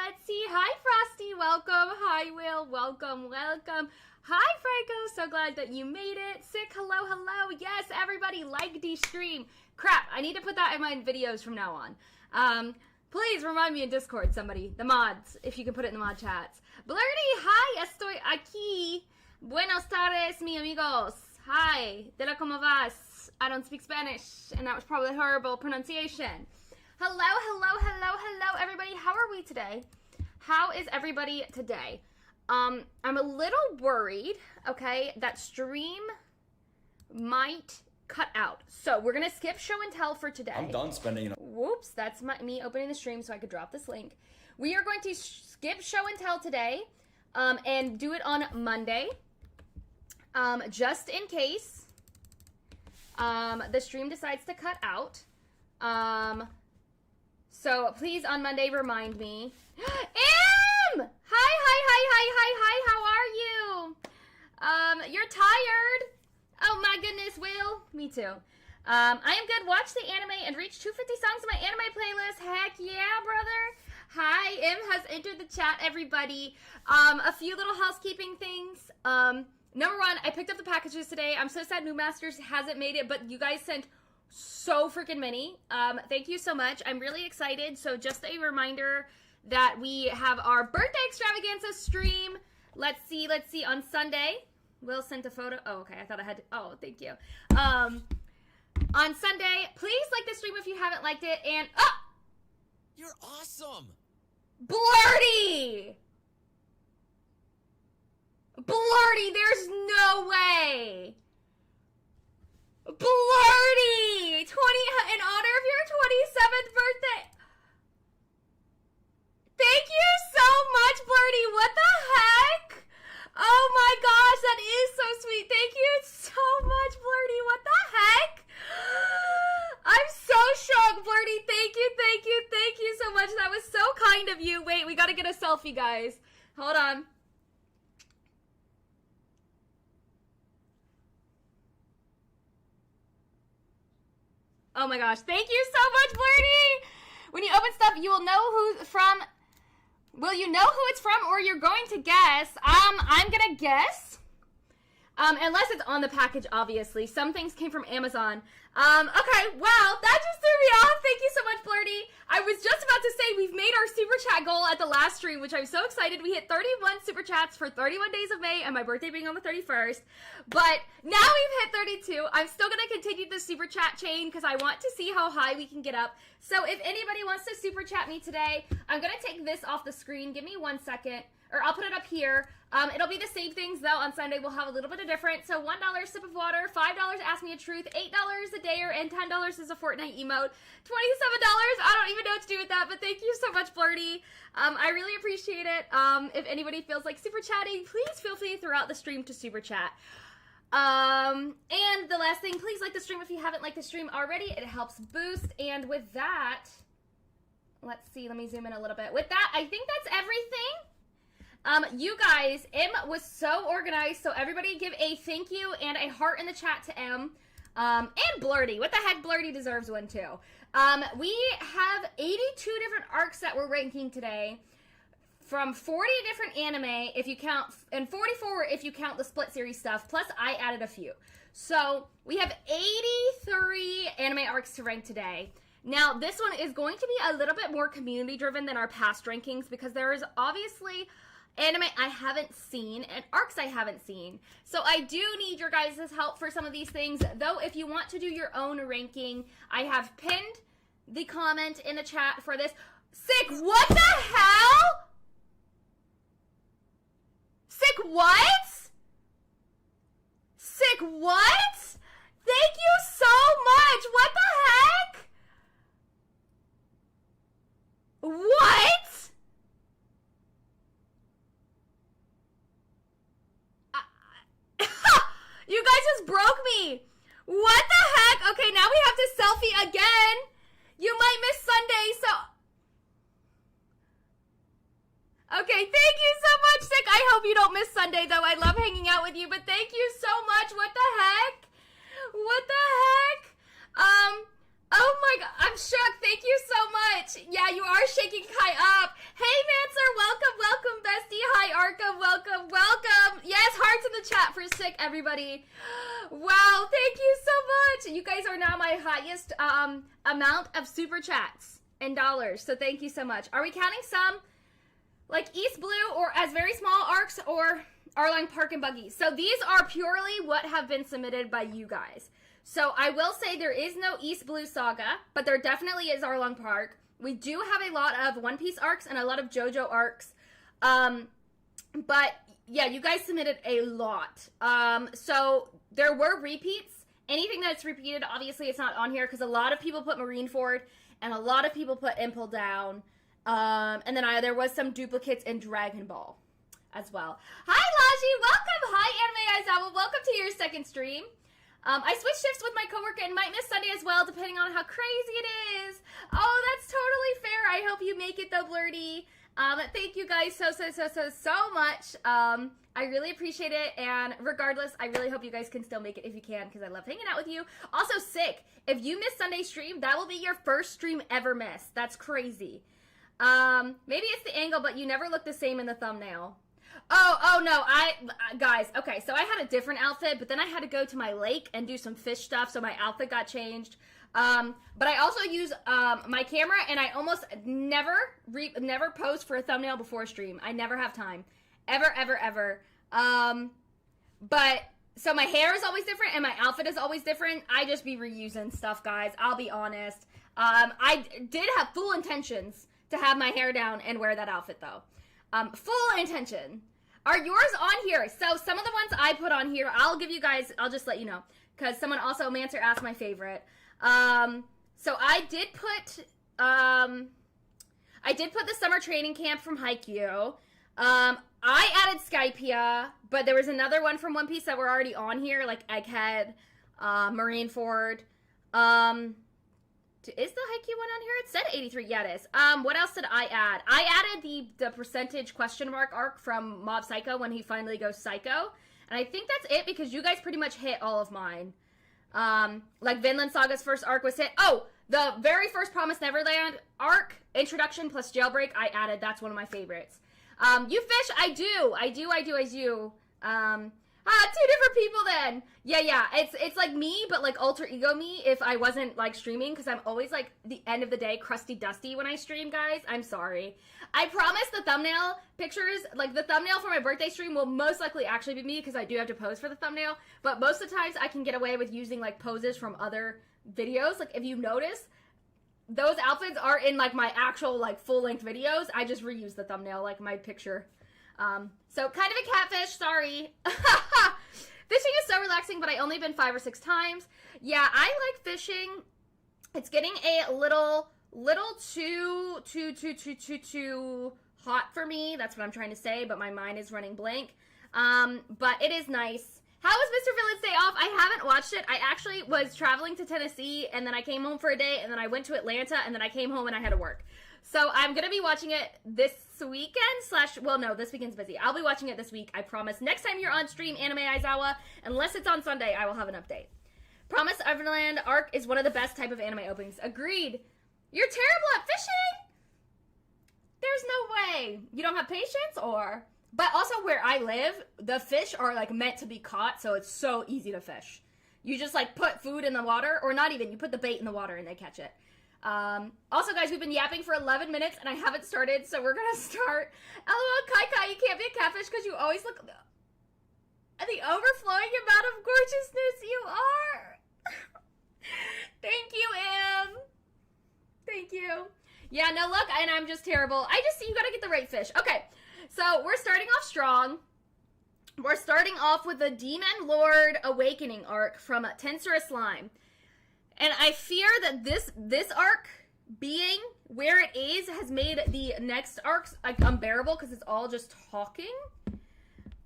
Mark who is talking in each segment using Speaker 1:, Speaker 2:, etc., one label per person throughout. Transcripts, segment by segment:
Speaker 1: let's see. Hi, Frosty. Welcome. Hi, Will. Welcome. Hi, Franco. So glad that you made it. Sick. Hello. Yes, everybody, like the stream. Crap, I need to put that in my videos from now on. Please remind me in Discord, somebody. The mods, if you can put it in the mod chats. Blurdy, hi. Estoy aquí. Buenos tardes, mi amigos. Hi. De la como vas? I don't speak Spanish, and that was probably horrible pronunciation. Hello, everybody. How are we today? How is everybody today? I'm a little worried, okay, that stream might cut out. So we're going to skip show and tell for today.
Speaker 2: I'm done spending.
Speaker 1: Whoops, that's me opening the stream so I could drop this link. We are going to skip show and tell today and do it on Monday, just in case the stream decides to cut out. So please on Monday remind me. Em! Hi, how are you? You're tired? Oh my goodness, Will. Me too. I am good. Watch the anime and reach 250 songs in my anime playlist. Heck yeah, brother. Hi, Em has entered the chat, everybody. A few little housekeeping things. Number one, I picked up the packages today. I'm so sad New Masters hasn't made it, but you guys sent so freaking many. Thank you so much. I'm really excited. So just a reminder that we have our birthday extravaganza stream. Let's see on Sunday. Will sent a photo. Oh, okay. I thought I had to. Oh, thank you. On Sunday, please like the stream if you haven't liked it. And
Speaker 3: you're awesome.
Speaker 1: Blurdy, there's no way. Blurdy! In honor of your 27th birthday. Thank you so much, Blurdy. What the heck? Oh my gosh, that is so sweet. Thank you so much, Blurdy. What the heck? I'm so shocked, Blurdy. Thank you so much. That was so kind of you. Wait, we gotta get a selfie, guys. Hold on. Oh my gosh, thank you so much, Blurdy! When you open stuff, you will know who's from. Will you know who it's from, or you're going to guess? I'm gonna guess. Unless it's on the package, obviously. Some things came from Amazon. Okay, wow, that just threw me off. Thank you so much, Blurdy. I was just about to say we've made our super chat goal at the last stream, which I'm so excited. We hit 31 super chats for 31 days of May, and my birthday being on the 31st. But now we've hit 32. I'm still going to continue the super chat chain because I want to see how high we can get up. So if anybody wants to super chat me today, I'm going to take this off the screen. Give me 1 second. Or I'll put it up here. It'll be the same things, though. On Sunday, we'll have a little bit of different. So $1, sip of water. $5, ask me a truth. $8, a dayer. And $10 is a Fortnite emote. $27, I don't even know what to do with that. But thank you so much, Blurdy. I really appreciate it. If anybody feels like super chatting, please feel free throughout the stream to super chat. And the last thing, please like the stream if you haven't liked the stream already. It helps boost. And with that, let's see. Let me zoom in a little bit. With that, I think that's everything. You guys, M was so organized, so everybody give a thank you and a heart in the chat to M. And Blurdy. What the heck? Blurdy deserves one, too. We have 82 different arcs that we're ranking today from 40 different anime, if you count, and 44 if you count the split series stuff, plus I added a few. So, we have 83 anime arcs to rank today. Now, this one is going to be a little bit more community-driven than our past rankings because there is obviously anime I haven't seen and arcs I haven't seen. So I do need your guys' help for some of these things. Though if you want to do your own ranking, I have pinned the comment in the chat for this. Sick, what the hell? Sick what? Sick what? Thank you so much. What the heck? What? You guys just broke me. What the heck? Okay, now we have to selfie again. You might miss Sunday, so. Okay, thank you so much, Sick. I hope you don't miss Sunday, though. I love hanging out with you, but thank you so much. What the heck? What the heck? Oh my god, I'm shook. Thank you so much. Yeah, you are shaking Kai up. Hey, Mancer, everybody. Wow, thank you so much. You guys are now my highest amount of super chats and dollars. So thank you so much. Are we counting some like East Blue or as very small arcs or Arlong Park and Buggy? So these are purely what have been submitted by you guys. So I will say there is no East Blue Saga, but there definitely is Arlong Park. We do have a lot of One Piece arcs and a lot of JoJo arcs. But yeah, you guys submitted a lot. So there were repeats. Anything that's repeated, obviously it's not on here because a lot of people put Marineford and a lot of people put Impel Down. And then there was some duplicates in Dragon Ball as well. Hi, Laji. Welcome. Hi, Anime Aizawa. Welcome to your second stream. I switched shifts with my coworker and might miss Sunday as well, depending on how crazy it is. Oh, that's totally fair. I hope you make it, though, Blurty. Thank you guys so much. I really appreciate it, and regardless, I really hope you guys can still make it if you can, because I love hanging out with you. Also, sick. If you miss Sunday stream, that will be your first stream ever missed. That's crazy. Maybe it's the angle, but you never look the same in the thumbnail. Oh no, guys, okay, so I had a different outfit, but then I had to go to my lake and do some fish stuff, so my outfit got changed. But I also use, my camera, and I almost never pose for a thumbnail before a stream. I never have time. Ever. But, so my hair is always different, and my outfit is always different. I just be reusing stuff, guys. I'll be honest. I did have full intentions to have my hair down and wear that outfit, though. Full intention. Are yours on here? So some of the ones I put on here, I'll give you guys, I'll just let you know. Because someone also, Mancer asked my favorite. So I did put the summer training camp from Haikyuu. I added Skypiea, but there was another one from One Piece that were already on here, like Egghead, Marineford. Is the Haikyuu one on here? It said 83. Yeah, it is. What else did I add? I added the percentage question mark arc from Mob Psycho when he finally goes psycho. And I think that's it because you guys pretty much hit all of mine. Like Vinland Saga's first arc was hit. Oh, the very first Promised Neverland arc, introduction plus jailbreak, I added. That's one of my favorites. You fish, I do. Two different people then. Yeah. It's like me, but like alter ego me if I wasn't like streaming, because I'm always like the end of the day crusty dusty when I stream, guys. I'm sorry. I promise the thumbnail pictures, like the thumbnail for my birthday stream will most likely actually be me because I do have to pose for the thumbnail, but most of the times I can get away with using like poses from other videos. Like if you notice, those outfits are in like my actual like full-length videos. I just reuse the thumbnail, like my picture. So kind of a catfish, sorry. Fishing is so relaxing, but I only been 5 or 6 times. Yeah, I like fishing. It's getting a little too hot for me. That's what I'm trying to say, but my mind is running blank. But it is nice. How was Mr. Villain's Day off? I haven't watched it. I actually was traveling to Tennessee, and then I came home for a day, and then I went to Atlanta, and then I came home and I had to work. So I'm going to be watching it this weekend well, no, this weekend's busy. I'll be watching it this week, I promise. Next time you're on stream, Anime Aizawa, unless it's on Sunday, I will have an update. Promise Everland arc is one of the best type of anime openings. Agreed. You're terrible at fishing? There's no way. You don't have patience, or? But also where I live, the fish are like meant to be caught, so it's so easy to fish. You just like put food in the water, or not even, you put the bait in the water and they catch it. Also guys, we've been yapping for 11 minutes and I haven't started, so we're gonna start. LOL, Kai, you can't be a catfish because you always look at the overflowing amount of gorgeousness you are. Thank you, Em. Thank you. Yeah, no, look, and I'm just terrible. You gotta get the right fish. Okay, so we're starting off strong. We're starting off with the Demon Lord Awakening arc from Tensura Slime. And I fear that this arc being where it is has made the next arcs like unbearable because it's all just talking.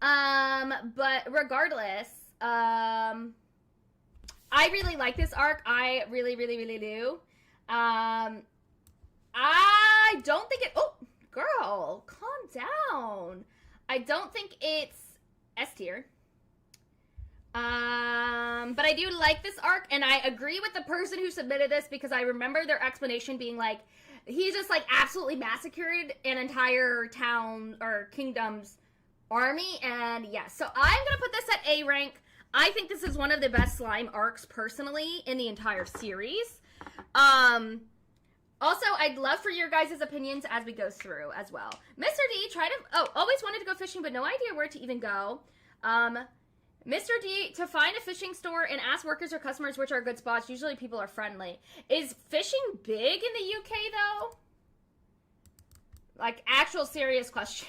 Speaker 1: But regardless, I really like this arc. I really do. I don't think it. Oh, girl, calm down. I don't think it's S tier. But I do like this arc, and I agree with the person who submitted this because I remember their explanation being like, he just like absolutely massacred an entire town or kingdom's army, and yeah, so I'm gonna put this at A rank. I think this is one of the best slime arcs, personally, in the entire series. Also, I'd love for your guys' opinions as we go through as well. Mr. D always wanted to go fishing, but no idea where to even go. Mr. D, to find a fishing store and ask workers or customers which are good spots. Usually people are friendly. Is fishing big in the UK, though? Like, actual serious question.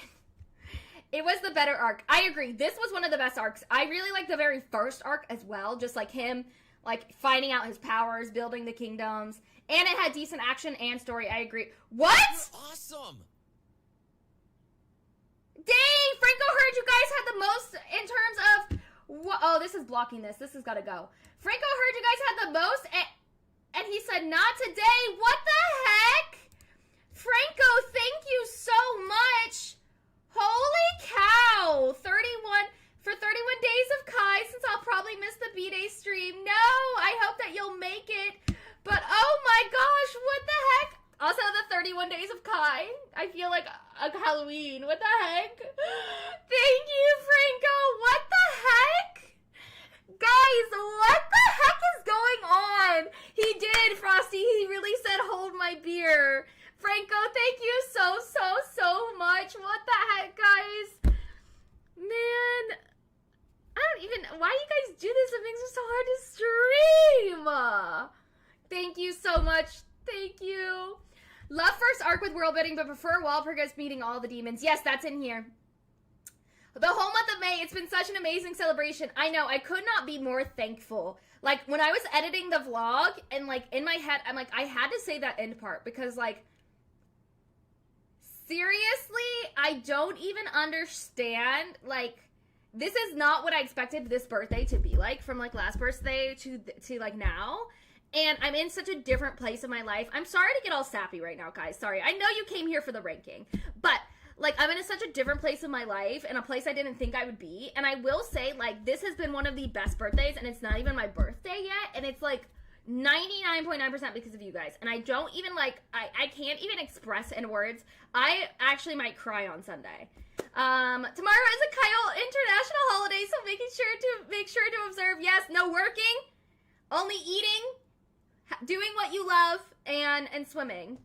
Speaker 1: It was the better arc. I agree. This was one of the best arcs. I really like the very first arc as well. Just like him, like, finding out his powers, building the kingdoms. And it had decent action and story. I agree. What?
Speaker 3: You're awesome!
Speaker 1: Dang! Franco heard you guys had the most in terms of... Oh, this is blocking this. This has got to go. Franco heard you guys had the most, and he said, not today. What the heck? Franco, thank you so much. Holy cow. 31 days of Kai, since I'll probably miss the B-Day stream. No, I hope that you'll make it. But, oh my gosh, what the heck? Also, the 31 days of Kai. I feel like a Halloween. What the heck? Thank you, Franco. What the heck? Guys, what the heck is going on? He did, Frosty. He really said, hold my beer. Franco, thank you so much. What the heck, guys? Man, I don't even... Why you guys do this? It makes it so hard to stream. Thank you so much. Thank you. Love first arc with world building, but prefer Walpurgis meeting all the demons. Yes, that's in here. The whole month of May, it's been such an amazing celebration. I know, I could not be more thankful. Like, when I was editing the vlog, and, like, in my head, I'm like, I had to say that end part, because, like, seriously, I don't even understand, like, this is not what I expected this birthday to be like, from, like, last birthday to like, now. And I'm in such a different place in my life. I'm sorry to get all sappy right now, guys. Sorry. I know you came here for the ranking. But, like, I'm in such a different place in my life, and a place I didn't think I would be. And I will say, like, this has been one of the best birthdays, and it's not even my birthday yet. And it's, like, 99.9% because of you guys. And I don't even, like, I can't even express in words. I actually might cry on Sunday. Tomorrow is a Kyle International holiday, so make sure to observe. Yes, no working, only eating, doing what you love, and swimming.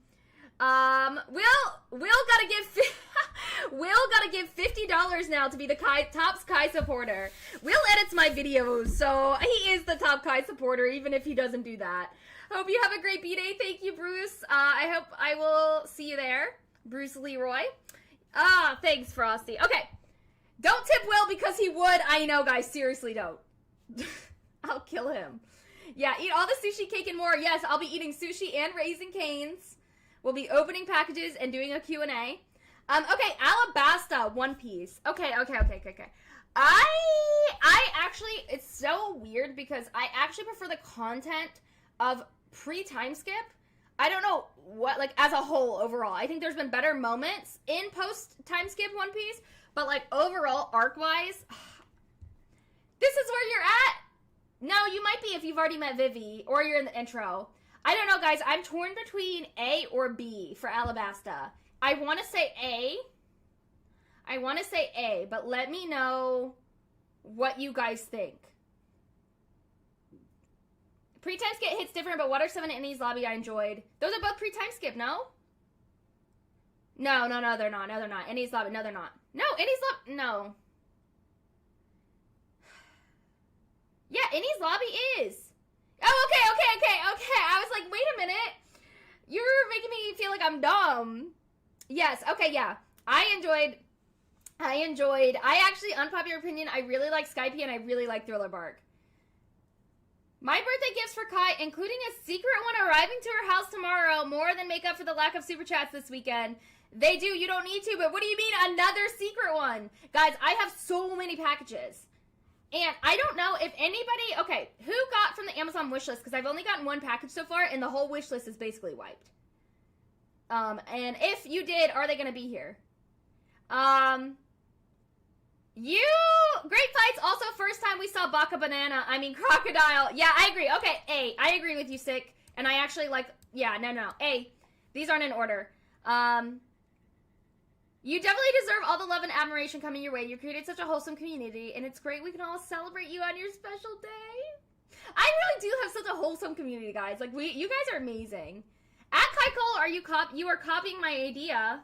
Speaker 1: Will gotta give $50 now to be the top Kai supporter. Will edits my videos, so he is the top Kai supporter, even if he doesn't do that. Hope you have a great B-Day. Thank you, Bruce. I hope I will see you there. Bruce Leroy. Thanks, Frosty. Okay. Don't tip Will because he would. I know, guys. Seriously, don't. I'll kill him. Yeah, eat all the sushi, cake, and more. Yes, I'll be eating sushi and Raising Cane's. We'll be opening packages and doing a Q&A. Okay, Alabasta, One Piece. Okay. I actually, it's so weird because I actually prefer the content of pre-time skip. I don't know what, like, as a whole, overall. I think there's been better moments in post-time skip One Piece, but, like, overall, arc-wise, this is where you're at. No, you might be if you've already met Vivi, or you're in the intro. I don't know, guys. I'm torn between A or B for Alabasta. I want to say A, but let me know what you guys think. Pre-time skip hits different, but Water 7 and Innie's Lobby I enjoyed. Those are both pre-time skip, no? No, they're not. No, they're not. Innie's Lobby, no, they're not. No, Innie's Lobby, no. Yeah, Innie's Lobby is. Oh, okay. I was like, wait a minute. You're making me feel like I'm dumb. Yes, okay, yeah. I actually, unpopular opinion, I really like Skype and I really like Thriller Bark. My birthday gifts for Kai, including a secret one arriving to her house tomorrow, more than make up for the lack of super chats this weekend. They do, you don't need to, but what do you mean another secret one? Guys, I have so many packages. And I don't know if anybody, okay, who got from the Amazon wishlist? Because I've only gotten one package so far, and the whole wishlist is basically wiped. And if you did, are they going to be here? Great fights, also first time we saw Crocodile. Yeah, I agree. Okay, A. I agree with you, Sick. And I actually like, yeah, no. A. These aren't in order. You definitely deserve all the love and admiration coming your way. You created such a wholesome community, and it's great we can all celebrate you on your special day. I really do have such a wholesome community, guys. Like, you guys are amazing. At Kai Cole, you are copying my idea.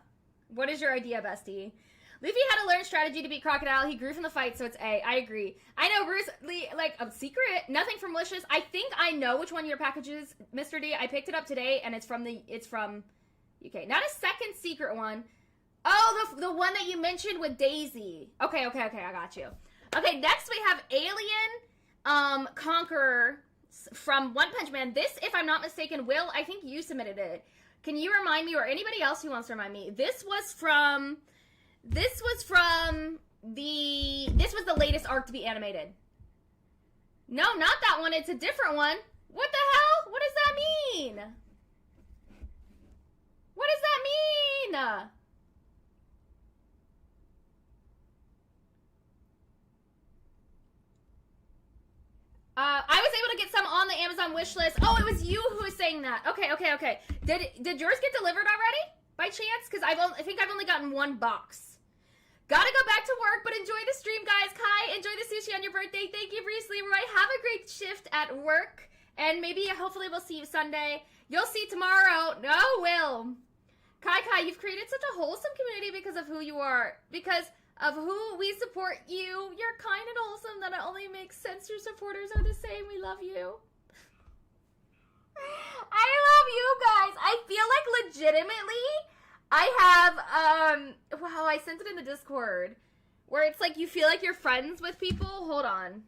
Speaker 1: What is your idea, bestie? Luffy had to learn strategy to beat Crocodile. He grew from the fight, so it's A. I agree. I know, Bruce Lee, like, a secret? Nothing from malicious. I think I know which one your package is, Mr. D. I picked it up today, and it's from UK. Not a second secret one. Oh, the one that you mentioned with Daisy. Okay, I got you. Okay, next we have Alien Conqueror from One Punch Man. This, if I'm not mistaken, Will, I think you submitted it. Can you remind me, or anybody else who wants to remind me? This was the latest arc to be animated. No, not that one. It's a different one. What the hell? What does that mean? What does that mean? I was able to get some on the Amazon wish list. Oh, it was you who was saying that. Okay. Did yours get delivered already? By chance? Because I think I've only gotten one box. Gotta go back to work, but enjoy the stream, guys. Kai, enjoy the sushi on your birthday. Thank you, Bruce Leroy. Have a great shift at work. And maybe, hopefully, we'll see you Sunday. You'll see tomorrow. No, Will. Kai, you've created such a wholesome community because of who you are. Because of who we support you. You're kind and wholesome. That it only makes sense your supporters are the same. We love you. I love you guys. I feel like legitimately I have, wow, I sent it in the Discord, where it's like you feel like you're friends with people. Hold on.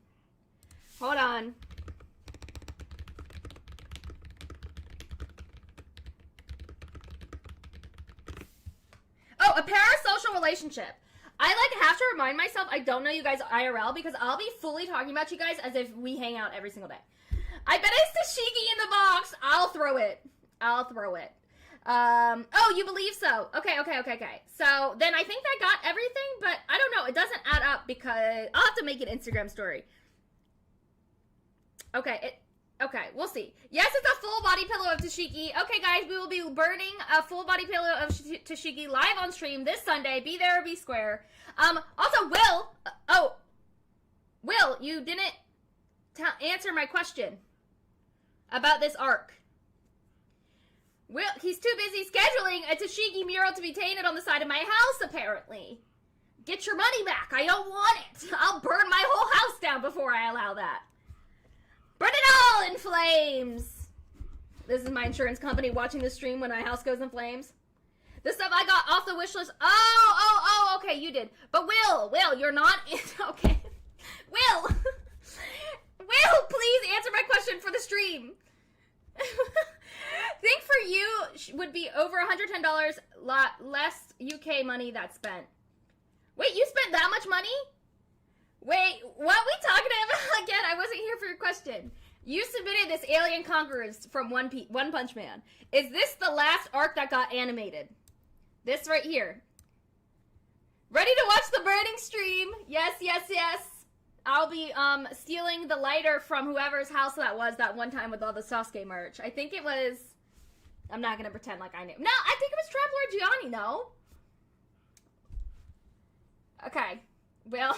Speaker 1: Oh, a parasocial relationship. I have to remind myself I don't know you guys IRL because I'll be fully talking about you guys as if we hang out every single day. I bet it's Tashigi in the box. I'll throw it. Oh, you believe so? Okay. So then I think I got everything, but I don't know. It doesn't add up because I'll have to make an Instagram story. Okay, we'll see. Yes, it's a full body pillow of Tashigi. Okay, guys, we will be burning a full body pillow of Tashigi live on stream this Sunday. Be there or be square. Also, Will, you didn't answer my question about this arc. Will, he's too busy scheduling a Tashigi mural to be painted on the side of my house, apparently. Get your money back. I don't want it. I'll burn my whole house down before I allow that. Burn it all in flames. This is my insurance company watching the stream when my house goes in flames. The stuff I got off the wish list. Oh, okay, you did. But Will, you're not in. Okay. Will, please answer my question for the stream. Think for you would be over $110 less UK money that's spent. Wait, you spent that much money? Wait, what are we talking about again? I wasn't here for your question. You submitted this Alien Conquerors from One Punch Man. Is this the last arc that got animated? This right here. Ready to watch the burning stream? Yes. I'll be stealing the lighter from whoever's house that was that one time with all the Sasuke merch. I think it was... I'm not gonna pretend like I knew. No, I think it was Trap Lord Gianni, no? Okay. Well...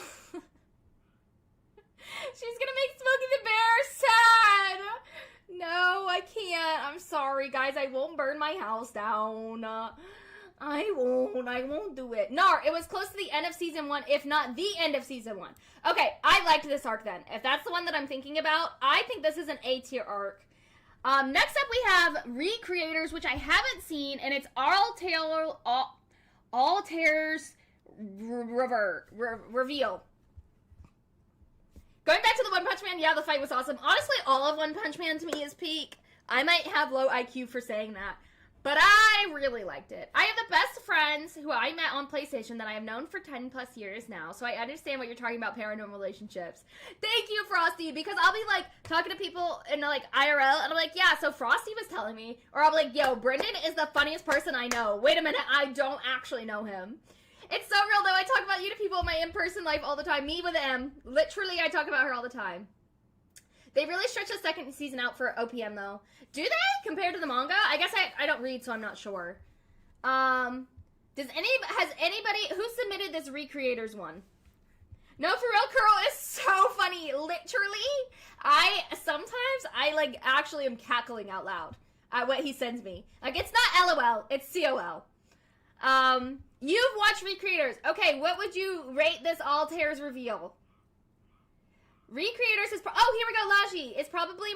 Speaker 1: She's gonna make Smokey the Bear sad! No, I can't. I'm sorry, guys. I won't burn my house down. I won't do it. Nar, it was close to the end of season 1, if not the end of season 1. Okay, I liked this arc then. If that's the one that I'm thinking about, I think this is an A-tier arc. Next up we have Recreators, which I haven't seen, and it's Altair's Reveal. Going back to the One Punch Man, yeah, the fight was awesome. Honestly, all of One Punch Man to me is peak. I might have low IQ for saying that, but I really liked it. I have the best friends who I met on PlayStation that I have known for 10 plus years now, so I understand what you're talking about, paranormal relationships. Thank you, Frosty, because I'll be, like, talking to people in, like, IRL, and I'm like, yeah, so Frosty was telling me, or I'll be like, yo, Brendan is the funniest person I know. Wait a minute, I don't actually know him. It's so real, though. I talk about you to people in my in-person life all the time. Me with M. Literally, I talk about her all the time. They really stretch the second season out for OPM, though. Do they? Compared to the manga? I guess I don't read, so I'm not sure. Did Has anybody who submitted this Recreators one? No, for real, Curl is so funny. Literally, sometimes like actually am cackling out loud at what he sends me. Like, it's not LOL, it's COL. You've watched Recreators. Okay, what would you rate this Altair's reveal? Recreators is oh, here we go, Laji. It's probably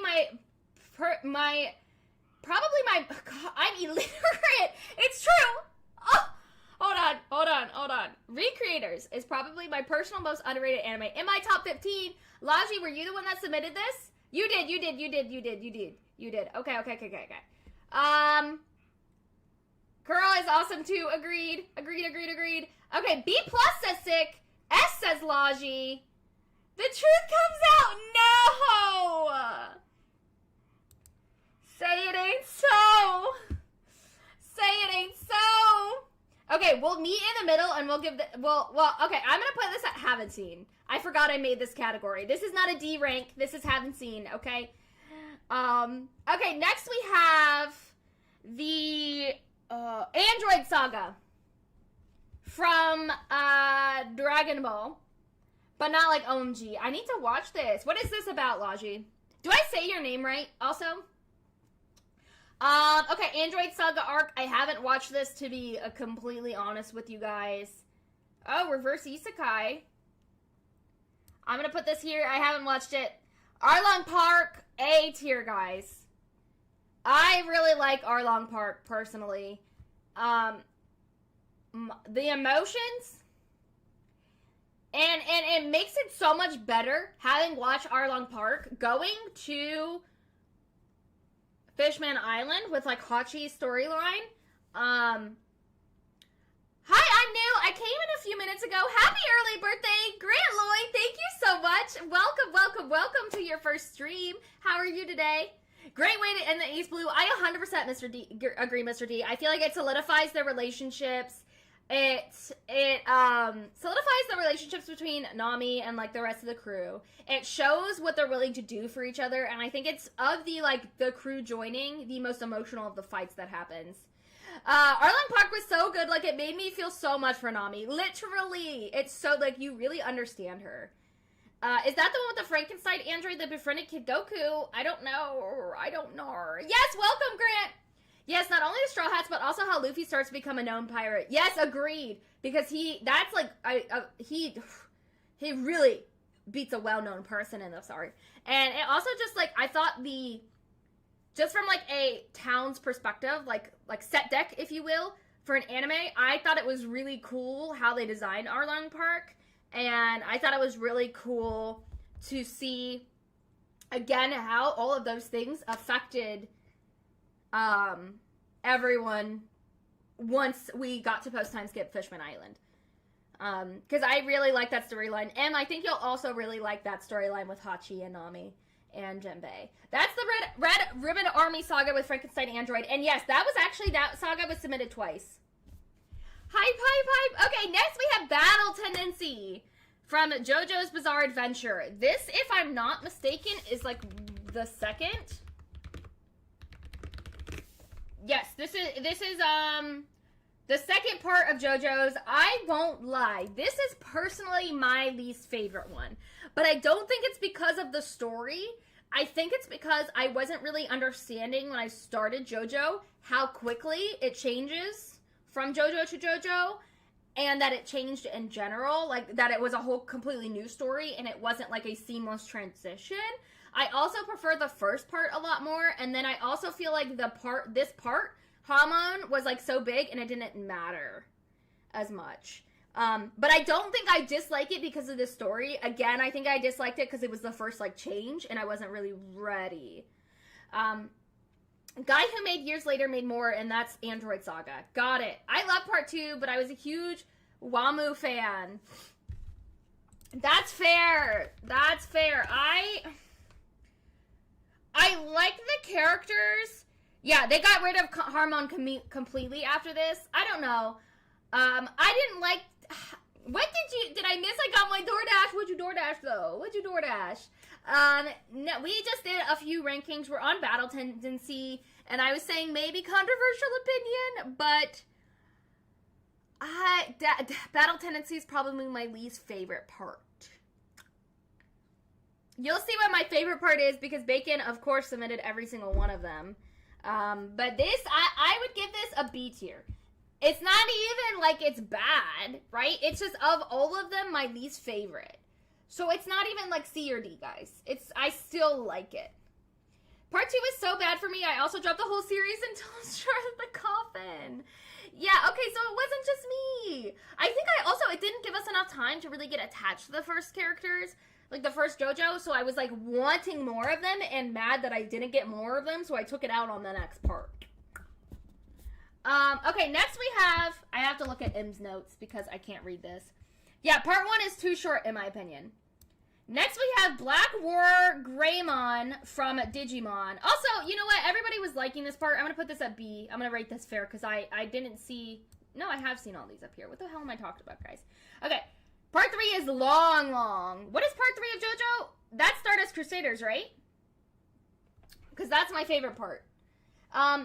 Speaker 1: I'm illiterate. It's true. Oh, hold on. Recreators is probably my personal most underrated anime. In my top 15, Laji, were you the one that submitted this? You did. Okay. Girl is awesome too. Agreed. Okay, B+ says sick. S says Laji. The truth comes out. No! Say it ain't so. Okay, we'll meet in the middle and we'll give the okay, I'm gonna put this at haven't seen. I forgot I made this category. This is not a D rank. This is haven't seen, okay? Okay, next we have the Android Saga from Dragon Ball. But not like OMG. I need to watch this. What is this about, Laji? Do I say your name right also? Okay, Android Saga arc. I haven't watched this, to be completely honest with you guys. Oh, reverse isekai. I'm gonna put this here. I haven't watched it. Arlong Park, A tier, guys. I really like Arlong Park, personally. The emotions, and it makes it so much better having watched Arlong Park, going to Fishman Island with like Hachi's storyline. Hi, I'm new. I came in a few minutes ago. Happy early birthday, Grant Lloyd. Thank you so much. Welcome to your first stream. How are you today? Great way to end the East Blue. I 100% agree, Mr. D. I feel like it solidifies their relationships. It solidifies the relationships between Nami and like the rest of the crew. It shows what they're willing to do for each other, and I think it's of the crew joining, the most emotional of the fights that happens. Arlong Park was so good, like it made me feel so much for Nami. Literally, it's so like you really understand her. Is that the one with the Frankenstein android that befriended Kid Goku? I don't know. Yes, welcome, Grant. Yes, not only the Straw Hats, but also how Luffy starts to become a known pirate. Yes, agreed. Because he really beats a well-known person in this arc. And it also just, like, I thought just from, like, a town's perspective, like set deck, if you will, for an anime, I thought it was really cool how they designed Arlong Park. And I thought it was really cool to see, again, how all of those things affected everyone once we got to post-time skip Fishman Island. Because I really like that storyline, and I think you'll also really like that storyline with Hachi and Nami and Jinbei. That's the Red Ribbon Army saga with Frankenstein Android, and yes, that saga was submitted twice. Hype. Okay, next we have Battle Tendency from JoJo's Bizarre Adventure. This, if I'm not mistaken, is like the second. Yes, this is the second part of JoJo's. I won't lie, this is personally my least favorite one. But I don't think it's because of the story. I think it's because I wasn't really understanding when I started JoJo how quickly it changes from JoJo to JoJo, and that it changed in general, like that it was a whole completely new story and it wasn't like a seamless transition. I also prefer the first part a lot more, and then I also feel like this part, Hamon, was like so big and it didn't matter as much. But I don't think I dislike it because of the story. Again, I think I disliked it because it was the first like change and I wasn't really ready. Guy who made years later made more, and that's Android Saga. Got it. I love part 2, but I was a huge Wamu fan. That's fair. I like the characters. Yeah, they got rid of Harmon completely after this. I don't know. I didn't like... What did I miss? I got my DoorDash. What'd you DoorDash, though? No, we just did a few rankings. We're on Battle Tendency, and I was saying maybe controversial opinion, but Battle tendency is probably my least favorite part. You'll see what my favorite part is because Bacon, of course, submitted every single one of them. But this, I would give this a B tier. It's not even like it's bad, right? It's just of all of them, my least favorite. So it's not even like C or D, guys. I still like it. Part 2 was so bad for me, I also dropped the whole series until I started the coffin. Yeah, okay, so it wasn't just me. I think it didn't give us enough time to really get attached to the first characters, like the first JoJo, so I was like wanting more of them and mad that I didn't get more of them, so I took it out on the next part. Okay, next I have to look at M's notes because I can't read this. Yeah, part 1 is too short in my opinion. Next we have Black War Greymon from Digimon. Also, you know what? Everybody was liking this part. I'm going to put this at B. I'm going to rate this fair because I didn't see... No, I have seen all these up here. What the hell am I talking about, guys? Okay, part 3 is long. What is part 3 of JoJo? That's Stardust Crusaders, right? Because that's my favorite part.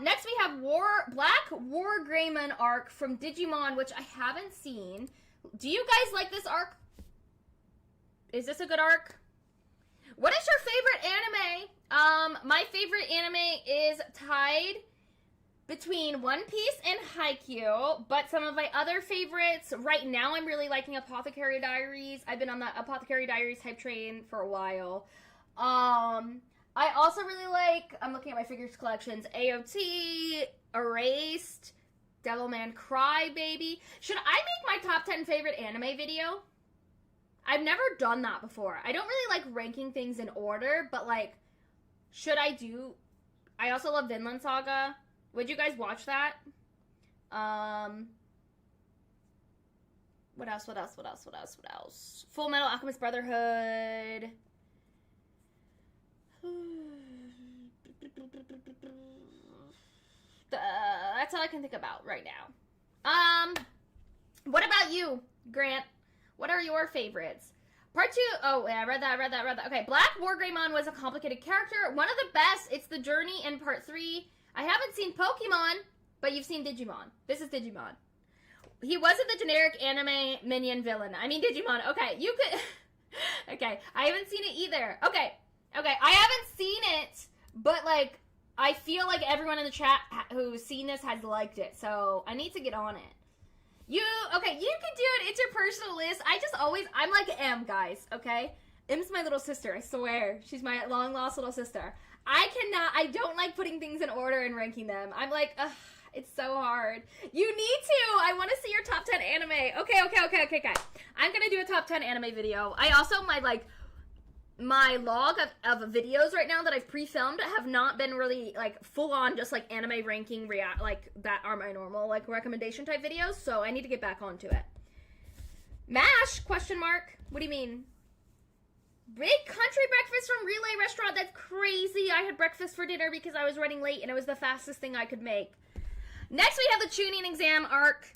Speaker 1: Next we have Black War Greymon arc from Digimon, which I haven't seen. Do you guys like this arc? Is this a good arc? What is your favorite anime? My favorite anime is tied between One Piece and Haikyuu, but some of my other favorites, right now I'm really liking Apothecary Diaries. I've been on the Apothecary Diaries hype train for a while. I also really like, I'm looking at my figures collections, AOT, Erased, Devilman Crybaby. Should I make my top 10 favorite anime video? I've never done that before. I don't really like ranking things in order, but like, should I do... I also love Vinland Saga. Would you guys watch that? What else? Full Metal Alchemist Brotherhood. That's all I can think about right now. What about you, Grant? What are your favorites? Part 2, oh, yeah, I read that. Okay, Black War Greymon was a complicated character. One of the best, it's the journey in part 3. I haven't seen Pokemon, but you've seen Digimon. This is Digimon. He wasn't the generic anime minion villain. I mean, Digimon. Okay, you could... Okay, I haven't seen it either. Okay, I haven't seen it, but, like, I feel like everyone in the chat who's seen this has liked it, so I need to get on it. Okay, you can do it. It's your personal list. I'm like M, guys, okay? M's my little sister, I swear. She's my long-lost little sister. I don't like putting things in order and ranking them. I'm like, ugh, it's so hard. You need to. I want to see your top 10 anime. Okay. I'm going to do a top 10 anime video. I also, my log of videos right now that I've pre-filmed have not been really, like, full-on just, like, anime ranking, like, that are my normal, like, recommendation type videos, so I need to get back onto it. MASH? Question mark? What do you mean? Big country breakfast from Relay Restaurant? That's crazy. I had breakfast for dinner because I was running late, and it was the fastest thing I could make. Next, we have the Chunin exam arc.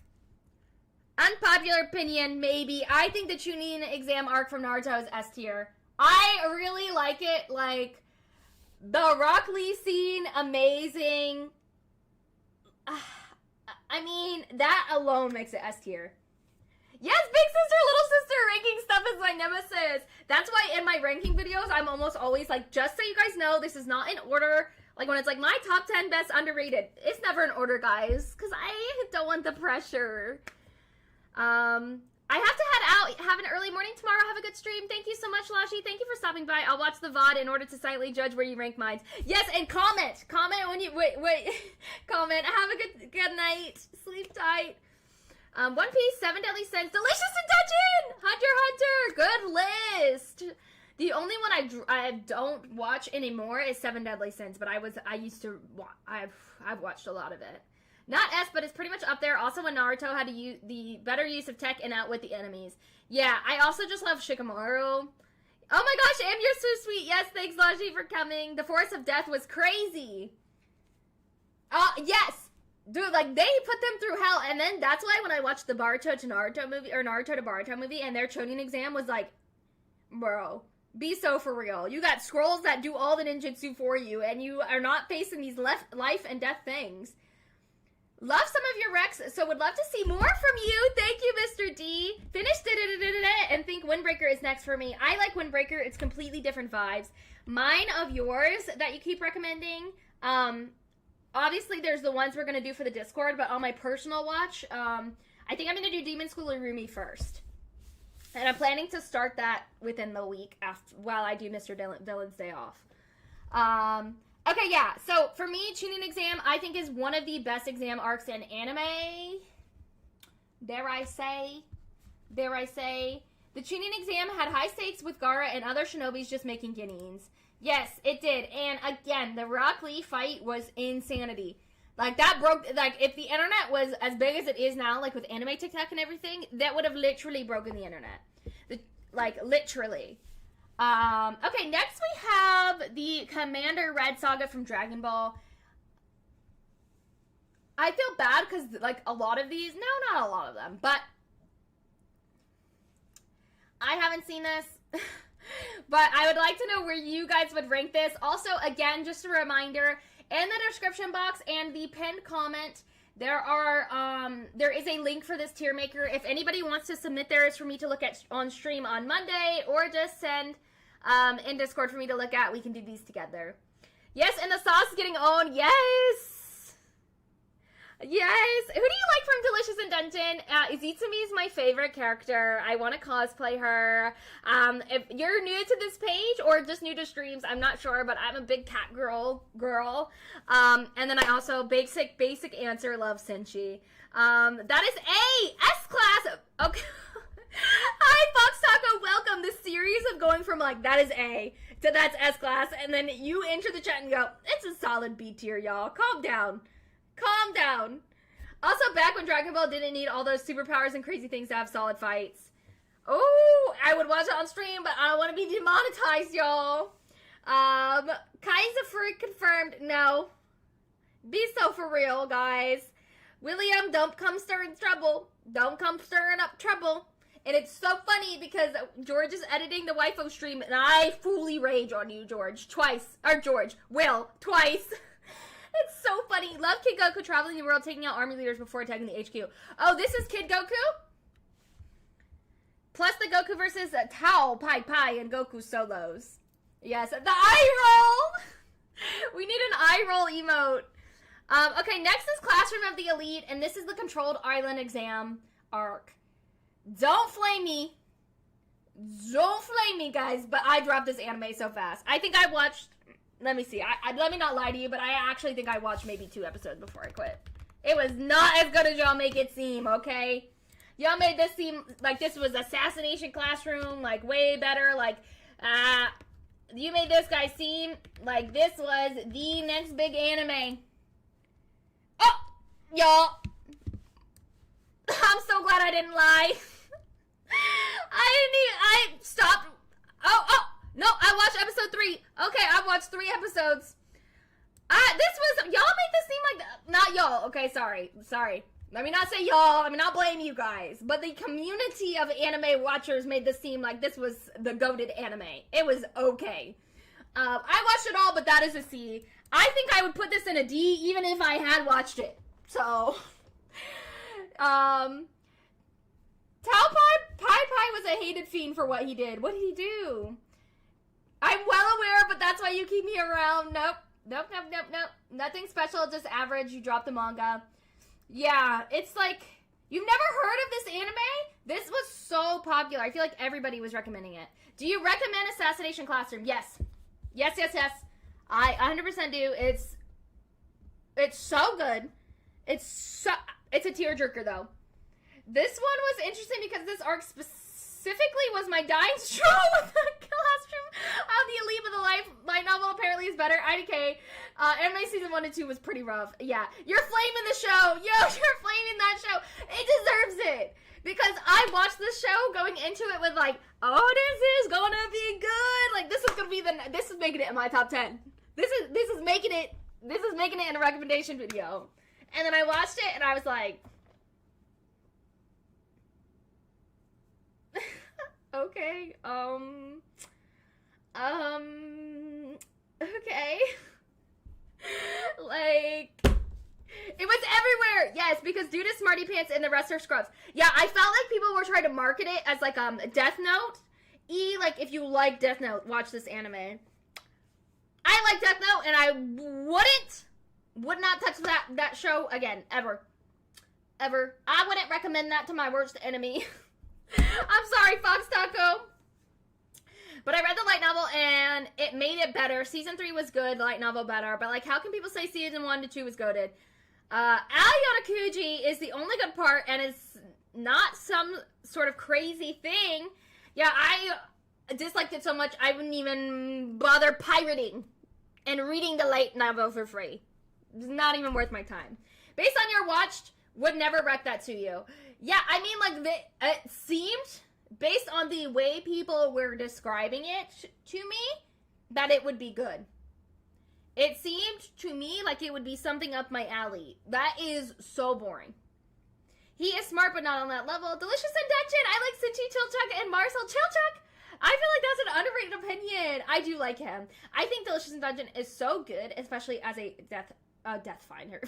Speaker 1: Unpopular opinion, maybe. I think the Chunin exam arc from Naruto is S tier. I really like it, like, the Rock Lee scene, amazing. I mean, that alone makes it S tier. Yes, big sister, little sister, ranking stuff is my nemesis. That's why in my ranking videos, I'm almost always like, just so you guys know, this is not in order. Like, when it's like, my top 10 best underrated, it's never in order, guys, because I don't want the pressure. I have to head out. Have an early morning tomorrow. Have a good stream. Thank you so much, Lashi. Thank you for stopping by. I'll watch the VOD in order to silently judge where you rank mine. Yes, and comment. Comment when you... Wait. Comment. Have a good night. Sleep tight. One Piece, 7 Deadly Sins. Delicious in Dungeon! Hunter. Good list. The only one I don't watch anymore is 7 Deadly Sins, but I've watched a lot of it. Not S, but it's pretty much up there. Also, when Naruto had to use the better use of tech and outwit the enemies. Yeah, I also just love Shikamaru. Oh my gosh, Am, you're so sweet. Yes, thanks, Laji, for coming. The Forest of Death was crazy. Yes. Dude, like, they put them through hell. And then that's why when I watched the Naruto to Boruto movie, and their Chunin exam was like, bro, be so for real. You got scrolls that do all the ninjutsu for you, and you are not facing these life and death things. Love some of your recs, so would love to see more from you. Thank you, Mr. D. Finished and think Windbreaker is next for me. I like Windbreaker. It's completely different vibes. Mine of yours that you keep recommending, obviously there's the ones we're going to do for the Discord, but on my personal watch, I think I'm going to do Demon School Irumi first. And I'm planning to start that within the week after, while I do Mr. Dylan's Day Off. Okay, yeah. So for me, Chunin exam, I think is one of the best exam arcs in anime. Dare I say. The Chunin exam had high stakes with Gaara and other shinobis just making guineas. Yes, it did. And again, the Rock Lee fight was insanity. Like, that broke, like, if the internet was as big as it is now, like, with anime TikTok and everything, that would have literally broken the internet. Like, literally. Okay, next we have the Commander Red Saga from Dragon Ball. I feel bad because, like, a lot of these, no, not a lot of them, but I haven't seen this, but I would like to know where you guys would rank this. Also, again, just a reminder, in the description box and the pinned comment, there is a link for this tier maker. If anybody wants to submit theirs for me to look at on stream on Monday, or just send in Discord for me to look at, we can do these together. Yes, and the sauce is getting owned. Yes! Yes! Who do you like from Delicious in Dungeon? Izitsumi is my favorite character. I want to cosplay her. If you're new to this page, or just new to streams, I'm not sure, but I'm a big cat girl. And then I also, basic answer, love Senshi. That is A! S-Class! Okay. Hi, Fox Taco, welcome. This series of going from, like, that is A, to that's S-Class, and then you enter the chat and go, it's a solid B tier, y'all. Calm down. Calm down. Also, back when Dragon Ball didn't need all those superpowers and crazy things to have solid fights. Oh, I would watch it on stream, but I don't want to be demonetized, y'all. Kaiser Freak confirmed. No. Be so for real, guys. William, don't come stirring trouble. Don't come stirring up trouble. And it's so funny because George is editing the waifu stream, and I fully rage on you, George. Twice. Or George. Will. Twice. It's so funny. Love Kid Goku traveling the world, taking out army leaders before attacking the HQ. Oh, this is Kid Goku? Plus the Goku versus Tao, Pai, and Goku solos. Yes, the eye roll! We need an eye roll emote. Okay, next is Classroom of the Elite, and this is the Controlled Island exam arc. Don't flame me. Don't flame me, guys, but I dropped this anime so fast. I think I watched... Let me see. Let me not lie to you, but I actually think I watched maybe 2 episodes before I quit. It was not as good as y'all make it seem, okay? Y'all made this seem like this was Assassination Classroom, like, way better. Like, you made this guy seem like this was the next big anime. Oh! Y'all. I'm so glad I didn't lie. I stopped. Oh! No, I watched episode 3. Okay, I watched 3 episodes. Y'all made this seem like, not y'all. Okay, sorry. Let me not say y'all. Let me not blame you guys. But the community of anime watchers made this seem like this was the goated anime. It was okay. I watched it all, but that is a C. I think I would put this in a D even if I had watched it. So, Tao Pai was a hated fiend for what he did. What did he do? I'm well aware, but that's why you keep me around. Nope. Nothing special, just average. You dropped the manga. Yeah, it's like, you've never heard of this anime? This was so popular. I feel like everybody was recommending it. Do you recommend Assassination Classroom? Yes. Yes. I 100% do. It's so good. It's a tearjerker, though. This one was interesting because this arc specifically was my dying straw with the Classroom of the Elite with a Life. Light novel apparently is better. IDK. Anime season 1 and 2 was pretty rough. Yeah. You're flaming the show. Yo, you're flaming that show. It deserves it. Because I watched this show going into it with like, oh, this is gonna be good. Like, this is gonna be this is making it in my top 10. This is making it in a recommendation video. And then I watched it and I was like, okay, okay. Like, it was everywhere. Yes, because dude is smarty pants and the rest are scrubs. Yeah, I felt like people were trying to market it as like Death Note. Like if you like Death Note, watch this anime. I like Death Note, and I would not touch that show again, ever. I wouldn't recommend that to my worst enemy. I'm sorry, Fox Taco. But I read the light novel, and it made it better. Season 3 was good, the light novel better. But, like, how can people say Season 1 to 2 was goated? Aoyonikuji is the only good part, and it's not some sort of crazy thing. Yeah, I disliked it so much, I wouldn't even bother pirating and reading the light novel for free. It's not even worth my time. Based on your watched, would never rec that to you. Yeah, I mean, like, it seemed, based on the way people were describing it to me, that it would be good. It seemed to me like it would be something up my alley. That is so boring. He is smart, but not on that level. Delicious Intention. I like Sinchi Chilchuk and Marcel Chilchuk. I feel like that's an underrated opinion. I do like him. I think Delicious Dungeon is so good, especially as a Death Finder.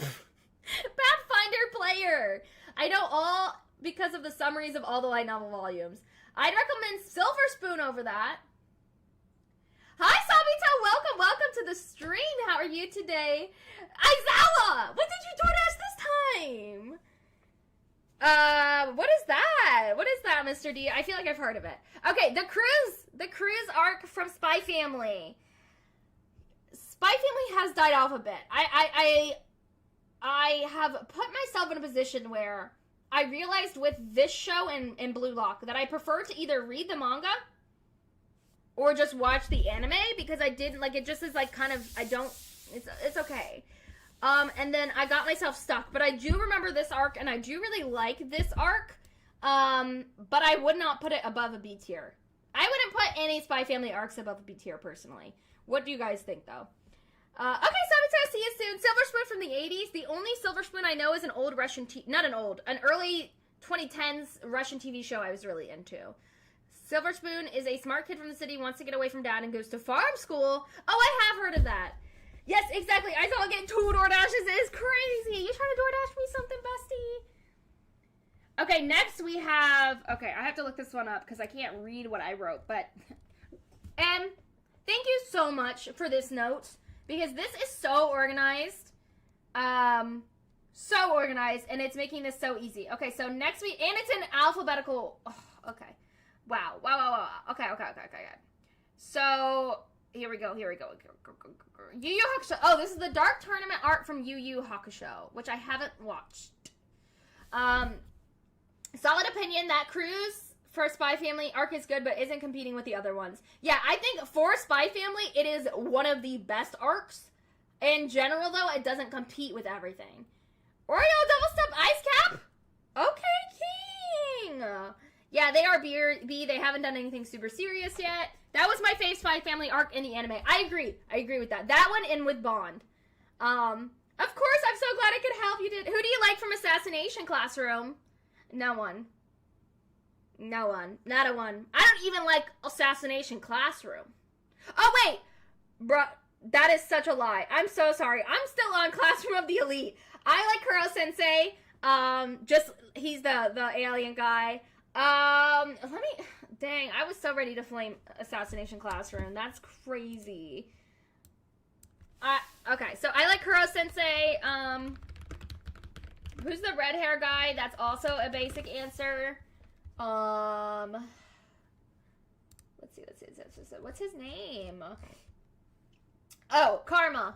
Speaker 1: Pathfinder player. I know all because of the summaries of all the light novel volumes. I'd recommend Silver Spoon over that. Hi, Sabito. Welcome to the stream. How are you today? Aizawa! What did you DoorDash this time? What is that? What is that, Mr. D? I feel like I've heard of it. Okay, the cruise arc from Spy Family. Spy Family has died off a bit. I have put myself in a position where I realized with this show and Blue Lock that I prefer to either read the manga or just watch the anime, because I didn't, like, it just is, like, kind of, it's okay. And then I got myself stuck, but I do remember this arc, and I do really like this arc, but I would not put it above a B tier. I wouldn't put any Spy Family arcs above a B tier, personally. What do you guys think, though? Okay, Sabito, see you soon. Silver Spoon from the 80s. The only Silver Spoon I know is an old Russian, an early 2010s Russian TV show I was really into. Silver Spoon is a smart kid from the city, wants to get away from dad, and goes to farm school. Oh, I have heard of that. Yes, exactly. I saw getting 2 DoorDashes. It's crazy. You trying to DoorDash me something, bestie? Okay, next we have... Okay, I have to look this one up because I can't read what I wrote, but... thank you so much for this note, because this is so organized. So organized, and it's making this so easy. Okay, so next week... And it's in alphabetical... Oh, okay. Wow. Okay. So, here we go. Yu Yu Hakusho. Oh, this is the Dark Tournament art from Yu Yu Hakusho, which I haven't watched. Solid opinion that Cruise for Spy Family arc is good, but isn't competing with the other ones. Yeah, I think for Spy Family, it is one of the best arcs. In general, though, it doesn't compete with everything. Oreo Double Step Ice Cap? Okay, King! Yeah, they are B. They haven't done anything super serious yet. That was my fave Spy Family arc in the anime. I agree with that. That one and with Bond. Of course, I'm so glad I could help you. Who do you like from Assassination Classroom? No one. Not a one. I don't even like Assassination Classroom. Oh, wait. Bruh, that is such a lie. I'm so sorry. I'm still on Classroom of the Elite. I like Kuro Sensei. He's the alien guy. Dang, I was so ready to flame Assassination Classroom. That's crazy. Okay, so I like Kuro Sensei. Who's the red hair guy? That's also a basic answer. Let's see. What's his name? Oh, Karma.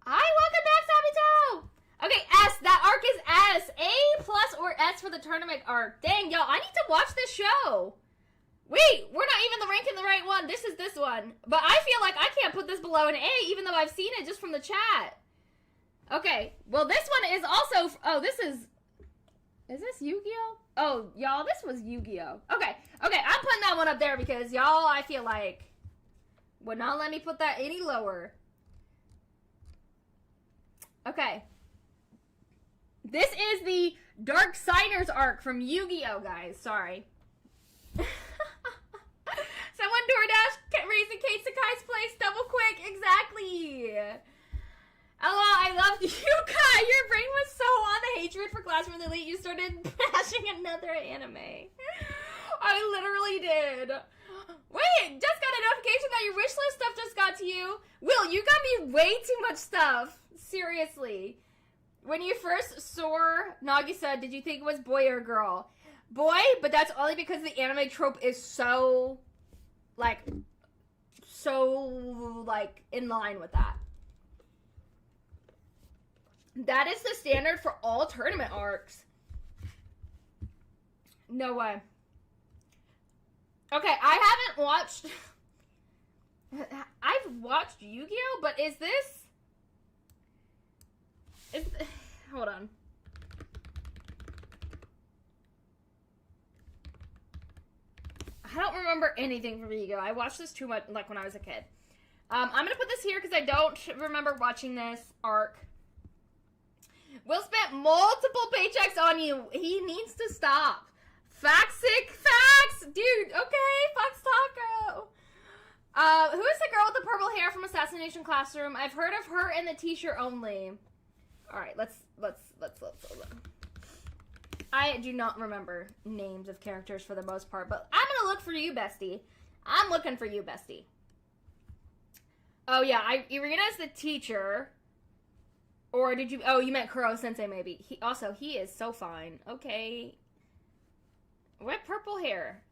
Speaker 1: Hi, welcome back, Sabito! Okay, S. That arc is S. A plus or S for the tournament arc. Dang, y'all, I need to watch this show. Wait, we're not even ranking the right one. This is this one. But I feel like I can't put this below an A, even though I've seen it just from the chat. Okay, well, this one is also... Oh, this is... Is this Yu-Gi-Oh? Oh, y'all, this was Yu-Gi-Oh. Okay, I'm putting that one up there because y'all, I feel like, would not let me put that any lower. Okay. This is the Dark Signers arc from Yu-Gi-Oh, guys. Sorry. Someone DoorDash Raising Kate Sakai's place, double quick, exactly. LOL, I loved Yuka. Your brain was so on the hatred for Classroom Elite, you started bashing another anime. I literally did. Wait, just got a notification that your wish list stuff just got to you. Will, you got me way too much stuff. Seriously. When you first saw Nagisa, did you think it was boy or girl? Boy, but that's only because the anime trope is so in line with that. That is the standard for all tournament arcs. No way. Okay, I haven't watched... I've watched Yu-Gi-Oh!, but is this... Hold on. I don't remember anything from Yu-Gi-Oh! I watched this too much, like, when I was a kid. I'm gonna put this here because I don't remember watching this arc. Will spent multiple paychecks on you. He needs to stop. Faxic facts! Dude, okay, Fox Taco. Who is the girl with the purple hair from Assassination Classroom? I've heard of her in the t-shirt only. Alright, let's. I do not remember names of characters for the most part, but I'm gonna look for you, bestie. I'm looking for you, bestie. Oh, yeah, Irina's the teacher. Or did you... Oh, you meant Kuro-sensei, maybe. He is so fine. Okay. What purple hair?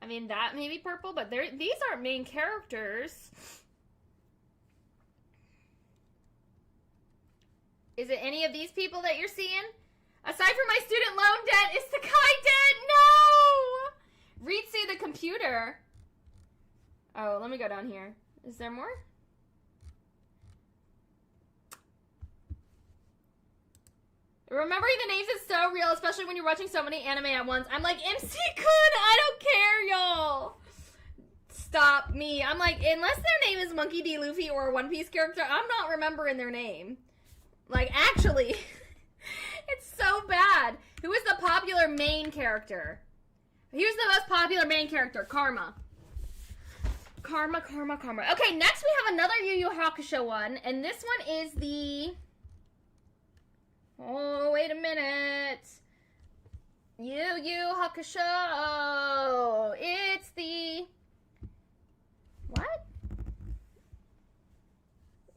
Speaker 1: I mean, that may be purple, but these aren't main characters. Is it any of these people that you're seeing? Aside from my student loan debt, is Sakai dead? No! Ritsu the computer. Oh, let me go down here. Is there more? Remembering the names is so real, especially when you're watching so many anime at once. I'm like, MC-kun, I don't care, y'all. Stop me. I'm like, unless their name is Monkey D. Luffy or a One Piece character, I'm not remembering their name. Like, actually, it's so bad. Who is the popular main character? Here's the most popular main character, Karma. Karma. Okay, next we have another Yu Yu Hakusho one, and this one is the... Oh, wait a minute. Yu Yu Hakusho. It's the... What?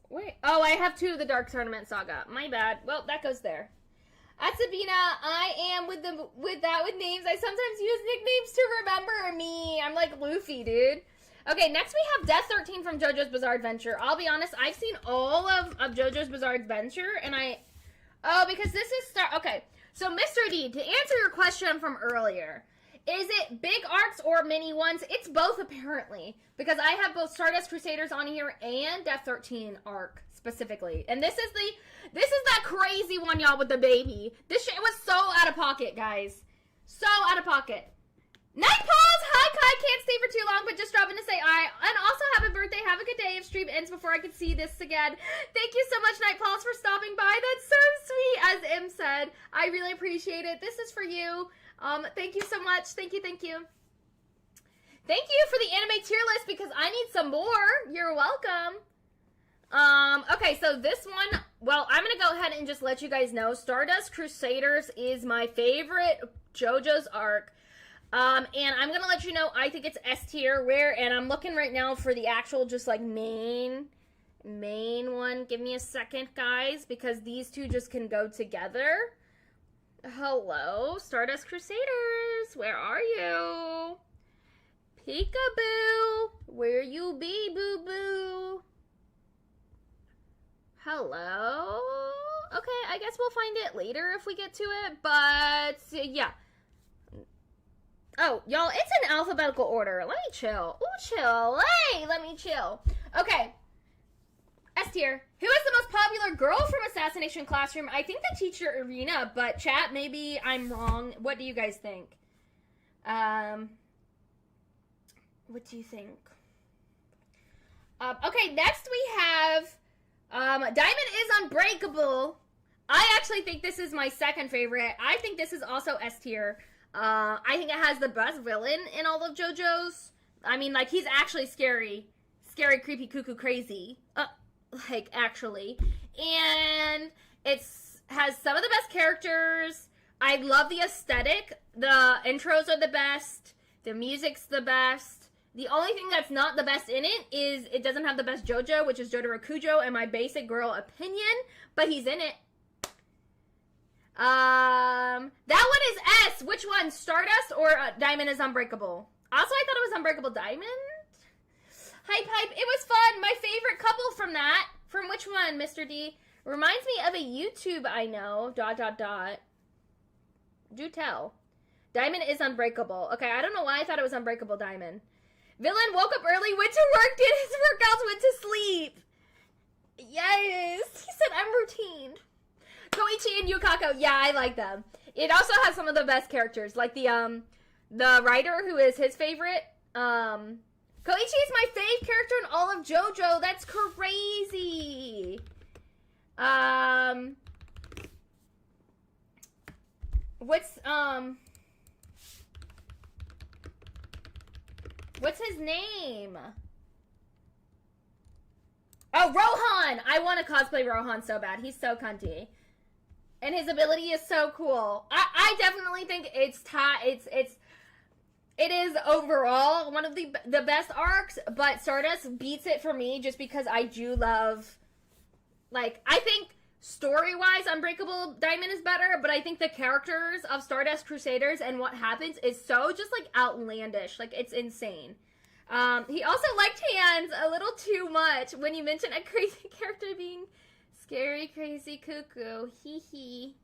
Speaker 1: Wait. Oh, I have two of the Dark Tournament Saga. My bad. Well, that goes there. At Sabina, I am with names. I sometimes use nicknames to remember me. I'm like Luffy, dude. Okay, next we have Death 13 from JoJo's Bizarre Adventure. I'll be honest, I've seen all of JoJo's Bizarre Adventure, and oh, because this is okay, so Mr. D, to answer your question from earlier, is it big arcs or mini ones? It's both, apparently, because I have both Stardust Crusaders on here and Death 13 arc, specifically. And this is that crazy one, y'all, with the baby. This shit was so out of pocket, guys. So out of pocket. Night Pause! Hi, Kai! Can't stay for too long, but just dropping to say hi. And also, happy birthday. Have a good day if stream ends before I can see this again. Thank you so much, Night Pause, for stopping by. That's so sweet, as Im said. I really appreciate it. This is for you. Thank you so much. Thank you. Thank you for the anime tier list, because I need some more. You're welcome. Okay, so this one, well, I'm gonna go ahead and just let you guys know. Stardust Crusaders is my favorite JoJo's arc. And I'm gonna let you know, I think it's S tier, and I'm looking right now for the actual, just like, main one. Give me a second, guys, because these two just can go together. Hello, Stardust Crusaders, where are you? Peekaboo, where you be, boo-boo? Hello? Okay, I guess we'll find it later if we get to it, but, yeah. Oh, y'all, it's in alphabetical order. Let me chill. Ooh, chill. Hey, let me chill. Okay. S tier. Who is the most popular girl from Assassination Classroom? I think the teacher Irina, but chat, maybe I'm wrong. What do you guys think? What do you think? Okay, next we have Diamond is Unbreakable. I actually think this is my second favorite. I think this is also S tier. I think it has the best villain in all of JoJo's. I mean, like, he's actually scary, creepy, cuckoo, crazy. Like, actually. And has some of the best characters. I love the aesthetic. The intros are the best. The music's the best. The only thing that's not the best in it is it doesn't have the best JoJo, which is Jotaro Kujo, in my basic girl opinion. But he's in it. That one is S. Which one? Stardust or Diamond is Unbreakable? Also, I thought it was Unbreakable Diamond. Hype. It was fun. My favorite couple from that. From which one, Mr. D? Reminds me of a YouTube I know. ... Do tell. Diamond is Unbreakable. Okay, I don't know why I thought it was Unbreakable Diamond. Villain woke up early, went to work, did his workouts, went to sleep. Yes. He said, I'm routine. Koichi and Yukako. Yeah, I like them. It also has some of the best characters. Like the writer who is his favorite. Koichi is my fave character in all of JoJo. That's crazy. What's his name? Oh, Rohan! I want to cosplay Rohan so bad. He's so cunty. And his ability is so cool. I definitely think it is overall one of the best arcs, but Stardust beats it for me just because I do love, like, I think story-wise Unbreakable Diamond is better, but I think the characters of Stardust Crusaders and what happens is so just, like, outlandish. Like, it's insane. He also liked hands a little too much when you mentioned a crazy character being scary, crazy, cuckoo. Hee hee.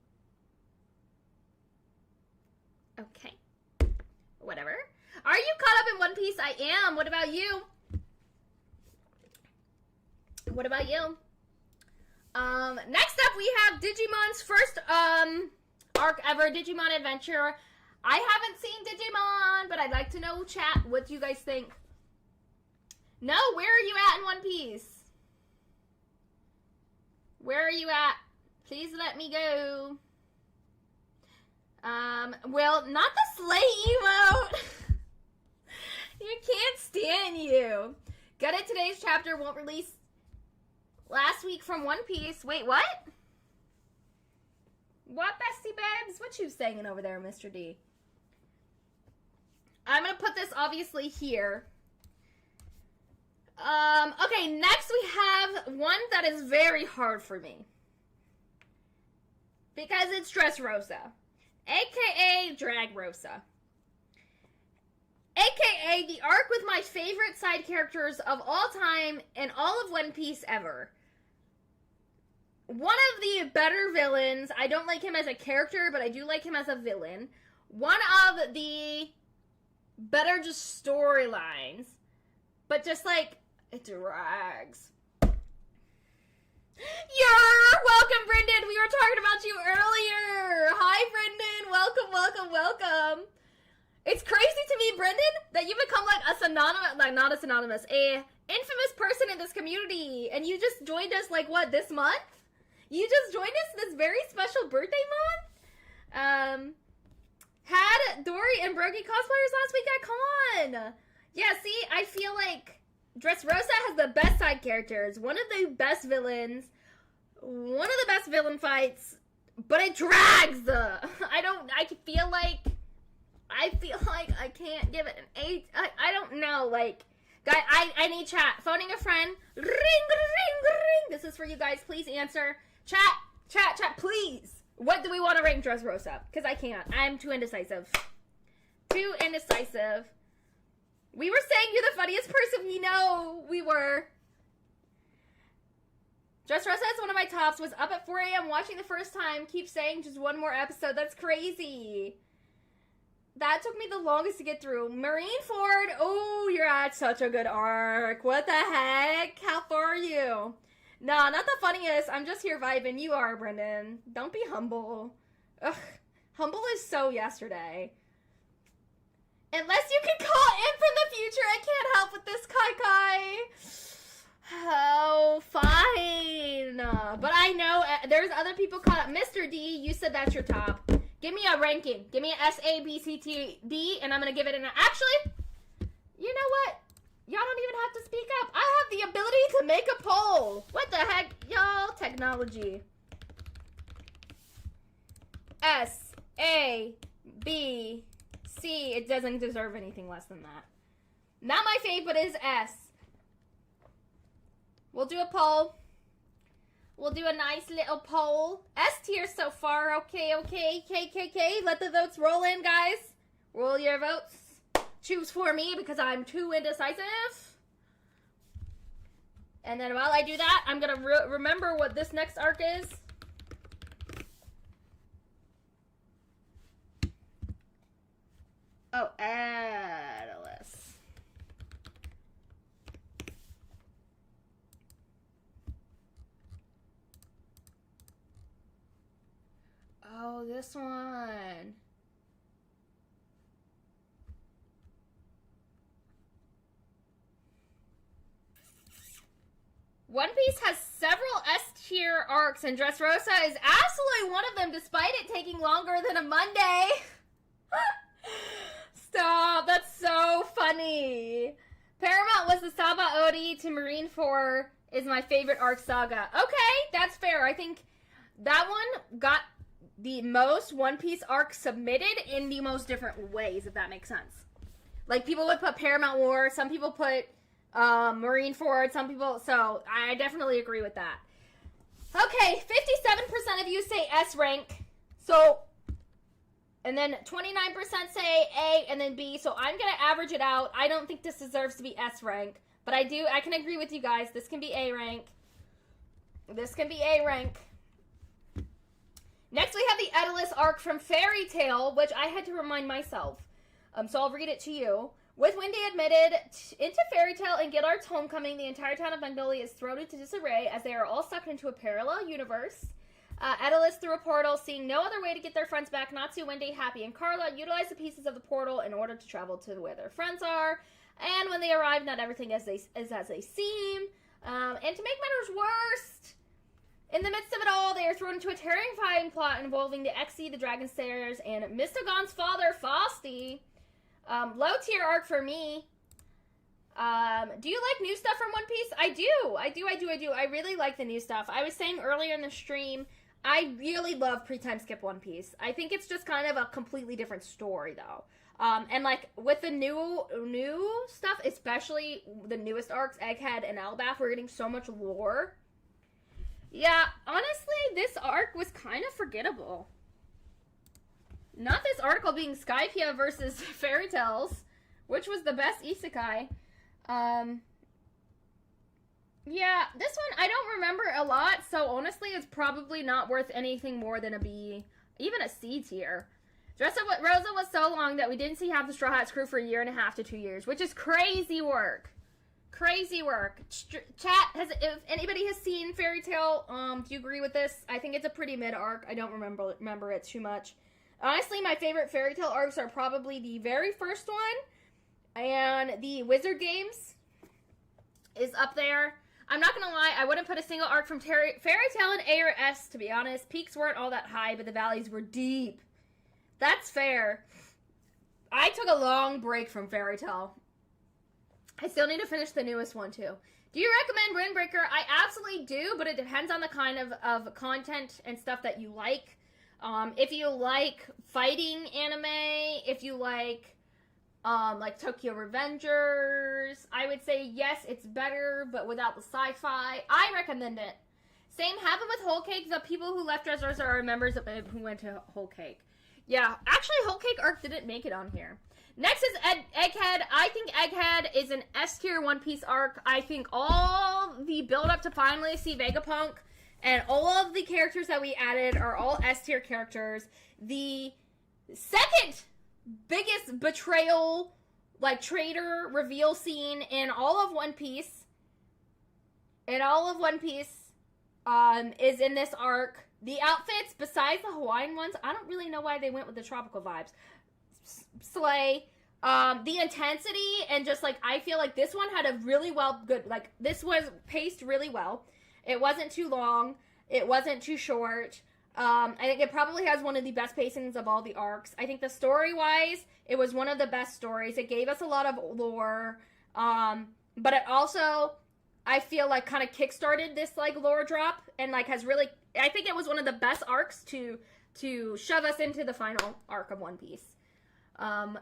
Speaker 1: Okay. Whatever. Are you caught up in One Piece? I am. What about you? What about you? Next up we have Digimon's first arc ever, Digimon Adventure. I haven't seen Digimon, but I'd like to know, chat, what do you guys think? No, where are you at in One Piece? Where are you at? Please let me go. Well, not the slay emote. You can't stand you. Got it, today's chapter won't release last week from One Piece. Wait, what? What, bestie babes? What you saying over there, Mr. D? I'm gonna put this obviously here. Okay, next we have one that is very hard for me. Because it's Dressrosa. AKA Dragrosa. AKA the arc with my favorite side characters of all time and all of One Piece ever. One of the better villains. I don't like him as a character, but I do like him as a villain. One of the better just storylines. But just like, it drags. You're welcome, Brendan. We were talking about you earlier. Hi, Brendan. Welcome. It's crazy to me, Brendan, that you become like a synonymous, like not a synonymous, a infamous person in this community. And you just joined us like what, this month? You just joined us this very special birthday month? Had Dory and Brogy cosplayers last week at Con. Yeah, see, I feel like Dressrosa has the best side characters, one of the best villains, one of the best villain fights, but it drags. I feel like I can't give it an 8. I don't know, like, guys, I need chat. Phoning a friend. Ring. This is for you guys. Please answer. Chat, please. What do we want to rank Dressrosa? Because I can't. I'm too indecisive. We were saying you're the funniest person we know. We were. Dressrosa is one of my tops. Was up at 4 a.m. watching the first time. Keep saying just one more episode. That's crazy. That took me the longest to get through. Marineford. Oh, you're at such a good arc. What the heck? How far are you? Nah, not the funniest. I'm just here vibing. You are, Brendan. Don't be humble. Ugh. Humble is so yesterday. Unless you can call in from the future, I can't help with this, Kai. Oh, fine. But I know there's other people caught up. Mr. D, you said that's your top. Give me a ranking. Give me an S, A, B, C, T, D, and I'm going to give it an... Actually, you You know what? Y'all don't even have to speak up. I have the ability to make a poll. What the heck, y'all? Technology. S, A, B, C. It doesn't deserve anything less than that. Not my fave, but is S. We'll do a poll. We'll do a nice little poll. S tier so far. Okay. KKK. Let the votes roll in, guys. Roll your votes. Choose for me because I'm too indecisive. And then while I do that, I'm going to remember what this next arc is. Oh, Atlas. Oh, this one. One Piece has several S-tier arcs, and Dressrosa is absolutely one of them, despite it taking longer than a Monday. Stop, that's so funny. Paramount was the Saba Odi to Marineford is my favorite arc saga. Okay, that's fair. I think that one got the most One Piece arc submitted in the most different ways, if that makes sense. Like, people would put Paramount War, some people put Marineford, some people, so I definitely agree with that. Okay, 57% of you say S rank, so, and then 29% say A and then B, so I'm gonna average it out. I don't think this deserves to be S rank, but I can agree with you guys. This can be A rank. This can be A rank. Next we have the Edalus arc from Fairy Tail, which I had to remind myself, so I'll read it to you. With Wendy admitted into Fairy Tail and Gillard's homecoming, the entire town of Magnolia is thrown into disarray as they are all sucked into a parallel universe. Edalus through a portal, seeing no other way to get their friends back, Natsu, Wendy, Happy, and Carla utilize the pieces of the portal in order to travel to where their friends are. And when they arrive, not everything is as they seem. And to make matters worse, in the midst of it all, they are thrown into a terrifying plot involving the Exy, the Dragon Slayers, and Mystagon's father, Fausti. Low tier arc for me. Do you like new stuff from One Piece? I do. I really like the new stuff. I was saying earlier in the stream, I really love pre-time skip One Piece. I think it's just kind of a completely different story, though. And like with the new stuff, especially the newest arcs, Egghead and Elbaf, we're getting so much lore. Yeah, honestly, this arc was kind of forgettable. Not this article being Skypiea versus Fairy Tales, which was the best isekai. Yeah, this one I don't remember a lot, so honestly it's probably not worth anything more than a B, even a C tier. Rosa was so long that we didn't see half the Straw Hats crew for 1.5 to 2 years, which is crazy work. Crazy work. Chat, if anybody has seen Fairy Tail, do you agree with this? I think it's a pretty mid arc. I don't remember it too much. Honestly, my favorite Fairy Tail arcs are probably the very first one, and the Wizard Games is up there. I'm not gonna lie, I wouldn't put a single arc from Fairy Tail in A or S, to be honest. Peaks weren't all that high, but the valleys were deep. That's fair. I took a long break from Fairy Tail. I still need to finish the newest one, too. Do you recommend Windbreaker? I absolutely do, but it depends on the kind of content and stuff that you like. If you like fighting anime, if you like Tokyo Revengers, I would say yes, it's better, but without the sci-fi. I recommend it. Same happened with Whole Cake. The people who left Dressrosa are members of who went to Whole Cake. Yeah, actually, Whole Cake arc didn't make it on here. Next is Egghead. I think Egghead is an S-tier One Piece arc. I think all the build-up to finally see Vegapunk and all of the characters that we added are all S-tier characters. The second biggest betrayal, traitor reveal scene in all of One Piece, is in this arc. The outfits, besides the Hawaiian ones, I don't really know why they went with the tropical vibes. Slay. The intensity and just, I feel like this one had a really this was paced really well. It wasn't too long. It wasn't too short. I think it probably has one of the best pacings of all the arcs. I think the story-wise, it was one of the best stories. It gave us a lot of lore, but it also, I feel like, kind of kickstarted this, like, lore drop, and, like, has really, I think it was one of the best arcs to shove us into the final arc of One Piece. I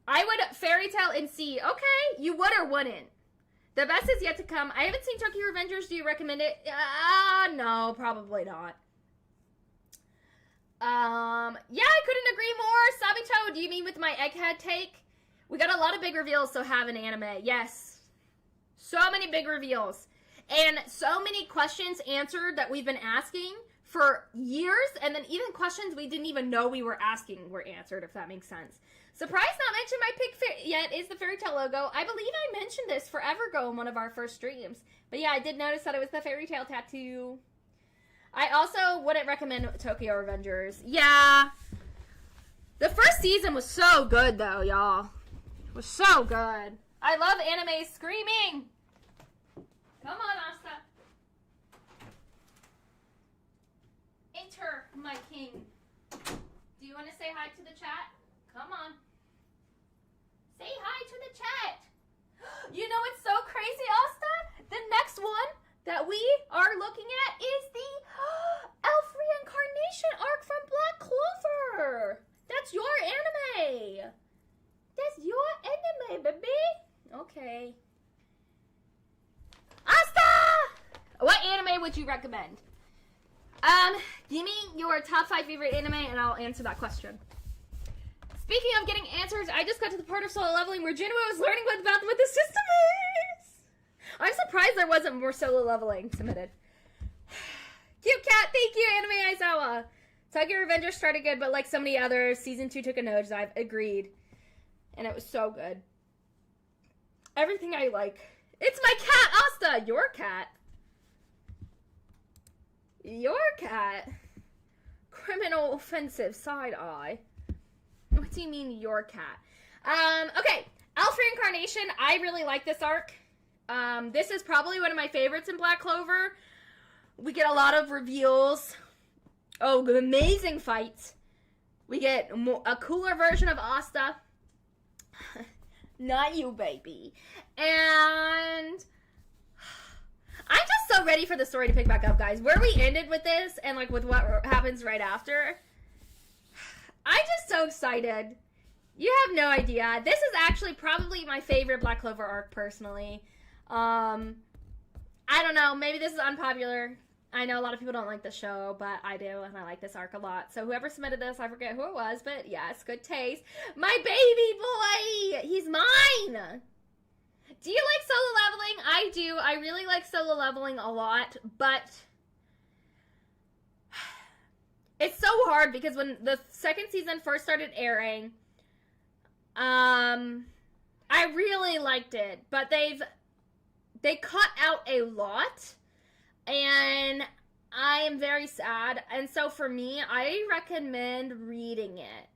Speaker 1: would Fairy Tail and see, okay, you would or wouldn't. The best is yet to come. I haven't seen Tokyo Revengers. Do you recommend it? No, probably not. Yeah, I couldn't agree more. Sabito, do you mean with my egghead take? We got a lot of big reveals, so have an anime. Yes. So many big reveals. And so many questions answered that we've been asking for years, and then even questions we didn't even know we were asking were answered, if that makes sense. Surprised not mentioned my pick yet is the Fairy Tail logo. I believe I mentioned this forever ago in one of our first streams. But yeah, I did notice that it was the Fairy Tail tattoo. I also wouldn't recommend Tokyo Revengers. Yeah. The first season was so good, though, y'all. It was so good. I love anime screaming. Come on, Asta. Enter, my king. Do you want to say hi to the chat? Come on. Say hi to the chat. You know what's so crazy, Asta? The next one that we are looking at is the Elf Reincarnation arc from Black Clover. That's your anime. That's your anime, baby. Okay. Asta! What anime would you recommend? Give me your top 5 favorite anime and I'll answer that question. Speaking of getting answers, I just got to the part of solo leveling where Junwo was learning about what the system is. I'm surprised there wasn't more solo leveling submitted. Cute cat, thank you, Anime Aizawa. Tokyo Revengers started good, but like so many others, season 2 took a nosedive. Agreed. And it was so good. Everything I like. It's my cat, Asta! Your cat. Your cat. Criminal offensive side eye. What do you mean, your cat? Okay. Elf Reincarnation. I really like this arc. This is probably one of my favorites in Black Clover. We get a lot of reveals. Oh, amazing fights. We get a cooler version of Asta. Not you, baby. And I'm just so ready for the story to pick back up, guys. Where we ended with this and like with what happens right after. I'm just so excited. You have no idea. This is actually probably my favorite Black Clover arc, personally. I don't know. Maybe this is unpopular. I know a lot of people don't like the show, but I do, and I like this arc a lot. So whoever submitted this, I forget who it was, but yes, good taste. My baby boy! He's mine! Do you like solo leveling? I do. I really like solo leveling a lot, but it's so hard because when the second season first started airing, I really liked it, but they cut out a lot, and I am very sad, and so for me, I recommend reading it.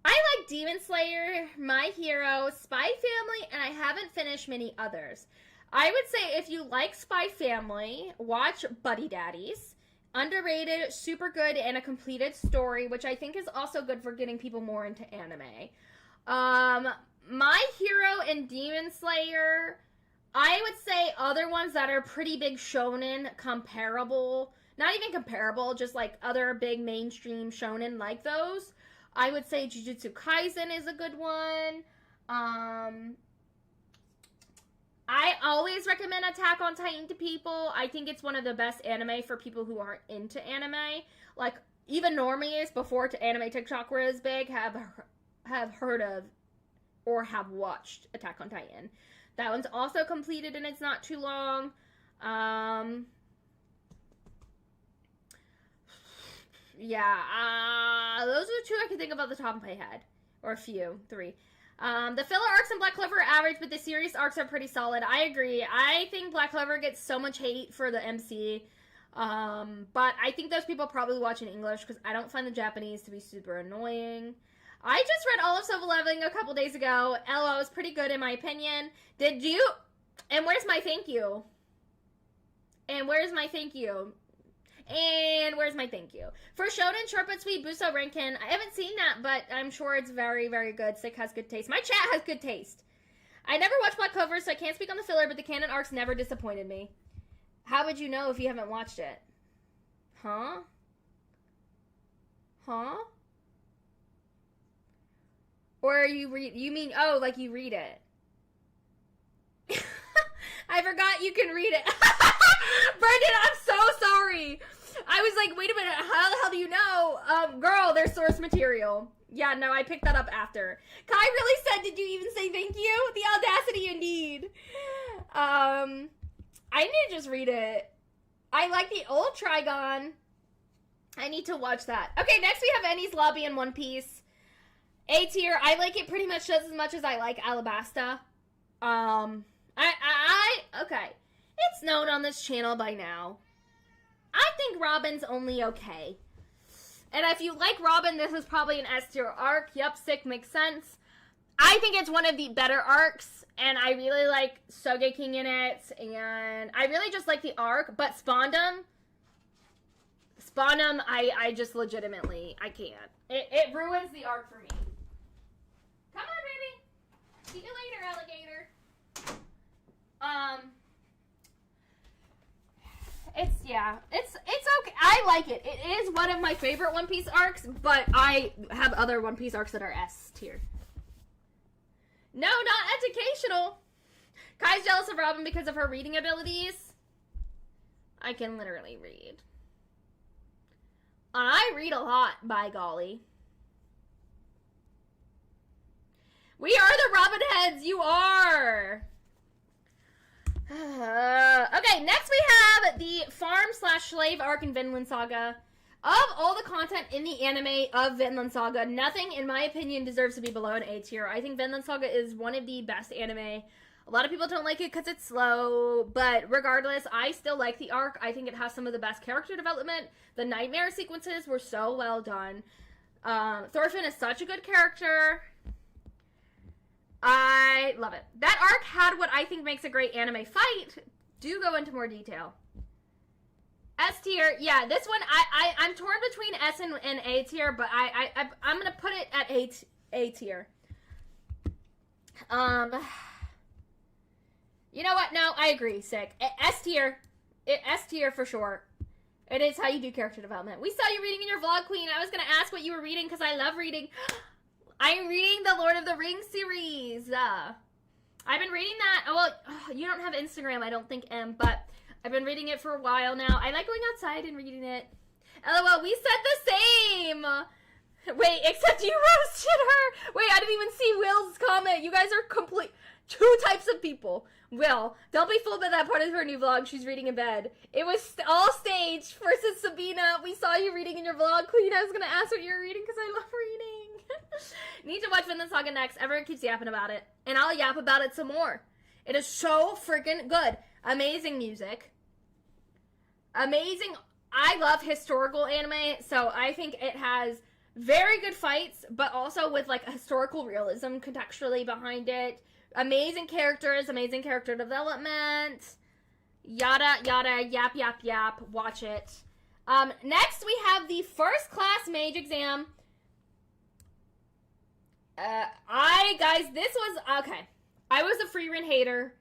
Speaker 1: I like Demon Slayer, My Hero, Spy Family, and I haven't finished many others. I would say if you like Spy Family, watch Buddy Daddies. Underrated, super good, and a completed story, which I think is also good for getting people more into anime. My Hero and Demon Slayer, I would say other ones that are pretty big shonen comparable, not even comparable, just like other big mainstream shonen like those. I would say Jujutsu Kaisen is a good one. I always recommend Attack on Titan to people. I think it's one of the best anime for people who aren't into anime. Like, even normies before anime TikTok was big have heard of or have watched Attack on Titan. That one's also completed and it's not too long. Yeah, those are two I can think of off the top of my head. Or a few, 3. The filler arcs in Black Clover are average, but the series arcs are pretty solid. I agree. I think Black Clover gets so much hate for the MC. But I think those people probably watch in English because I don't find the Japanese to be super annoying. I just read all of Solo Leveling a couple days ago. LO is pretty good in my opinion. Did you? And where's my thank you? And where's my thank you? And where's my thank you? For Shonen Short But Sweet Buso Rankin, I haven't seen that, but I'm sure it's very, very good. Sick has good taste. My chat has good taste. I never watched Black Clover, so I can't speak on the filler, but the canon arcs never disappointed me. How would you know if you haven't watched it? Huh? Huh? Or you mean, oh, like you read it. I forgot you can read it. Brendan, I'm so sorry. I was like, wait a minute, how the hell do you know? Girl, there's source material. Yeah, no, I picked that up after. Kai really said, did you even say thank you? The audacity you need. I need to just read it. I like the old Trigon. I need to watch that. Okay, next we have Eni's Lobby in One Piece. A tier. I like it pretty much just as much as I like Alabasta. Okay. It's known on this channel by now. I think Robin's only okay. And if you like Robin, this is probably an S tier arc. Yep, sick, makes sense. I think it's one of the better arcs, and I really like Sogeking in it, and I really just like the arc, but Spondum, I just legitimately, I can't. It ruins the arc for me. Come on, baby. See you later, alligator. It's okay. I like it. It is one of my favorite One Piece arcs, but I have other One Piece arcs that are S tier. No, not educational. Kai's jealous of Robin because of her reading abilities. I can literally read. I read a lot, by golly. We are the Robin heads. You are. Okay, next we have the farm/slave arc in Vinland Saga. Of all the content in the anime of Vinland Saga, nothing, in my opinion, deserves to be below an A tier. I think Vinland Saga is one of the best anime. A lot of people don't like it because it's slow, but regardless, I still like the arc. I think it has some of the best character development. The nightmare sequences were so well done. Thorfinn is such a good character. I love it. That arc had what I think makes a great anime fight. Do go into more detail. S tier, yeah, this one, I'm torn between S and A tier, but I'm gonna put it at A tier. You know what? No, I agree, sick. S tier. S tier for sure. It is how you do character development. We saw you reading in your vlog, Queen. I was gonna ask what you were reading because I love reading. I'm reading the Lord of the Rings series. I've been reading that. Oh, well, you don't have Instagram, I don't think, but I've been reading it for a while now. I like going outside and reading it. LOL, we said the same. Wait, except you roasted her. Wait, I didn't even see Will's comment. You guys are complete two types of people. Will, don't be fooled by that part of her new vlog. She's reading in bed. It was all staged versus Sabina. We saw you reading in your vlog, Queen. I was going to ask what you were reading because I love reading. Need to watch Vinland Saga next. Everyone keeps yapping about it. And I'll yap about it some more. It is so freaking good. Amazing music. Amazing. I love historical anime, so I think it has very good fights, but also with like a historical realism contextually behind it. Amazing characters, amazing character development. Yada, yada, yap, yap, yap. Watch it. Next, we have the first class mage exam. Guys, this was, okay. I was a free run hater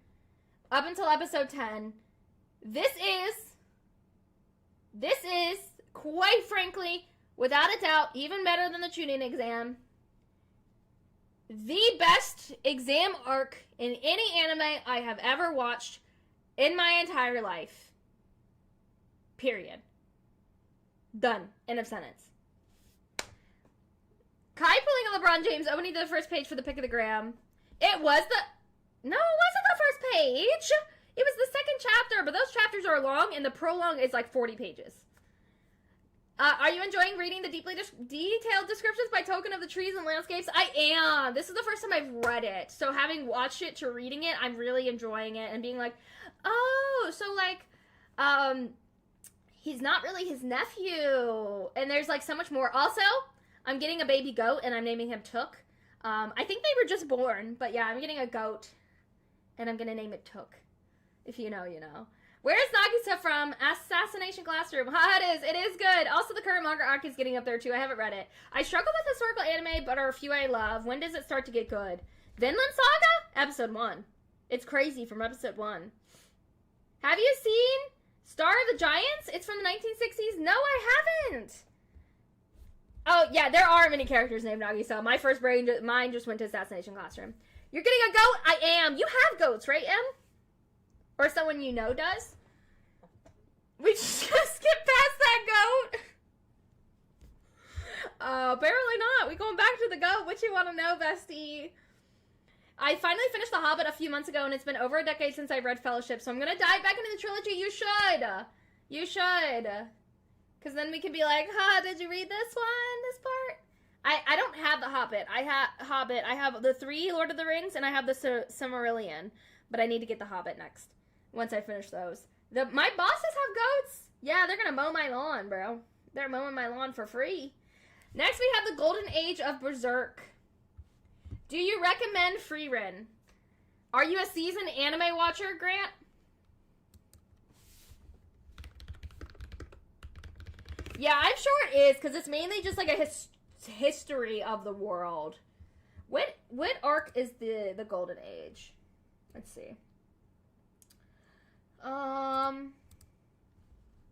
Speaker 1: up until episode 10. This is, quite frankly, without a doubt, even better than the Chunin exam. The best exam arc in any anime I have ever watched in my entire life. Period. Done. End of sentence. Kai pulling a LeBron James opening to the first page for the pick of the gram. It was the... No, it wasn't the first page. It was the second chapter, but those chapters are long, and the prologue is like 40 pages. Are you enjoying reading the deeply detailed descriptions by token of the trees and landscapes? I am. This is the first time I've read it. So having watched it to reading it, I'm really enjoying it and being like, oh, so like, he's not really his nephew. And there's like so much more. Also, I'm getting a baby goat and I'm naming him Took. I think they were just born, but yeah, I'm getting a goat and I'm going to name it Took. If you know, you know. Where's Nagisa from? Assassination Classroom. Ha, it is good. Also, the current manga arc is getting up there, too. I haven't read it. I struggle with historical anime, but are a few I love. When does it start to get good? Vinland Saga? Episode 1. It's crazy from episode 1. Have you seen Star of the Giants? It's from the 1960s. No, I haven't. Oh, yeah, there are many characters named Nagisa. My first mind just went to Assassination Classroom. You're getting a goat? I am. You have goats, right, Em? Or someone you know does? We just gotta skip past that goat. Apparently not. We going back to the goat. What you want to know, bestie? I finally finished The Hobbit a few months ago, and it's been over a decade since I read Fellowship, so I'm gonna dive back into the trilogy. You should. You should. Because then we can be like, did you read this one? This part? I don't have The Hobbit. I have the 3 Lord of the Rings, and I have the Silmarillion. But I need to get The Hobbit next. Once I finish those. My bosses have goats. Yeah, they're gonna mow my lawn, bro. They're mowing my lawn for free. Next, we have the Golden Age of Berserk. Do you recommend Frieren? Are you a seasoned anime watcher, Grant? Yeah, I'm sure it is, because it's mainly just like a history of the world. What arc is the Golden Age? Let's see.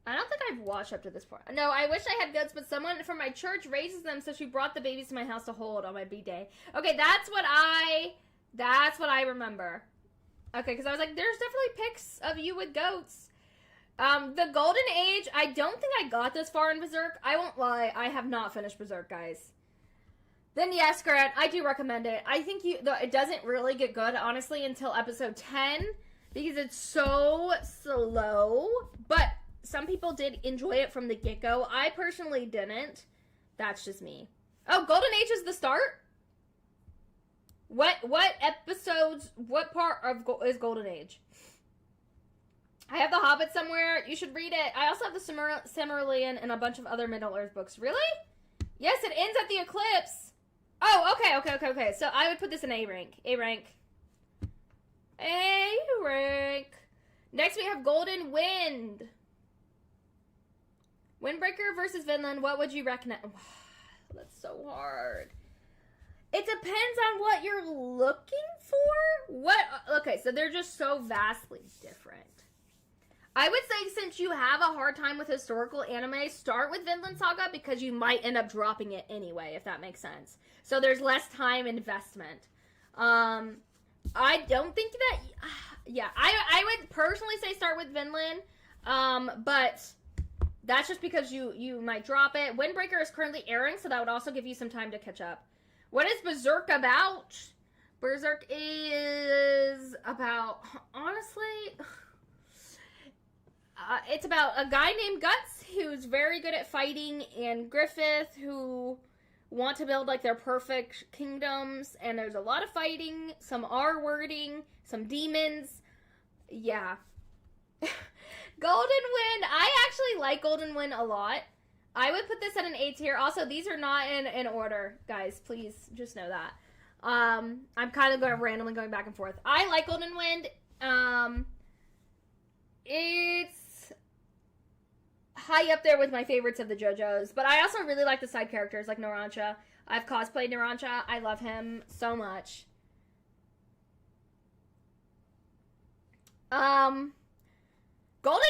Speaker 1: I don't think I've watched up to this point. No, I wish I had goats, but someone from my church raises them, so she brought the babies to my house to hold on my B-day. Okay, that's what I remember. Okay, because I was like, there's definitely pics of you with goats. The Golden Age, I don't think I got this far in Berserk. I won't lie, I have not finished Berserk, guys. Then yes, Grant, I do recommend it. I think it doesn't really get good, honestly, until episode 10, because it's so slow, but some people did enjoy it from the get-go. I personally didn't. That's just me. Oh, Golden Age is the start? What episodes, what part is Golden Age? I have The Hobbit somewhere. You should read it. I also have the Silmarillion and a bunch of other Middle-earth books. Really? Yes, it ends at the eclipse. Oh, okay. So I would put this in A rank. A rank. Next we have Golden Wind. Windbreaker versus Vinland. What would you recommend? That's so hard. It depends on what you're looking for. Okay, so they're just so vastly different. I would say since you have a hard time with historical anime, start with Vinland Saga because you might end up dropping it anyway, if that makes sense. So there's less time investment. I don't think that... Yeah, I would personally say start with Vinland, but that's just because you might drop it. Windbreaker is currently airing, so that would also give you some time to catch up. What is Berserk about? Berserk is about... Honestly... it's about a guy named Guts who's very good at fighting, and Griffith who want to build like their perfect kingdoms, and there's a lot of fighting, some R-wording, some demons. Yeah. Golden Wind. I actually like Golden Wind a lot. I would put this at an A tier. Also, these are not in order, guys. Please just know that. I'm kind of randomly going back and forth. I like Golden Wind. It's high up there with my favorites of the JoJo's, but I also really like the side characters like Narancia. I've cosplayed Narancia. I love him so much. Golden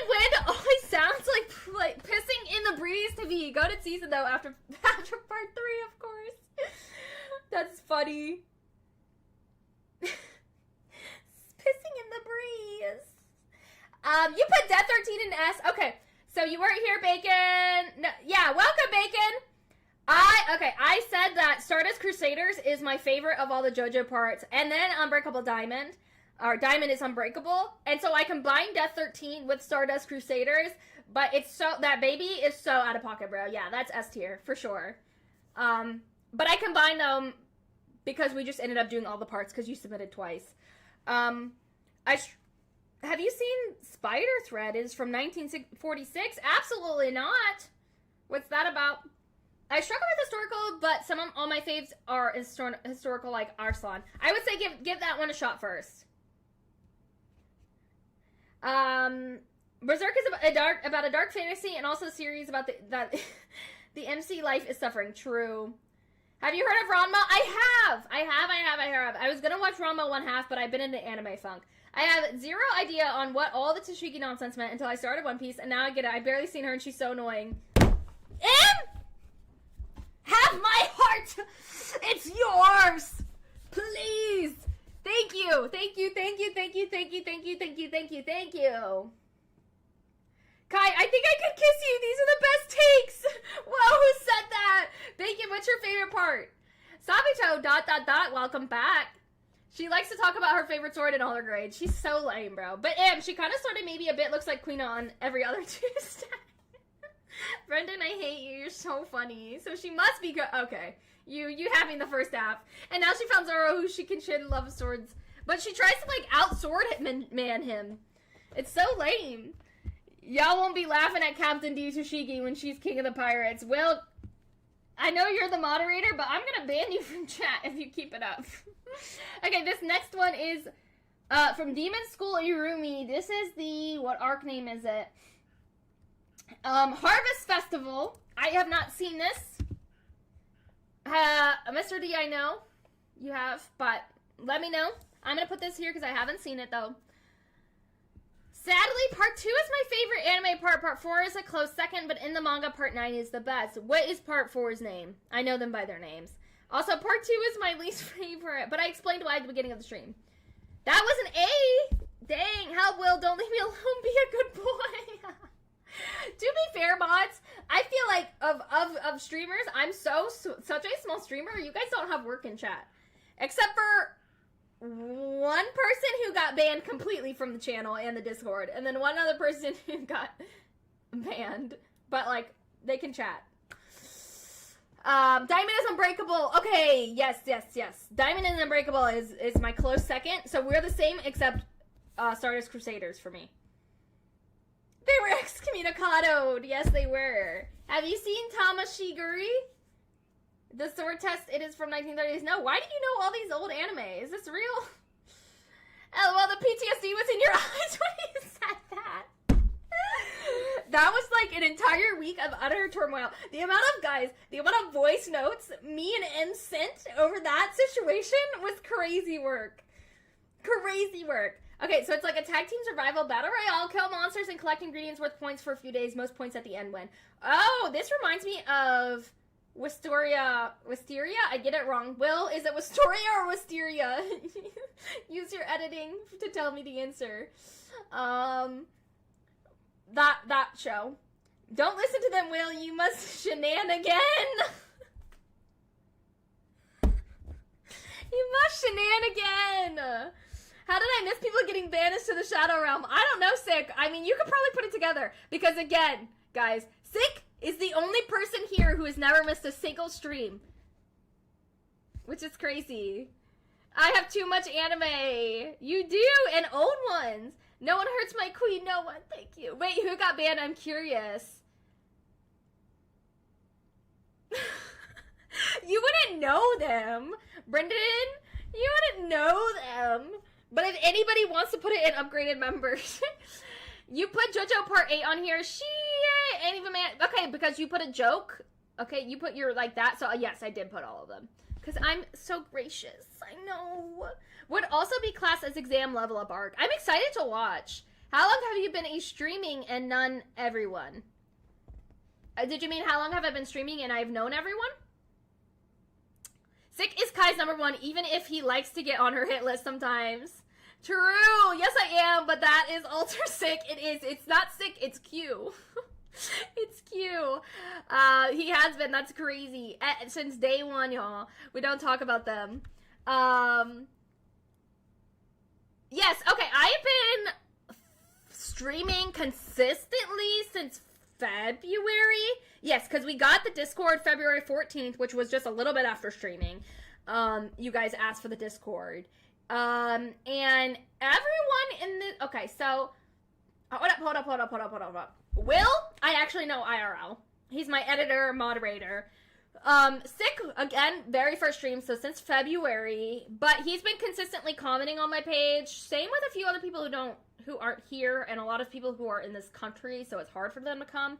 Speaker 1: Wind always sounds like pissing in the breeze to me. Goated season though after part 3, of course. That's funny. Pissing in the breeze. You put Death 13 in S. Okay, so you weren't here, Bacon. No, yeah, welcome, Bacon. I said that Stardust Crusaders is my favorite of all the JoJo parts, and then Unbreakable Diamond, or Diamond is Unbreakable, and so I combined Death 13 with Stardust Crusaders, but that baby is so out of pocket, bro. Yeah, that's S tier, for sure. But I combined them because we just ended up doing all the parts because you submitted twice. Have you seen Spider Thread is from 1946? Absolutely not. What's that about? I struggle with historical, but all my faves are historical, like Arslan. I would say give that one a shot first. Berserk is about a dark fantasy and also a series about that the MC life is suffering. True. Have you heard of Ranma? I have. I was gonna watch Ranma 1/2, but I've been into anime funk. I have zero idea on what all the Tashiki nonsense meant until I started One Piece, and now I get it. I've barely seen her, and she's so annoying. Have my heart! It's yours! Please! Thank you! Thank you! Kai, I think I could kiss you! These are the best takes! Whoa, who said that? Thank you, what's your favorite part? Sabito, ... welcome back. She likes to talk about her favorite sword in all her grades. She's so lame, bro. But she kind of sort of maybe a bit looks like Queen on every other Tuesday. Brendan, I hate you. You're so funny. So she must be good. Okay. You having the first half. And now she found Zoro, who she can shit and love swords. But she tries to, like, out-sword man him. It's so lame. Y'all won't be laughing at Captain D. Toshigi when she's king of the pirates. Well, I know you're the moderator, but I'm gonna ban you from chat if you keep it up. Okay, this next one is from Demon School Irumi. This is the... What arc name is it? Harvest Festival. I have not seen this. Mr. D, I know you have, but let me know. I'm gonna put this here because I haven't seen it, though. Sadly, part 2 is my favorite anime part. Part 4 is a close second, but in the manga, part 9 is the best. What is part 4's name? I know them by their names. Also, part 2 is my least favorite, but I explained why at the beginning of the stream. That was an A! Dang, help, Will, don't leave me alone, be a good boy. To be fair, mods, I feel like of streamers, I'm such a small streamer, you guys don't have work in chat. Except for one person who got banned completely from the channel and the Discord, and then one other person who got banned, but like they can chat. Diamond is Unbreakable. Okay, yes. Diamond is Unbreakable is my close second. So we're the same except Stardust Crusaders for me. They were excommunicadoed. Yes, they were. Have you seen Tamashiguri? The sword test, it is from 1930s. No, why do you know all these old anime? Is this real? Oh, well, the PTSD was in your eyes when you said that. That was like an entire week of utter turmoil. The amount of voice notes me and M sent over that situation was crazy work. Crazy work. Okay, so it's like a tag team survival battle royale. Kill monsters and collect ingredients worth points for a few days. Most points at the end win. Oh, this reminds me of Wisteria? I get it wrong. Will, is it Wisteria or Wisteria? Use your editing to tell me the answer. That show. Don't listen to them, Will. You must shenanigan. You must shenanigan. How did I miss people getting banished to the Shadow Realm? I don't know, Sick. I mean, you could probably put it together. Because again, guys, Sick is the only person here who has never missed a single stream. Which is crazy. I have too much anime. You do, and old ones. No one hurts my queen, no one. Thank you. Wait, who got banned? I'm curious. You wouldn't know them. Brendan, you wouldn't know them. But if anybody wants to put it in upgraded members, you put JoJo Part 8 on here. She ain't even man. Okay, because you put a joke. Okay, you put your like that. So yes, I did put all of them. Because I'm so gracious. I know. Would also be classed as exam level up arc. I'm excited to watch. How long have you been streaming and none everyone? Did you mean how long have I been streaming and I've known everyone? Sick is Kai's #1, even if he likes to get on her hit list sometimes. True. Yes, I am, but that is Alter Sick. It is. It's not Sick. It's Q. It's Q. He has been. That's crazy. Since day one, y'all. We don't talk about them. Yes. Okay. I've been streaming consistently since February. Yes, because we got the Discord February 14th, which was just a little bit after streaming. You guys asked for the Discord. And everyone in the... Okay, so... Hold up. Will, I actually know IRL. He's my editor, moderator, Sick, again, very first stream, so since February, but he's been consistently commenting on my page. Same with a few other people who aren't here, and a lot of people who are in this country, so it's hard for them to come.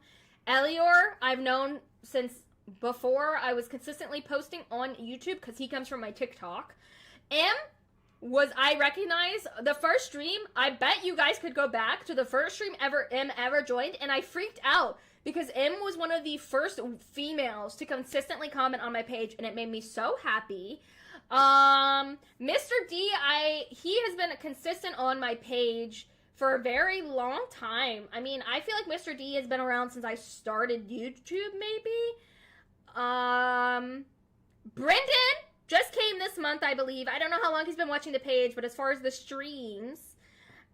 Speaker 1: Elior, I've known since before I was consistently posting on YouTube, because he comes from my TikTok. I recognize the first stream, I bet you guys could go back to the first stream ever joined, and I freaked out. Because M was one of the first females to consistently comment on my page, and it made me so happy. Mr. D, he has been consistent on my page for a very long time. I mean, I feel like Mr. D has been around since I started YouTube, maybe. Brendan just came this month, I believe. I don't know how long he's been watching the page, but as far as the streams.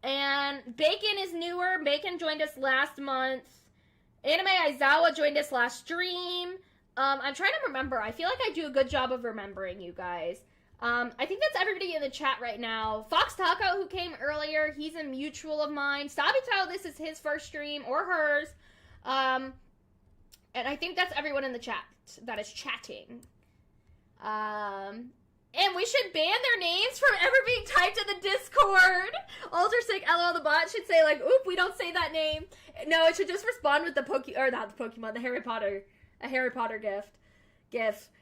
Speaker 1: And Bacon is newer. Bacon joined us last month. Anime Aizawa joined us last stream. I'm trying to remember. I feel like I do a good job of remembering you guys. I think that's everybody in the chat right now. Fox Taco, who came earlier, he's a mutual of mine. Sabito, this is his first stream, or hers. And I think that's everyone in the chat that is chatting. And we should ban their names from ever being typed in the Discord. Ultrasick LOL the bot should say, like, oop, we don't say that name. No, it should just respond with the the Harry Potter gif.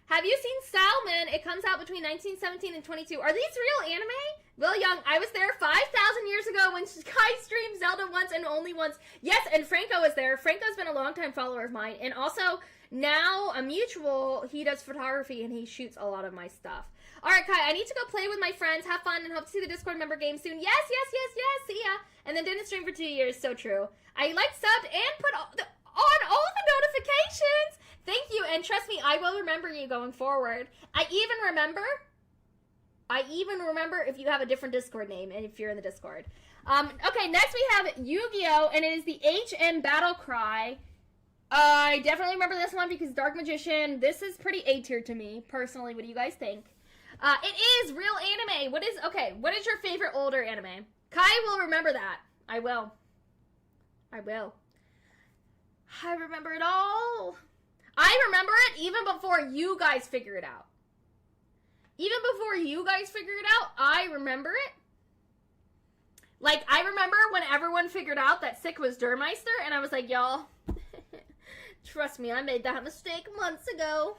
Speaker 1: Have you seen Salmon? It comes out between 1917 and 22. Are these real anime? Will Young, I was there 5,000 years ago when Sky streamed Zelda once and only once. Yes, and Franco was there. Franco's been a longtime follower of mine. And also, now a mutual, he does photography and he shoots a lot of my stuff. Alright, Kai, I need to go play with my friends, have fun, and hope to see the Discord member game soon. Yes, see ya. And then didn't stream for 2 years, so true. I subbed and put on all the notifications. Thank you, and trust me, I will remember you going forward. I even remember if you have a different Discord name, and if you're in the Discord. Okay, next we have Yu-Gi-Oh! And it is the HM Battle Cry. I definitely remember this one because Dark Magician, this is pretty A tier to me, personally. What do you guys think? It is real anime. What is your favorite older anime? Kai will remember that. I will. I remember it all. I remember it even before you guys figure it out. I remember it. Like, I remember when everyone figured out that Sick was Dermeister, and I was like, y'all, trust me, I made that mistake months ago.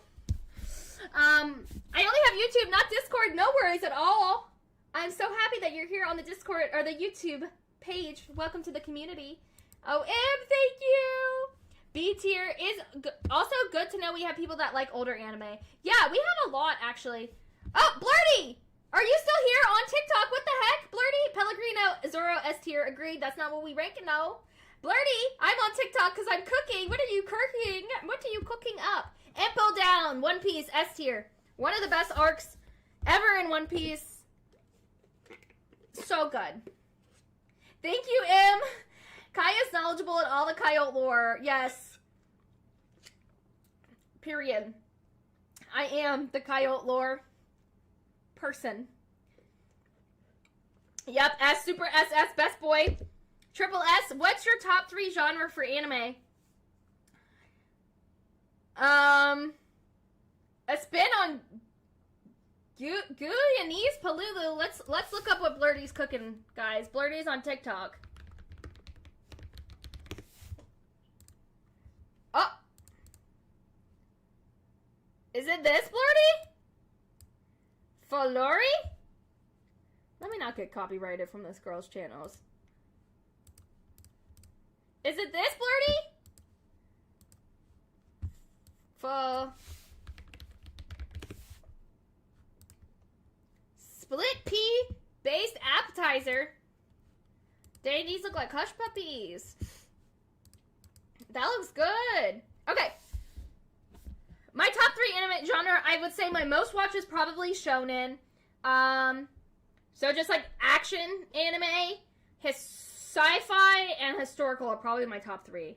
Speaker 1: I only have YouTube, not Discord. No worries at all. I'm so happy that you're here on the Discord or the YouTube page. Welcome to the community. Oh, M, thank you. B tier is also good to know we have people that like older anime. Yeah, we have a lot, actually. Oh, Blurty! Are you still here on TikTok? What the heck? Blurty, Pellegrino, Zoro, S tier, agreed. That's not what we rank, no. Blurty, I'm on TikTok because I'm cooking. What are you cooking? What are you cooking up? Empo down, One Piece, S tier. One of the best arcs ever in One Piece. So good. Thank you, M. Kai is knowledgeable in all the Coyote lore. Yes. Period. I am the Coyote lore person. Yep, S, Super SS, Best Boy. Triple S, what's your top 3 genre for anime? A spin on Guyanese Palulu. Let's look up what Blurty's cooking, guys. Blurty's on TikTok. Oh. Is it this, Blurty? Falori? Let me not get copyrighted from this girl's channels. Is it this, Blurty? Split pea based appetizer. Dang, these look like hush puppies. That looks good. Okay. My top 3 anime genre, I would say my most watched is probably shonen. So just like action anime, sci-fi, and historical are probably my top 3.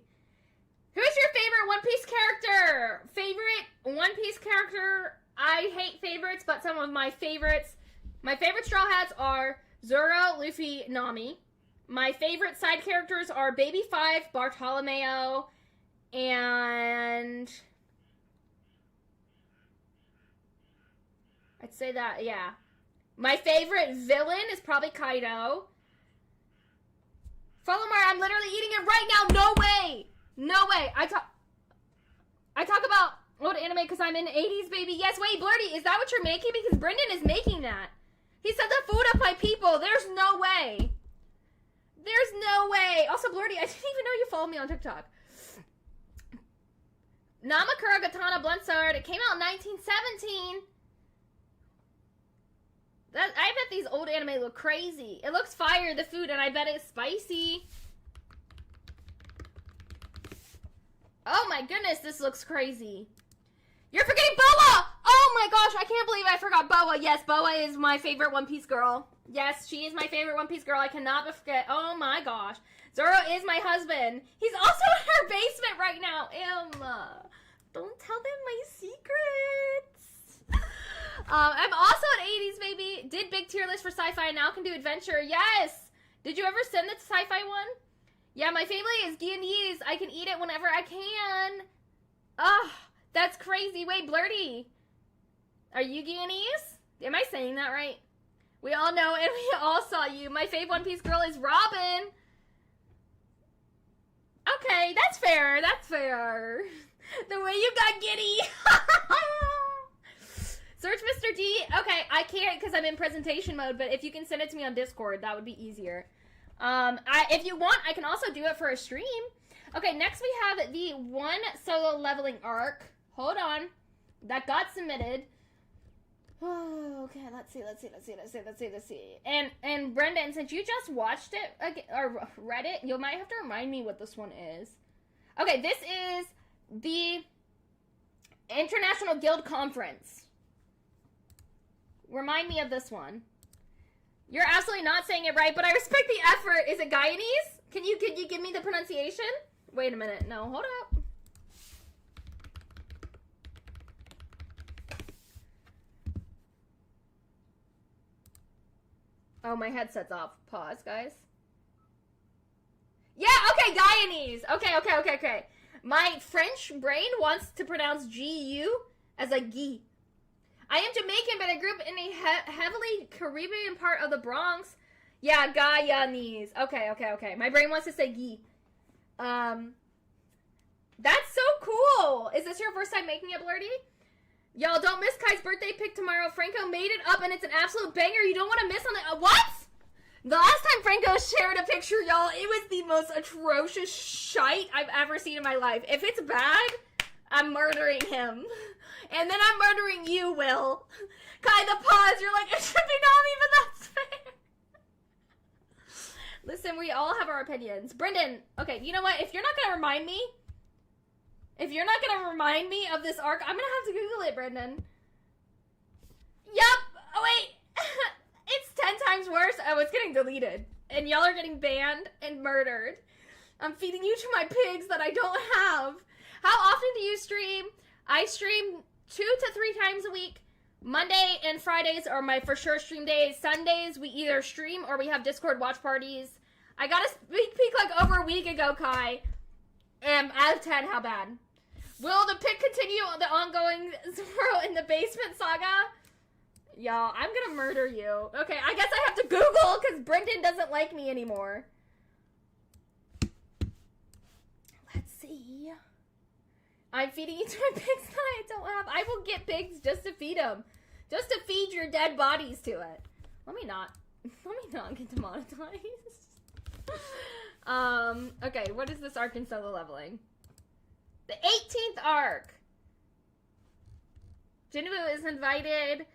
Speaker 1: Who's your favorite One Piece character? Favorite One Piece character? I hate favorites, but some of my favorites. My favorite Straw Hats are Zoro, Luffy, Nami. My favorite side characters are Baby 5, Bartolomeo, and I'd say that, yeah. My favorite villain is probably Kaido. Follow Mar, I'm literally eating it right now. No way. No way. I talk about old anime because I'm in the 80s, baby. Yes, wait, Blurty, is that what you're making? Because Brendan is making that. He said the food of my people. There's no way. There's no way. Also, Blurty, I didn't even know you followed me on TikTok. Namakura Katana Blunt Sword. It came out in 1917. I bet these old anime look crazy. It looks fire, the food, and I bet it's spicy. Oh my goodness, this looks crazy. You're forgetting Boa! Oh my gosh, I can't believe I forgot Boa. Yes, Boa is my favorite One Piece girl. Yes, she is my favorite One Piece girl. I cannot forget. Oh my gosh. Zoro is my husband. He's also in her basement right now. Emma, don't tell them my secrets. I'm also an 80s baby. Did big tier list for sci-fi and now can do adventure. Yes. Did you ever send the sci-fi one? Yeah, my family is Guyanese. I can eat it whenever I can. Ugh, that's crazy. Wait, Blurty. Are you Guyanese? Am I saying that right? We all know and we all saw you. My fave One Piece girl is Robin. Okay, that's fair. That's fair. The way you got giddy. Search Mr. D. Okay, I can't because I'm in presentation mode, but if you can send it to me on Discord, that would be easier. If you want, I can also do it for a stream. Okay, next we have the one solo leveling arc. Hold on. That got submitted. Oh, okay, let's see. And Brendan, since you just watched it again, or read it, you might have to remind me what this one is. Okay, this is the International Guild Conference. Remind me of this one. You're absolutely not saying it right, but I respect the effort. Is it Guyanese? Can you give me the pronunciation? Wait a minute. No, hold up. Oh, my headset's off. Pause, guys. Yeah, okay, Guyanese. Okay. My French brain wants to pronounce G-U as a Guy. I am Jamaican, but I grew up in a heavily Caribbean part of the Bronx. Yeah, Guyanese. Okay. My brain wants to say Guy. That's so cool. Is this your first time making it, Blurty? Y'all, don't miss Kai's birthday pic tomorrow. Franco made it up, and it's an absolute banger. You don't want to miss on the... what? The last time Franco shared a picture, y'all, it was the most atrocious shite I've ever seen in my life. If it's bad, I'm murdering him. And then I'm murdering you, Will. Kai, the pause. You're like, it should be not even that fair. Listen, we all have our opinions. Brendan, okay, you know what? If you're not going to remind me... If you're not going to remind me of this arc, I'm going to have to Google it, Brendan. Yup. Oh, wait. It's 10 times worse. Oh, it's getting deleted. And y'all are getting banned and murdered. I'm feeding you to my pigs that I don't have. How often do you stream? I stream 2 to 3 times a week. Monday and Fridays are my for sure stream days. Sundays, we either stream or we have Discord watch parties. I got a sneak peek like over a week ago, Kai. And out of 10, how bad? Will the pic continue on the ongoing Zoro in the basement saga? Y'all, I'm gonna murder you. Okay, I guess I have to Google because Brendan doesn't like me anymore. Let's see. I'm feeding you to my pigs that I don't have. I will get pigs just to feed them. Just to feed your dead bodies to it. Let me not get demonetized. Okay, what is this arc in solo leveling? The 18th arc. Jinwoo is invited.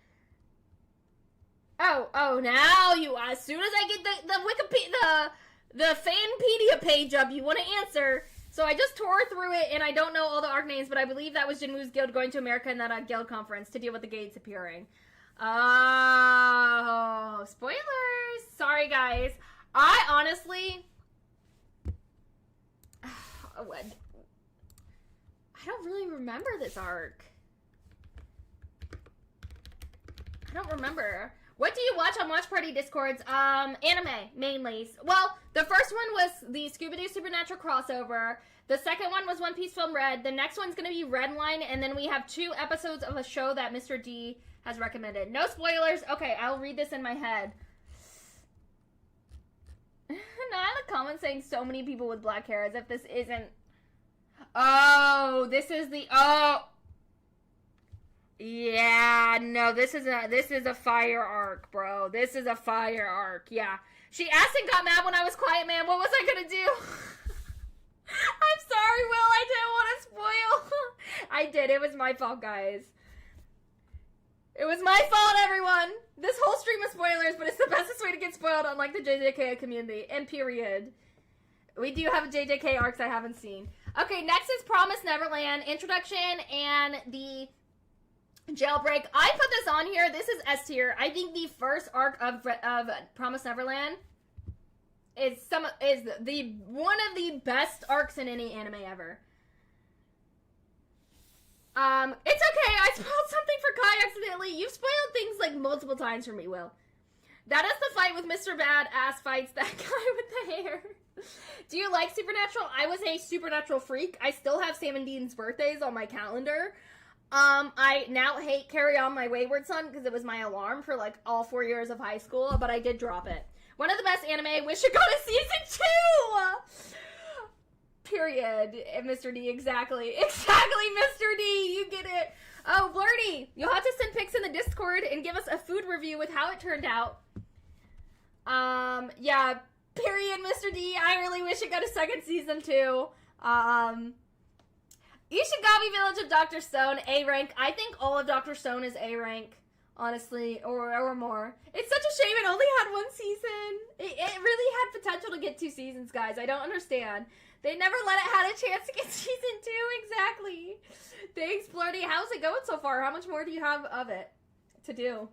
Speaker 1: Oh, now you, as soon as I get the Wikipedia, the Fanpedia page up, you want to answer. So I just tore through it, and I don't know all the arc names, but I believe that was Jinwoo's guild going to America and that guild conference to deal with the gates appearing. Oh, spoilers. Sorry, guys. I honestly... I don't really remember this arc. I don't remember. What do you watch on Watch Party Discords? Anime, mainly. Well, the first one was the Scooby-Doo Supernatural crossover. The second one was One Piece Film Red. The next one's gonna be Redline, and then we have 2 episodes of a show that Mr. D has recommended. No spoilers. Okay, I'll read this in my head. Not in the comments saying so many people with black hair as if this isn't... Oh, this is the... Oh... Yeah, no, this is a fire arc, bro. This is a fire arc, yeah. She asked and got mad when I was quiet, man. What was I gonna do? I'm sorry, Will. I didn't want to spoil. I did. It was my fault, guys. It was my fault, everyone. This whole stream is spoilers, but it's the bestest way to get spoiled, unlike the JJK community. And period. We do have JJK arcs I haven't seen. Okay, next is Promise Neverland introduction and the jailbreak. I put this on here. This is S tier. I think the first arc of Promise Neverland is the one of the best arcs in any anime ever. It's okay. I spoiled something for Kai accidentally. You've spoiled things like multiple times for me, Will. That is the fight with Mr. Badass fights that guy with the hair. Do you like Supernatural? I was a Supernatural freak. I still have Sam and Dean's birthdays on my calendar. I now hate Carry On My Wayward Son because it was my alarm for like all 4 years of high school, but I did drop it. One of the best anime. Wish it got a season 2! Period. Mr. D, exactly. Exactly, Mr. D, you get it. Oh, Blurty, you'll have to send pics in the Discord and give us a food review with how it turned out. Yeah, period, Mr. D. I really wish it got a second season too. Ishigami Village of Dr. Stone, A rank. I think all of Dr. Stone is A rank, honestly, or more. It's such a shame it only had one season. It really had potential to get 2 seasons, guys. I don't understand. They never let it had a chance to get season 2, exactly. Thanks, Blurty. How's it going so far? How much more do you have of it to do?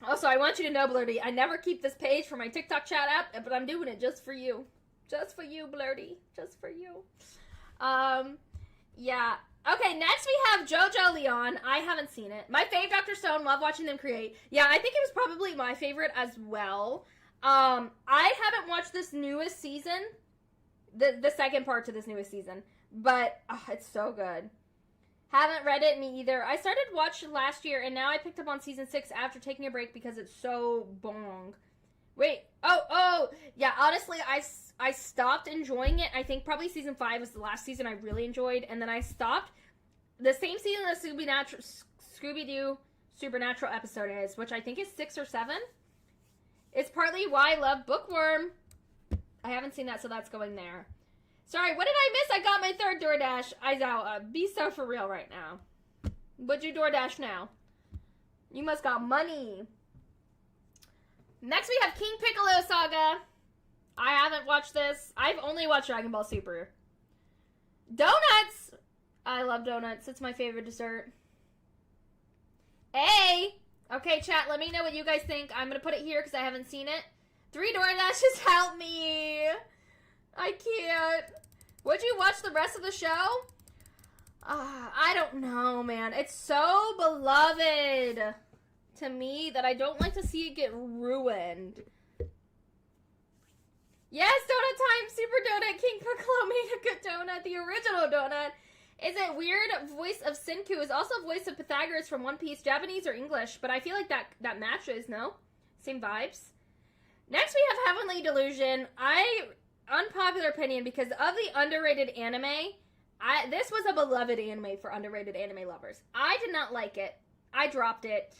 Speaker 1: Also, I want you to know, Blurty, I never keep this page for my TikTok chat app, but I'm doing it just for you. Just for you, Blurty. Just for you. Yeah. Okay, next we have JoJo Leon. I haven't seen it. My fave Dr. Stone, love watching them create. Yeah, I think it was probably my favorite as well. I haven't watched this newest season, the second part to this newest season, but it's so good. Haven't read it, me either. I started watching last year, and now I picked up on season 6 after taking a break because it's so bong. Wait, oh, yeah, honestly, I stopped enjoying it. I think probably season 5 was the last season I really enjoyed, and then I stopped. The same season as Scooby-Doo Supernatural episode is, which I think is 6 or 7. It's partly why I love Bookworm. I haven't seen that, so that's going there. Sorry, what did I miss? I got my 3rd DoorDash. Aizawa, be so for real right now. Would you DoorDash now? You must got money. Next we have King Piccolo Saga. I haven't watched this. I've only watched Dragon Ball Super. Donuts! I love donuts. It's my favorite dessert. Hey! Okay, chat, let me know what you guys think. I'm going to put it here because I haven't seen it. 3 DoorDashes, help me! I can't. Would you watch the rest of the show? I don't know, man. It's so beloved to me that I don't like to see it get ruined. Yes, donut time! Super Donut! King Piccolo made a good donut. The original donut. Is it weird? Voice of Senku is also voice of Pythagoras from One Piece. Japanese or English, but I feel like that matches, no? Same vibes. Next we have Heavenly Delusion. Unpopular opinion, because of the underrated anime, this was a beloved anime for underrated anime lovers. I did not like it. I dropped it.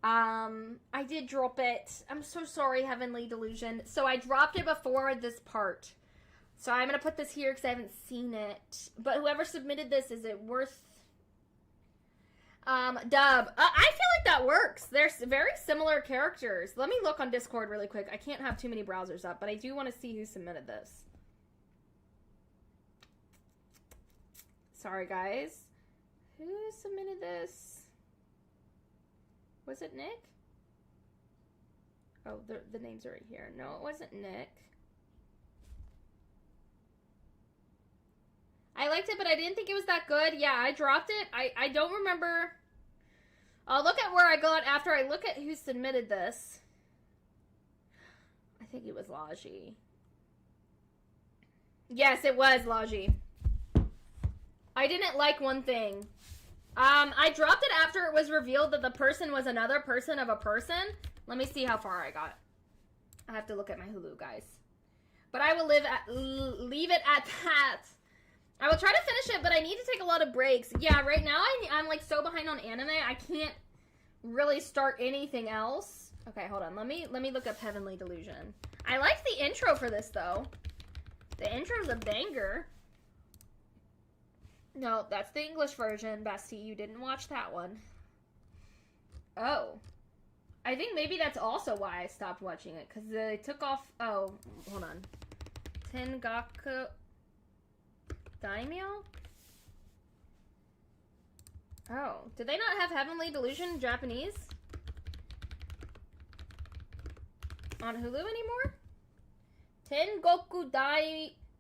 Speaker 1: I did drop it. I'm so sorry, Heavenly Delusion. So I dropped it before this part. So I'm going to put this here because I haven't seen it. But whoever submitted this, is it worth... Dub. I feel like that works. They're very similar characters. Let me look on Discord really quick. I can't have too many browsers up, but I do want to see who submitted this. Sorry, guys. Who submitted this? Was it Nick? Oh, the names are right here. No, it wasn't Nick. I liked it, but I didn't think it was that good. Yeah, I dropped it. I don't remember. I'll look at where I got after I look at who submitted this. I think it was Laji. Yes, it was Laji. I didn't like one thing. I dropped it after it was revealed that the person was another person of a person. Let me see how far I got. I have to look at my Hulu, guys. But I will leave it at that. I will try to finish it, but I need to take a lot of breaks. Yeah, right now I'm like so behind on anime, I can't really start anything else. Okay, hold on. Let me look up Heavenly Delusion. I like the intro for this though. The intro's a banger. No, that's the English version, Bestie. You didn't watch that one. Oh. I think maybe that's also why I stopped watching it, because they took off... Oh, hold on. Tengaku... Daimyo? Oh. Did they not have Heavenly Delusion in Japanese? On Hulu anymore? Tengoku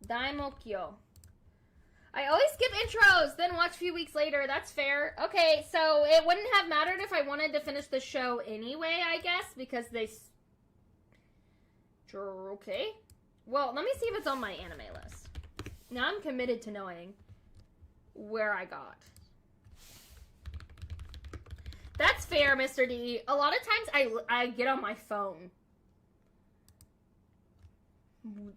Speaker 1: Daimokyo. I always skip intros, then watch a few weeks later. That's fair. Okay, so it wouldn't have mattered if I wanted to finish the show anyway, I guess, because they... Sure, okay. Well, let me see if it's on my anime list. Now I'm committed to knowing where I got. That's fair, Mr. D. A lot of times I get on my phone.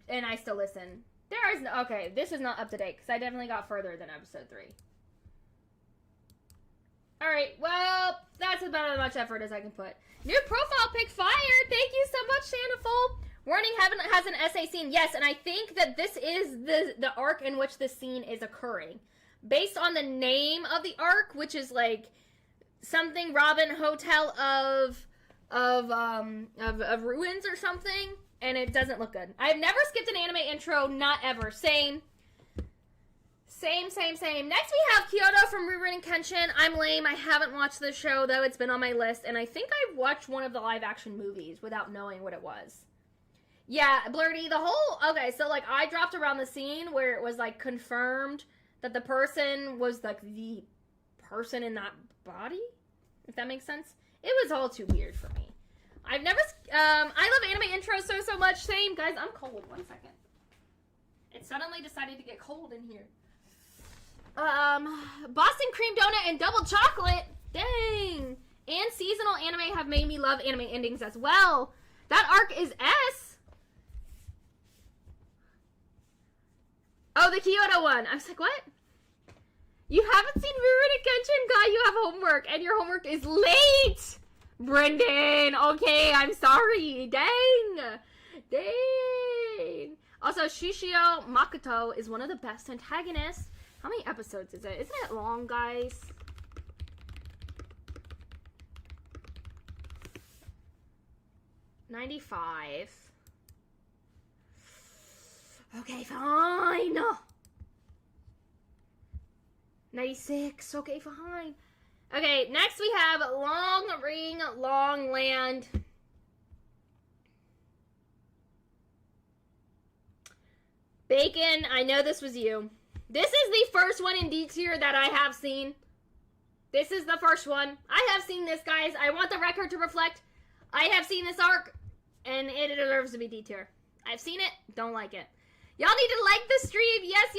Speaker 1: And I still listen. There is no... Okay, this is not up to date, because I definitely got further than episode 3. Alright, well, that's about as much effort as I can put. New profile pic fire! Thank you so much, Shanaful! Warning, Heaven has an essay scene. Yes, and I think that this is the arc in which the scene is occurring. Based on the name of the arc, which is like something Robin Hotel of ruins or something. And it doesn't look good. I've never skipped an anime intro, not ever. Same. Next we have Kyoto from Rurouni Kenshin. I'm lame. I haven't watched the show, though. It's been on my list. And I think I watched one of the live-action movies without knowing what it was. Yeah, Blurty, the whole... Okay, so, like, I dropped around the scene where it was, like, confirmed that the person was, like, the person in that body? If that makes sense? It was all too weird for me. I've never, I love anime intros so much. Same. Guys, I'm cold. 1 second. It suddenly decided to get cold in here. Boston cream donut and double chocolate. Dang. And seasonal anime have made me love anime endings as well. That arc is S. Oh, the Kyoto one. I was like, what? You haven't seen Rurouni Kenshin? God, you have homework. And your homework is late. Brendan, okay, I'm sorry. Dang. Also, Shishio Makoto is one of the best antagonists. How many episodes is it? Isn't it long, guys? $95. Okay, fine. 96. Okay, fine. Okay, next we have Long Ring, Long Land. Bacon, I know this was you. This is the first one in D tier that I have seen. This is the first one. I have seen this, guys. I want the record to reflect. I have seen this arc, and it deserves to be D tier. I've seen it, don't like it. Y'all need to like the stream. Yes,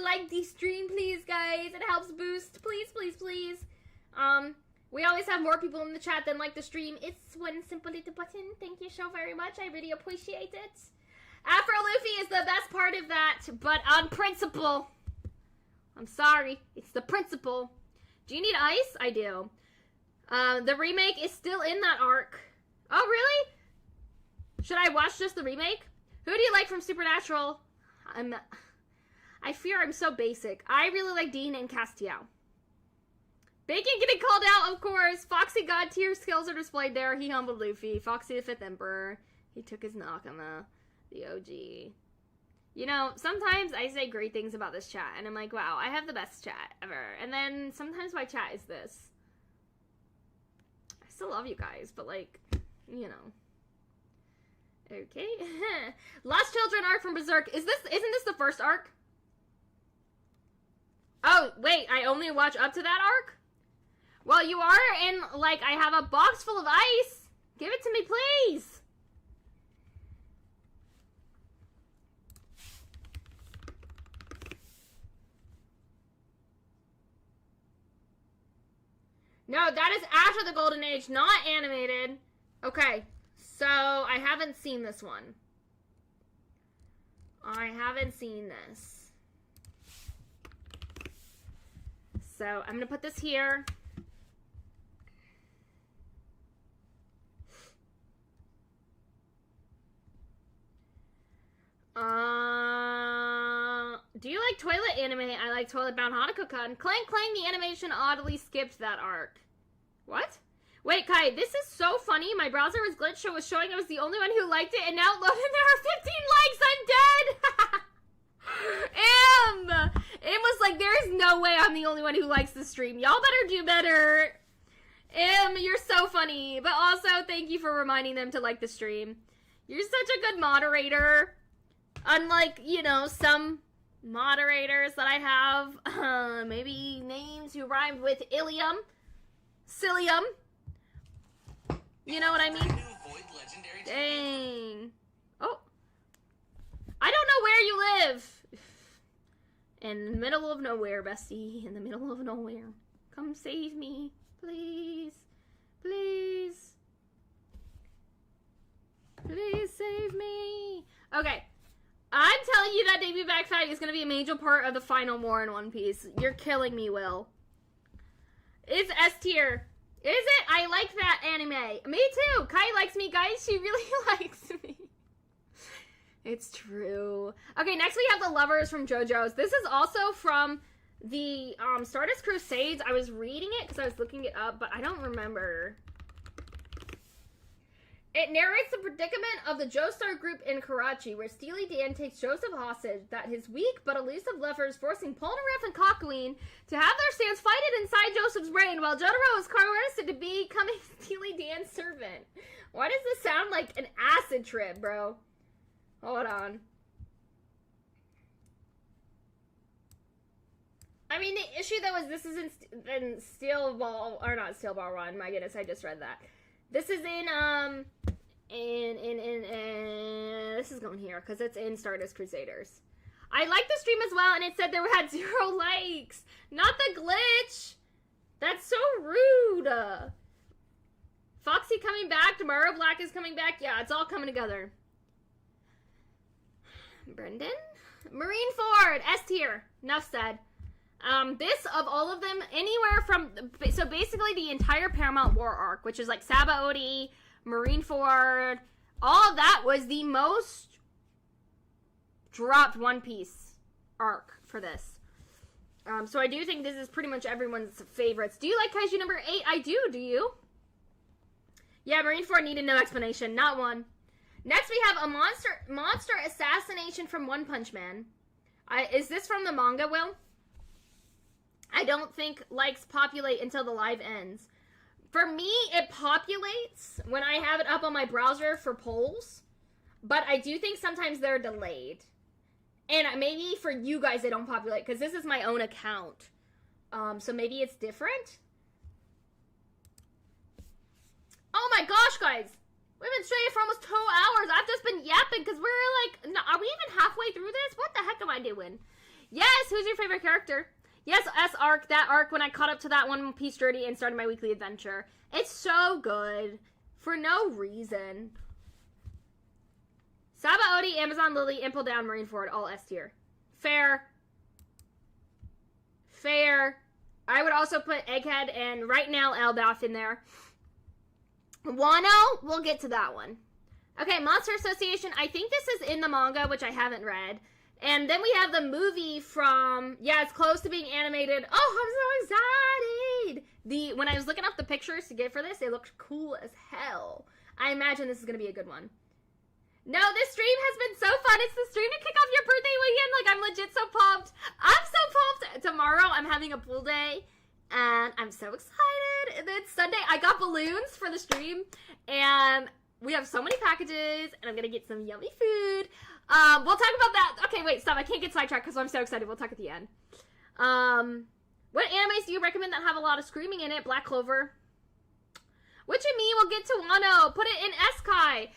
Speaker 1: like the stream, please, guys. It helps boost. Please. We always have more people in the chat than like the stream. It's one simple little button. Thank you so very much. I really appreciate it. Afro Luffy is the best part of that, but on principle. I'm sorry. It's the principle. Do you need ice? I do. The remake is still in that arc. Oh, really? Should I watch just the remake? Who do you like from Supernatural? I fear I'm so basic. I really like Dean and Castiel. Bacon getting called out, of course. Foxy God tier skills are displayed there. He humbled Luffy. Foxy the 5th Emperor. He took his Nakama. The OG. You know, sometimes I say great things about this chat, and I'm like, wow, I have the best chat ever. And then sometimes my chat is this. I still love you guys, but like, you know. Okay. Lost Children arc from Berserk. Isn't this the first arc? Oh, wait, I only watch up to that arc? Well, you are in, like, I have a box full of ice. Give it to me, please. No, that is after the Golden Age, not animated. Okay, so I haven't seen this one. I haven't seen this. So I'm gonna put this here. Do you like toilet anime? I like Toilet Bound Hanako-kun. Clank Clang, the animation oddly skipped that arc. What? Wait, Kai, this is so funny. My browser was glitched, so it was showing I was the only one who liked it, and now it loaded and there are 15 likes. I'm dead. It was like, there is no way I'm the only one who likes the stream. Y'all better do better. You're so funny. But also, thank you for reminding them to like the stream. You're such a good moderator. Unlike, you know, some moderators that I have, maybe names who rhymed with Ilium, Cilium. You know what I mean? Dang. Oh. I don't know where you live. In the middle of nowhere, bestie. In the middle of nowhere. Come save me. Please. Please. Please save me. Okay. I'm telling you that debut back fight is going to be a major part of the final war in One Piece. You're killing me, Will. It's S tier. Is it? I like that anime. Me too. Kai likes me, guys. She really likes me. It's true. Okay, next we have the lovers from JoJo's. This is also from the Stardust Crusades. I was reading it because I was looking it up, but I don't remember. It narrates the predicament of the Joestar group in Karachi, where Steely Dan takes Joseph hostage, that his weak but elusive lovers forcing Polnareff and Kakyoin to have their stands fighted inside Joseph's brain, while Jotaro is coerced to becoming Steely Dan's servant. Why does this sound like an acid trip, bro? Hold on. I mean, the issue, though, is this is in Steel Ball, or not Steel Ball Run, my goodness, I just read that. This is in this is going here, because it's in Stardust Crusaders. I liked the stream as well, and it said there had 0 likes. Not the glitch! That's so rude! Foxy coming back, Tomorrow Black is coming back. Yeah, it's all coming together. Brendan? Marine Ford! S tier. Enough said. This, of all of them, anywhere from, so basically the entire Paramount War arc, which is like Sabaody, Marineford, all of that was the most dropped One Piece arc for this. So I do think this is pretty much everyone's favorites. Do you like Kaiju number 8? I do you? Yeah, Marineford needed no explanation, not one. Next we have a monster assassination from One Punch Man. Is this from the manga, Will? I don't think likes populate until the live ends. For me, it populates when I have it up on my browser for polls. But I do think sometimes they're delayed. And maybe for you guys they don't populate, because this is my own account. So maybe it's different? Oh my gosh, guys! We've been straight for almost 2 hours. I've just been yapping, because we're like, are we even halfway through this? What the heck am I doing? Yes, who's your favorite character? Yes, S arc, that arc when I caught up to that One Piece journey and started my weekly adventure. It's so good. For no reason. Sabaody, Amazon Lily, Impel Down, Marineford, all S tier. Fair. Fair. I would also put Egghead and right now Elbaf in there. Wano, we'll get to that one. Okay, Monster Association. I think this is in the manga, which I haven't read. And then we have the movie from, yeah, it's close to being animated. Oh, I'm so excited! When I was looking up the pictures to get for this, they looked cool as hell. I imagine this is going to be a good one. No, this stream has been so fun. It's the stream to kick off your birthday weekend. Like, I'm legit so pumped. I'm so pumped. Tomorrow, I'm having a pool day, and I'm so excited. And then Sunday, I got balloons for the stream, and we have so many packages, and I'm going to get some yummy food. We'll talk about that. Okay, wait, stop. I can't get sidetracked because I'm so excited. We'll talk at the end. What animes do you recommend that have a lot of screaming in it? Black Clover. Which of me will get to Wano? Put it in Eskai.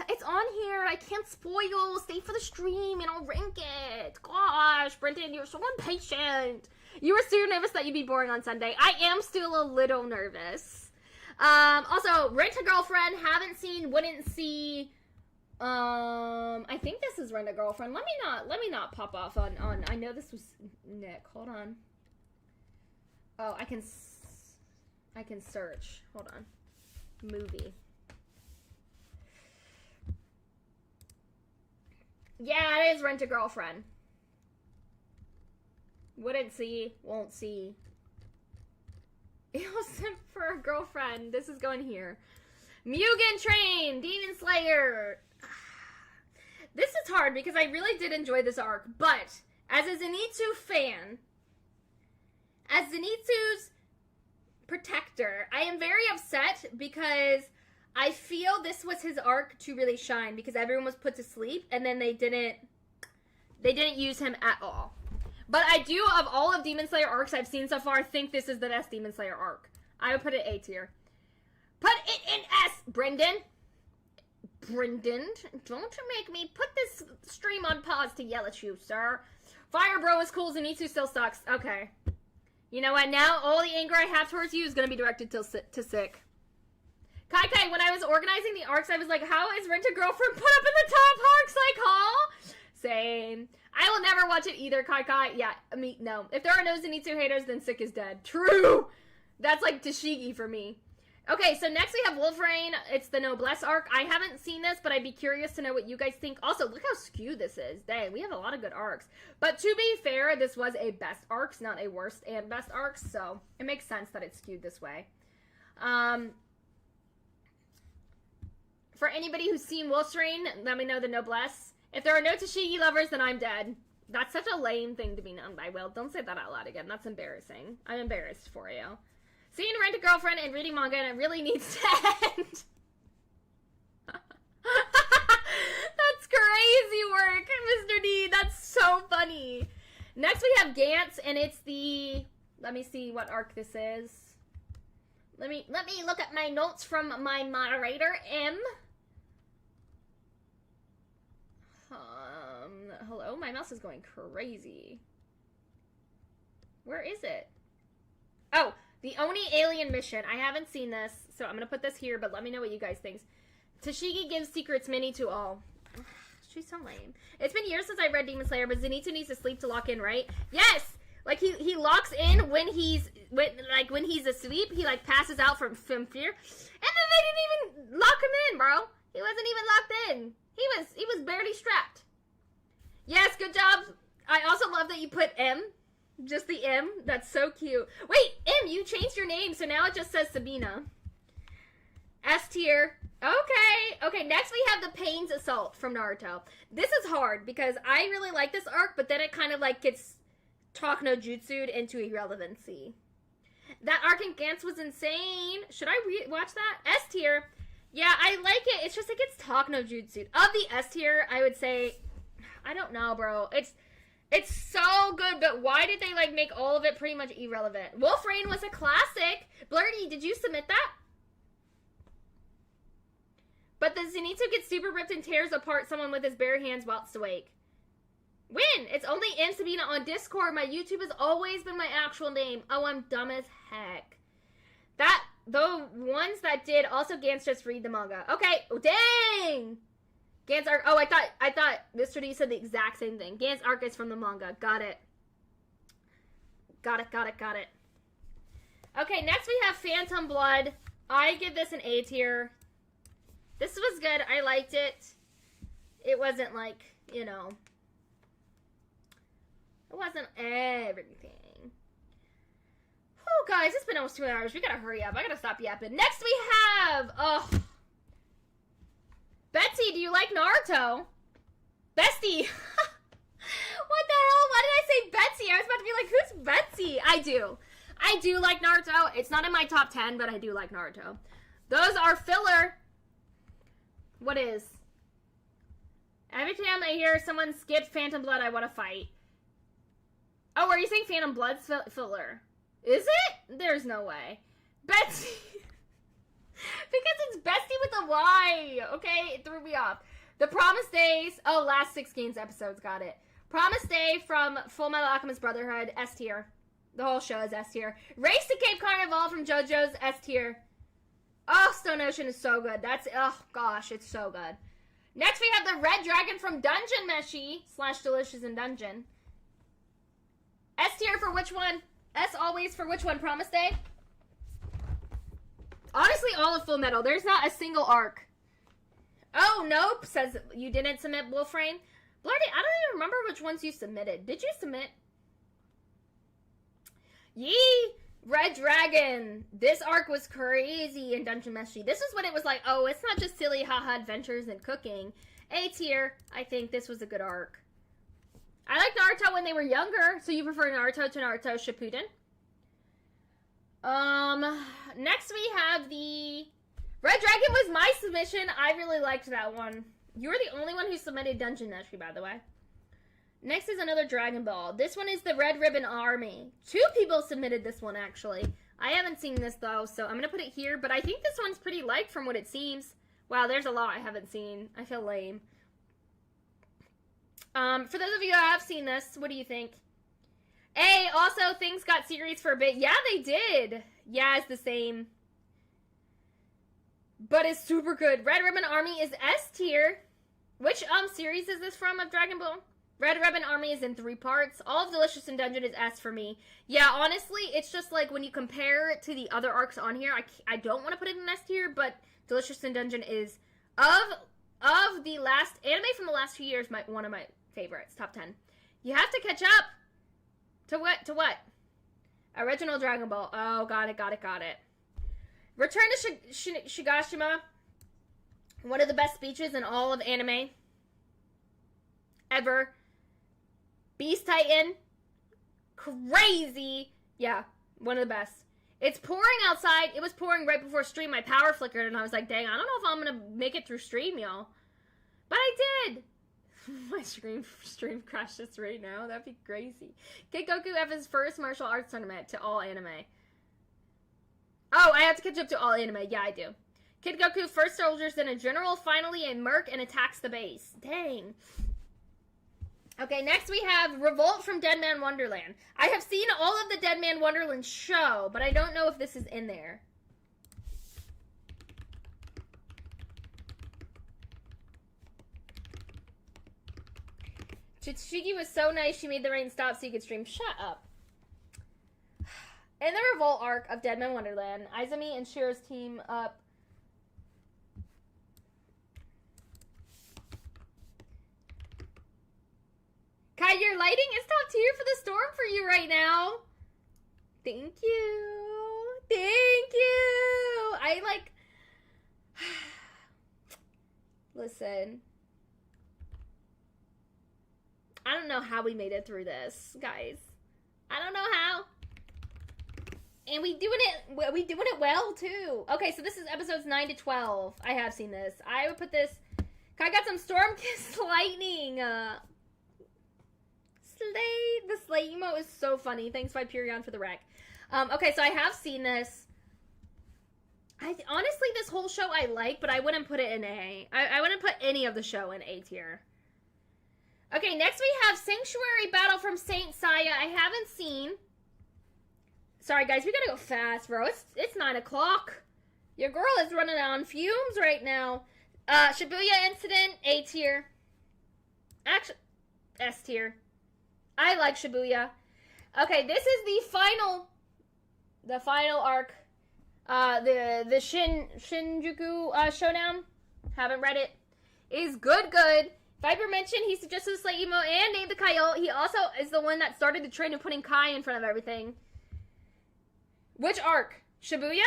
Speaker 1: It's on here. I can't spoil. Stay for the stream and I'll rank it. Gosh, Brendan, you're so impatient. You were so nervous that you'd be boring on Sunday. I am still a little nervous. Also, Rent a Girlfriend. Haven't seen, wouldn't see. I think this is Rent a Girlfriend. Let me not pop off on. I know this was Nick. Hold on. Oh, I can search. Hold on. Movie. Yeah, it is Rent a Girlfriend. Wouldn't see, won't see. It was sent for a girlfriend. This is going here. Mugen Train, Demon Slayer. This is hard because I really did enjoy this arc, but as a Zenitsu fan, as Zenitsu's protector, I am very upset because I feel this was his arc to really shine because everyone was put to sleep and then they didn't use him at all. But I do, of all of Demon Slayer arcs I've seen so far, think this is the best Demon Slayer arc. I would put it A tier. Put it in S, Brendan. Brendan, don't you make me put this stream on pause to yell at you, sir. Fire Bro is cool, Zenitsu still sucks. Okay. You know what, now all the anger I have towards you is going to be directed to Sick. Kai, when I was organizing the arcs, I was like, how is Rent a Girlfriend put up in the top arcs I call? Same. I will never watch it either, Kai. Yeah, I mean, no. If there are no Zenitsu haters, then Sick is dead. True! That's like Tashigi for me. Okay, so next we have Wolverine. It's the Noblesse arc. I haven't seen this, but I'd be curious to know what you guys think. Also, look how skewed this is. Dang, we have a lot of good arcs. But to be fair, this was a best arcs, not a worst and best arcs, so it makes sense that it's skewed this way. For anybody who's seen Wolverine, let me know the Noblesse. If there are no Tashigi lovers, then I'm dead. That's such a lame thing to be known by, Will. Don't say that out loud again. That's embarrassing. I'm embarrassed for you. Seeing Rent a Girlfriend and reading manga, and it really needs to end. That's crazy work, Mr. D. That's so funny. Next we have Gantz, and it's the... Let me see what arc this is. Let me look at my notes from my moderator, M. Hello? My mouse is going crazy. Where is it? Oh, the Oni Alien Mission. I haven't seen this, so I'm going to put this here, but let me know what you guys think. Tashigi gives secrets many to all. She's so lame. It's been years since I read Demon Slayer, but Zenitsu needs to sleep to lock in, right? Yes! Like, he locks in when he's asleep. He, like, passes out from fear. And then they didn't even lock him in, bro. He wasn't even locked in. He was barely strapped. Yes, good job. I also love that you put M. Just the M. That's so cute. Wait, M, you changed your name, so now it just says Sabina. S tier. Okay, next we have the Pain's Assault from Naruto. This is hard because I really like this arc, but then it kind of like gets talk no jutsu'd into irrelevancy. That arc in Gantz was insane. Should I watch that? S tier. Yeah, I like it. It's just it gets talk no jutsu'd. Of the S tier, I would say, I don't know, bro. It's so good, but why did they like make all of it pretty much irrelevant? Wolverine was a classic. Blurty, did you submit that? But the Zenitsu gets super ripped and tears apart someone with his bare hands whilst awake. When? It's only M Sabina on Discord. My YouTube has always been my actual name. Oh, I'm dumb as heck. The ones that did, also Gantz just read the manga. Okay, oh, dang! Gantz arc, oh, I thought Mr. D said the exact same thing. Gantz arc is from the manga. Got it. Got it. Okay, next we have Phantom Blood. I give this an A tier. This was good. I liked it. It wasn't like, you know, it wasn't everything. Oh, guys, it's been almost 2 hours. We gotta hurry up. I gotta stop yapping. Next we have, Betsy, do you like Naruto? Bestie. What the hell? Why did I say Betsy? I was about to be like, who's Betsy? I do like Naruto. It's not in my top 10, but I do like Naruto. Those are filler. What is? Every time I hear someone skip Phantom Blood, I want to fight. Oh, are you saying Phantom Blood's filler? Is it? There's no way. Betsy. Because it's Bestie with a Y. Okay, it threw me off. The Promise Days. Oh, last 6 games episodes. Got it. Promise Day from Fullmetal Alchemist Brotherhood. S tier. The whole show is S tier. Race to Cape Carnival from JoJo's. S tier. Oh, Stone Ocean is so good. Oh gosh, it's so good. Next we have the Red Dragon from Dungeon Meshi / Delicious in Dungeon. S tier for which one? S always for which one? Promise Day? Honestly, all of Fullmetal. There's not a single arc. Oh, nope, says you didn't submit Wolfrain. Bloody, I don't even remember which ones you submitted. Did you submit? Yee! Red Dragon. This arc was crazy in Dungeon Meshi. This is when it was like, oh, it's not just silly haha adventures and cooking. A tier. I think this was a good arc. I like Naruto when they were younger, so you prefer Naruto to Naruto Shippuden. Next we have the Red Dragon was my submission. I really liked that one. You're the only one who submitted Dungeon Meshi, by the way. Next is another Dragon Ball. This one is the Red Ribbon Army. 2 people submitted this one, actually. I haven't seen this, though, so I'm going to put it here. But I think this one's pretty liked from what it seems. Wow, there's a lot I haven't seen. I feel lame. For those of you who have seen this, what do you think? A, also, things got serious for a bit. Yeah, they did. Yeah, it's the same. But it's super good. Red Ribbon Army is S tier. Which series is this from of Dragon Ball? Red Ribbon Army is in 3 parts. All of Delicious in Dungeon is S for me. Yeah, honestly, it's just like when you compare it to the other arcs on here, I don't want to put it in S tier, but Delicious in Dungeon is, of the last, anime from the last few years, one of my favorites, top 10. You have to catch up. To what? Original Dragon Ball. Oh, got it. Return to Shigashima. One of the best speeches in all of anime. Ever. Beast Titan. Crazy. Yeah, one of the best. It's pouring outside. It was pouring right before stream. My power flickered and I was like, dang, I don't know if I'm going to make it through stream, y'all. But I did. My stream crashes right now. That'd be crazy. Kid Goku have his first martial arts tournament to all anime. Oh, I have to catch up to all anime. Yeah, I do. Kid Goku first soldiers, then a general, finally a merc, and attacks the base. Dang. Okay, next we have Revolt from Dead Man Wonderland. I have seen all of the Dead Man Wonderland show, but I don't know if this is in there. Chichigi was so nice, she made the rain stop so you could stream. Shut up. In the Revolt arc of Dead Man Wonderland, Izumi and Shiro's team up. Kai, your lighting is top tier for the storm for you right now. Thank you. Thank you. I like... Listen. I don't know how we made it through this, guys. I don't know how. And we doing it well, too. Okay, so this is episodes 9 to 12. I have seen this. I would put this... I got some Storm-Kissed Lightning. Slay. The Slay emo is so funny. Thanks, Viperion, for the rec. Okay, so I have seen this. Honestly, this whole show I like, but I wouldn't put it in A. I wouldn't put any of the show in A tier. Okay, next we have Sanctuary Battle from Saint Seiya. I haven't seen. Sorry, guys, we gotta go fast, bro. It's 9 o'clock. Your girl is running on fumes right now. Shibuya Incident, A tier. Actually, S tier. I like Shibuya. Okay, this is the final arc. The Shinjuku Showdown. Haven't read it. Is good. Viper mentioned he suggested the Slay Emo and named the Kyle. He also is the one that started the trend of putting Kai in front of everything. Which arc? Shibuya?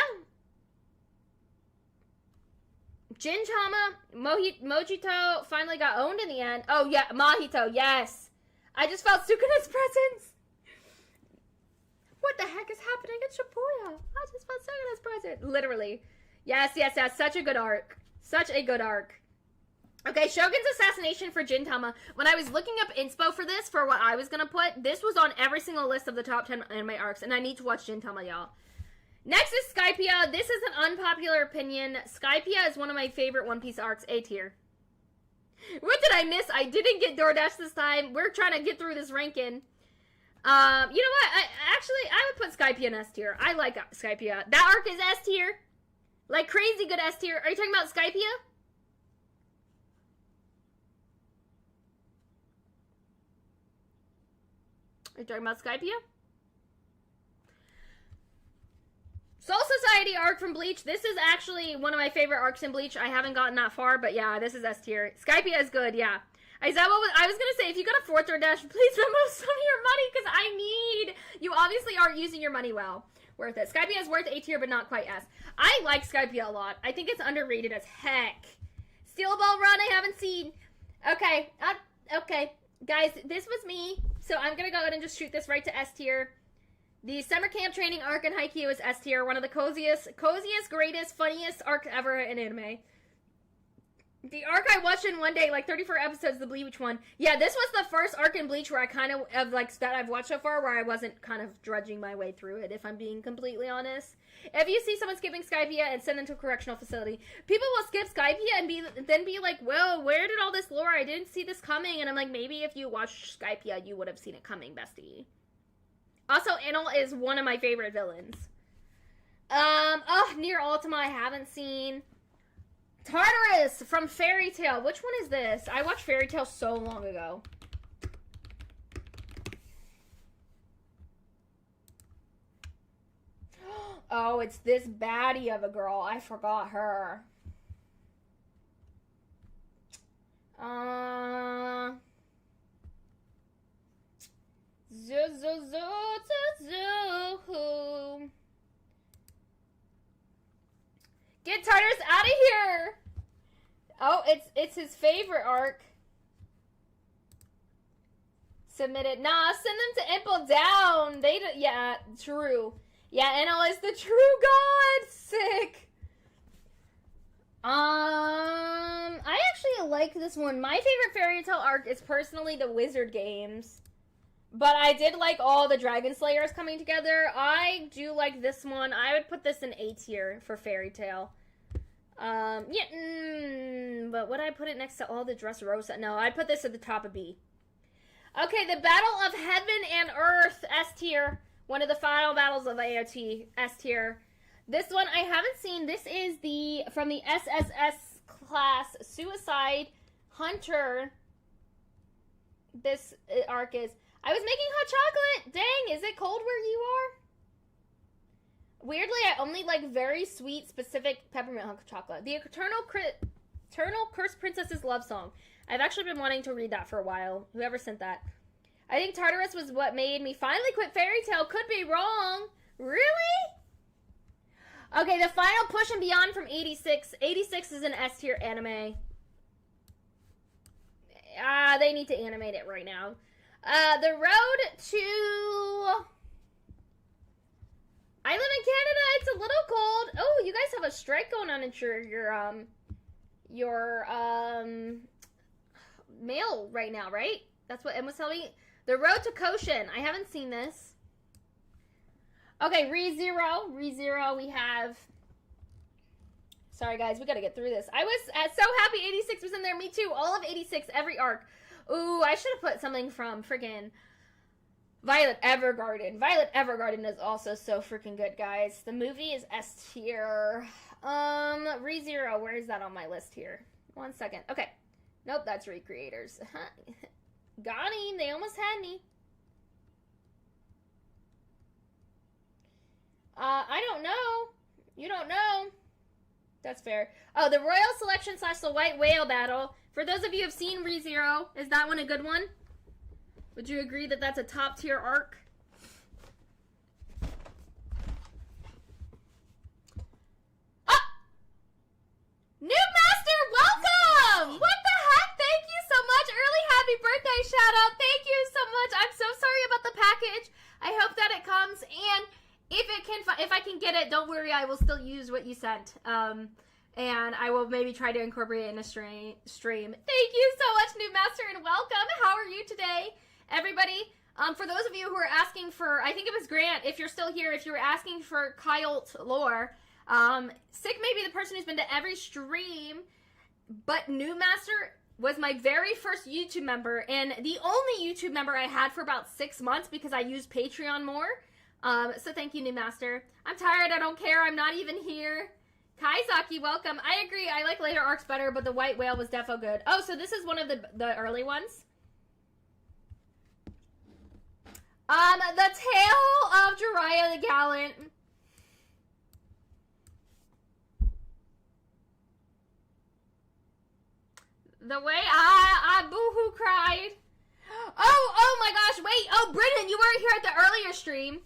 Speaker 1: Gintama? Mojito finally got owned in the end. Oh, yeah, Mahito, yes. I just felt Sukuna's presence. What the heck is happening in Shibuya? I just felt Sukuna's presence. Literally. Yes. Such a good arc. Such a good arc. Okay, Shogun's assassination for Gintama. When I was looking up inspo for this, for what I was going to put, this was on every single list of the top 10 anime arcs, and I need to watch Gintama, y'all. Next is Skypiea. This is an unpopular opinion. Skypiea is one of my favorite One Piece arcs, A tier. What did I miss? I didn't get DoorDash this time. We're trying to get through this ranking. You know what? I would put Skypiea in S tier. I like Skypiea. That arc is S tier. Like crazy good S tier. Are you talking about Skypiea? Are you talking about Skypiea? Soul Society arc from Bleach. This is actually one of my favorite arcs in Bleach. I haven't gotten that far, but yeah, this is S tier. Skypiea is good, yeah. I was gonna say, if you got a 4th DoorDash, please remove some of your money, because I need... You obviously aren't using your money well. Worth it. Skypiea is worth A tier, but not quite S. I like Skypiea a lot. I think it's underrated as heck. Steel Ball Run, I haven't seen. Okay, okay. Guys, this was me, so I'm gonna go ahead and just shoot this right to S tier. The summer camp training arc in Haikyuu is S tier. One of the coziest, greatest, funniest arcs ever in anime. The arc I watched in one day, like 34 episodes, the Bleach one. Yeah, this was the first arc in Bleach where I kind of like, that I've watched so far, where I wasn't kind of drudging my way through it, if I'm being completely honest. If you see someone skipping Skypiea and send them to a correctional facility, people will skip Skypiea and then be like, well, where did all this lore? I didn't see this coming. And I'm like, maybe if you watched Skypiea, you would have seen it coming, bestie. Also, Enel is one of my favorite villains. Near Ultima, I haven't seen. Tartarus from Fairy Tail. Which one is this? I watched Fairy Tail so long ago. Oh, it's this baddie of a girl. I forgot her. Get Tartarus out of here! Oh, it's his favorite arc. Submitted. Nah, send them to Impel Down. Yeah, true. Yeah, Enel is the true god. Sick. I actually like this one. My favorite Fairy Tail arc is personally the Wizard games. But I did like all the Dragon Slayers coming together. I do like this one. I would put this in A tier for Fairy Tail. But would I put it next to all the Dressrosa? No, I'd put this at the top of B. Okay, the Battle of Heaven and Earth, S tier. One of the final battles of AOT, S tier. This one I haven't seen. This is from the SSS class, Suicide Hunter. This arc is... I was making hot chocolate! Dang, is it cold where you are? Weirdly, I only like very sweet, specific peppermint hot chocolate. The Eternal Cursed Princess's Love Song. I've actually been wanting to read that for a while. Whoever sent that. I think Tartarus was what made me finally quit Fairy Tail. Could be wrong. Really? Okay, the final Push and Beyond from 86. 86 is an S tier anime. They need to animate it right now. The road to... I live in Canada. It's a little cold. Oh, you guys have a strike going on at your mail right now, right? That's what Emma was telling me. The road to Koshin. I haven't seen this. Okay, ReZero, we have... Sorry, guys, we gotta get through this. I was so happy 86 was in there. Me too. All of 86, every arc. Ooh, I should have put something from freaking Violet Evergarden. Violet Evergarden is also so freaking good, guys. The movie is S tier. ReZero, where is that on my list here? 1 second. Okay. Nope, that's Recreators. Got him. They almost had me. I don't know. You don't know. That's fair. Oh, the Royal Selection / the White Whale Battle. For those of you who have seen ReZero, is that one a good one? Would you agree that that's a top tier arc? Ah! New Master, welcome! What the heck? Thank you so much. Early happy birthday shout out. Thank you so much. I'm so sorry about the package. I hope that it comes, and if I can get it, don't worry, I will still use what you sent. And I will maybe try to incorporate it in a stream. Thank you so much, New Master, and welcome. How are you today? Everybody, For those of you who are asking for, I think it was Grant, if you're still here, if you were asking for Kyolt lore, Sick may be the person who's been to every stream, but New Master was my very first YouTube member, and the only YouTube member I had for about 6 months because I used Patreon more. So thank you, New Master. I'm tired, I don't care, I'm not even here. Kaizaki, welcome. I agree, I like later arcs better, but the White Whale was defo good. Oh, so this is one of the early ones? The Tale of Jiraiya the Gallant. The way I boo-hoo cried. Oh my gosh, wait. Oh, Brendan, you weren't here at the earlier stream.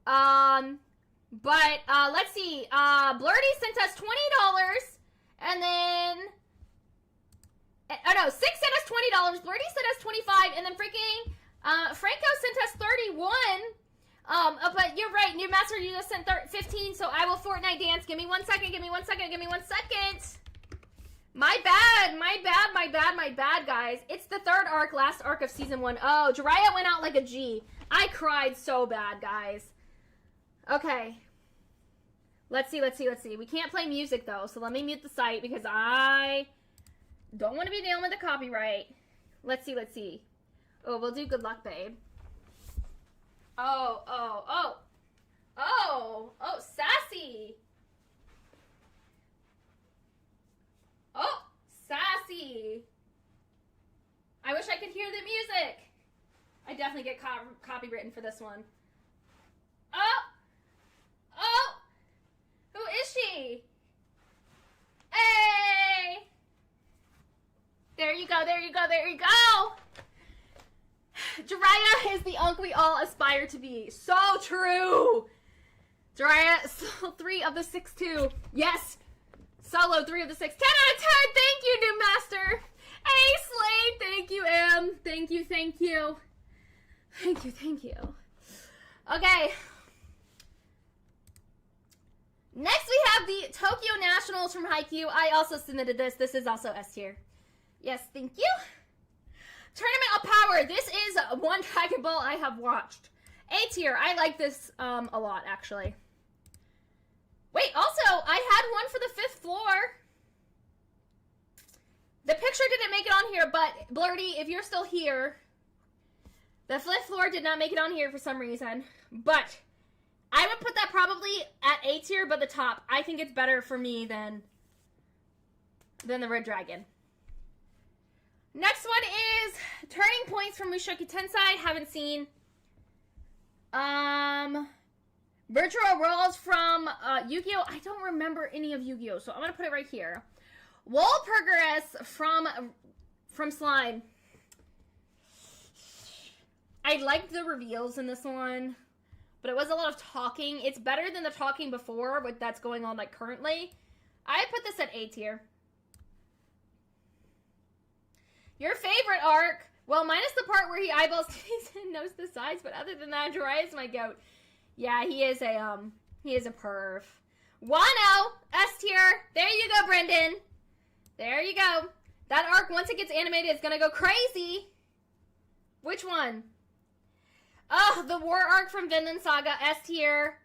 Speaker 1: But let's see. Blurdy sent us $20, and then... Oh, no, 6 sent us $20, Blurdy sent us 25, and then freaking... Franco sent us 31. But you're right, New Master, you just sent 15, so I will Fortnite dance. Give me 1 second, give me 1 second, give me 1 second. My bad, guys. It's the third arc, last arc of season 1. Oh, Jiraiya went out like a G. I cried so bad, guys. Okay. Let's see. We can't play music, though, so let me mute the site because I don't want to be dealing with the copyright. Let's see. Oh, we'll do Good Luck, Babe. Oh, sassy. Oh, sassy. I wish I could hear the music. I definitely get copywritten for this one. Oh, who is she? Hey. There you go. Jiraiya is the unk we all aspire to be. So true. Jiraiya, solo 3 of the 6 too. Yes. Solo 3 of the 6. 10 out of 10. Thank you, New Master. Hey, Slade. Thank you, Em. Thank you. Okay. Next, we have the Tokyo Nationals from Haikyuu. I also submitted this. This is also S tier. Yes, thank you. Tournament of Power. This is one Dragon Ball I have watched. A tier. I like this a lot, actually. Wait, also, I had one for the 5th floor. The picture didn't make it on here, but Blurdy, if you're still here, the 5th floor did not make it on here for some reason. But I would put that probably at A tier, but the top. I think it's better for me than the Red Dragon. Next one is Turning Points from Mushoku Tensei. Haven't seen. Virtual Worlds from Yu-Gi-Oh! I don't remember any of Yu-Gi-Oh! So I'm going to put it right here. Walpurgis from Slime. I liked the reveals in this one, but it was a lot of talking. It's better than the talking before, but that's going on like currently. I put this at A tier. Your favorite arc? Well, minus the part where he eyeballs titties and knows the size, but other than that, Jiraiya is my goat. Yeah, he is a perv. Wano, S tier. There you go, Brendan. There you go. That arc, once it gets animated, is gonna go crazy. Which one? Oh, the war arc from Vinland Saga, S tier.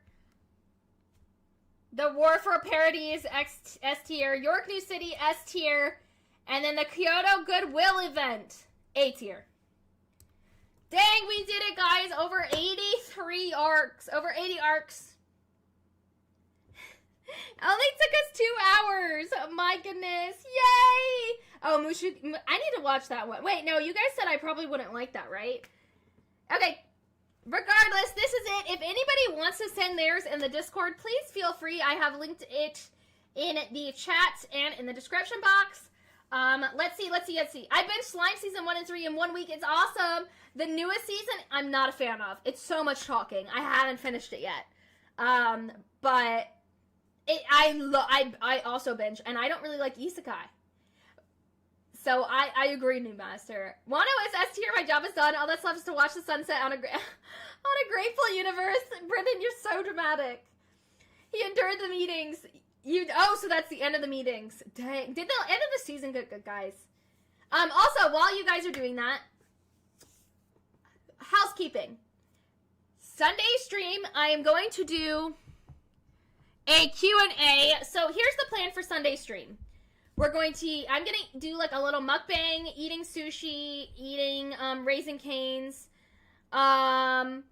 Speaker 1: The War for Parodies, S tier. York New City, S tier. And then the Kyoto Goodwill event, A tier. Dang, we did it, guys. Over 83 arcs. Over 80 arcs. Only took us 2 hours. Oh, my goodness. Yay. Oh, Mushu. I need to watch that one. Wait, no, you guys said I probably wouldn't like that, right? Okay. Regardless, this is it. If anybody wants to send theirs in the Discord, please feel free. I have linked it in the chat and in the description box. Let's see. I binged Slime season 1 and 3 in 1 week. It's awesome. The newest season, I'm not a fan of. It's so much talking. I haven't finished it yet. But I also binge, and I don't really like isekai. So I agree, New Master. Wano is S tier. My job is done. All that's left is to watch the sunset on a grateful universe. Brendan, you're so dramatic. He endured the meetings. So that's the end of the meetings. Dang. Did the end of the season good, guys? Also, while you guys are doing that, how housekeeping. Sunday stream, I am going to do a Q&A. So here's the plan for Sunday stream. I'm going to do like a little mukbang, eating sushi, eating Raisin Canes. And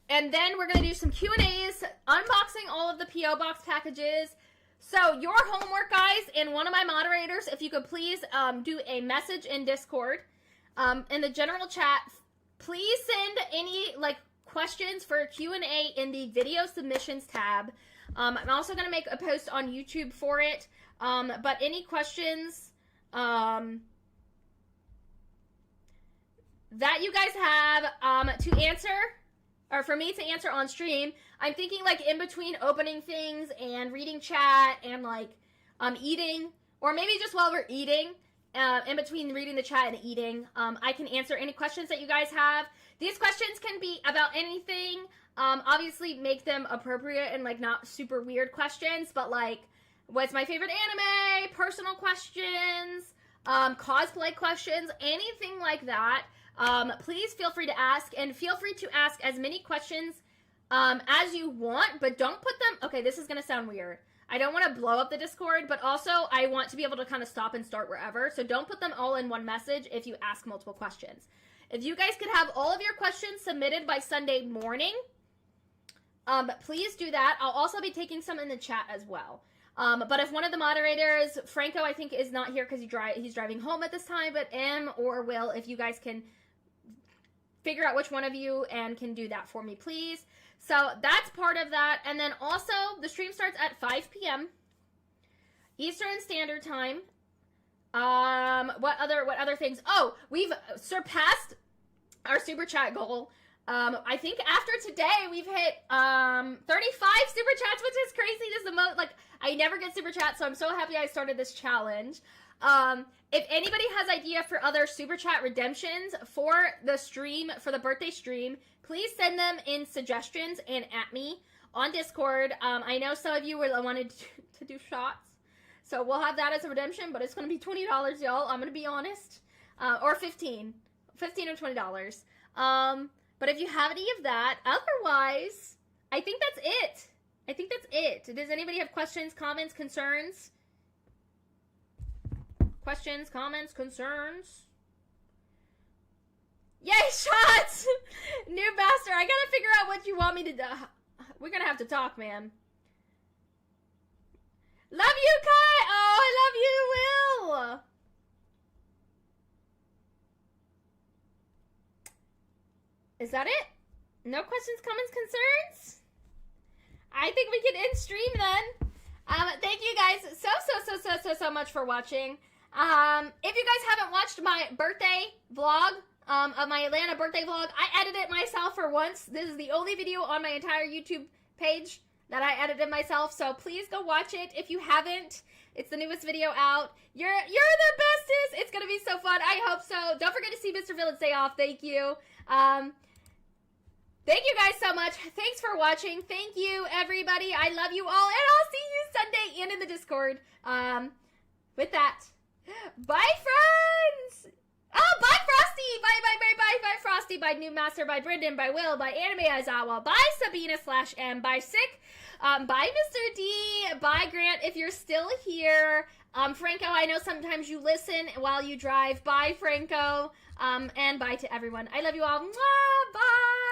Speaker 1: then we're going to do some Q&As, unboxing all of the P.O. Box packages. So your homework, guys, and one of my moderators, if you could please do a message in Discord, in the general chat, please send any questions for Q&A in the video submissions tab. I'm also going to make a post on YouTube for it, but any questions that you guys have to answer, or for me to answer on stream, I'm thinking in between opening things and reading chat and eating, or maybe just while we're eating, in between reading the chat and eating, I can answer any questions that you guys have. These questions can be about anything. Obviously make them appropriate and not super weird questions, but what's my favorite anime, personal questions, cosplay questions, anything like that. Please feel free to ask, and feel free to ask as many questions as you want, but don't put them... Okay, this is going to sound weird. I don't want to blow up the Discord, but also I want to be able to kind of stop and start wherever, so don't put them all in one message if you ask multiple questions. If you guys could have all of your questions submitted by Sunday morning, please do that. I'll also be taking some in the chat as well. But if one of the moderators, Franco, I think, is not here because he's driving home at this time, but M or Will, if you guys can figure out which one of you and can do that for me, please. So that's part of that. And then also, the stream starts at 5 p.m. Eastern Standard Time. What other things? Oh, we've surpassed our super chat goal. I think after today, we've hit 35 super chats, which is crazy. This is the most, I never get super chats, so I'm so happy I started this challenge. If anybody has idea for other super chat redemptions for the stream, for the birthday stream, please send them in suggestions and at me on Discord. I know some of you wanted to do shots, so we'll have that as a redemption, but it's going to be $20, y'all. I'm going to be honest. Or $15 or $20. But if you have any of that, otherwise, I think that's it. Does anybody have questions, comments, concerns? Questions, comments, concerns? Yay, shots! New master, I gotta figure out what you want me to do. We're gonna have to talk, man. Love you, Kai! Oh, I love you, Will! Is that it? No questions, comments, concerns? I think we can end stream then. Thank you guys so much for watching. If you guys haven't watched my birthday vlog, of my Atlanta birthday vlog, I edited it myself for once. This is the only video on my entire YouTube page that I edited myself, so please go watch it if you haven't. It's the newest video out. You're the bestest! It's gonna be so fun. I hope so. Don't forget to see Mr. Villain's Day Off. Thank you. Thank you guys so much. Thanks for watching. Thank you, everybody. I love you all, and I'll see you Sunday and in the Discord. With that, bye, friends! Oh, bye, Frosty! Bye, Frosty! Bye, New Master! Bye, Brendan! Bye, Will! Bye, Anime Aizawa! Bye, Sabina/M! Bye, Sick! Bye, Mr. D! Bye, Grant, if you're still here. Franco, I know sometimes you listen while you drive. Bye, Franco. And bye to everyone. I love you all. Mwah! Bye!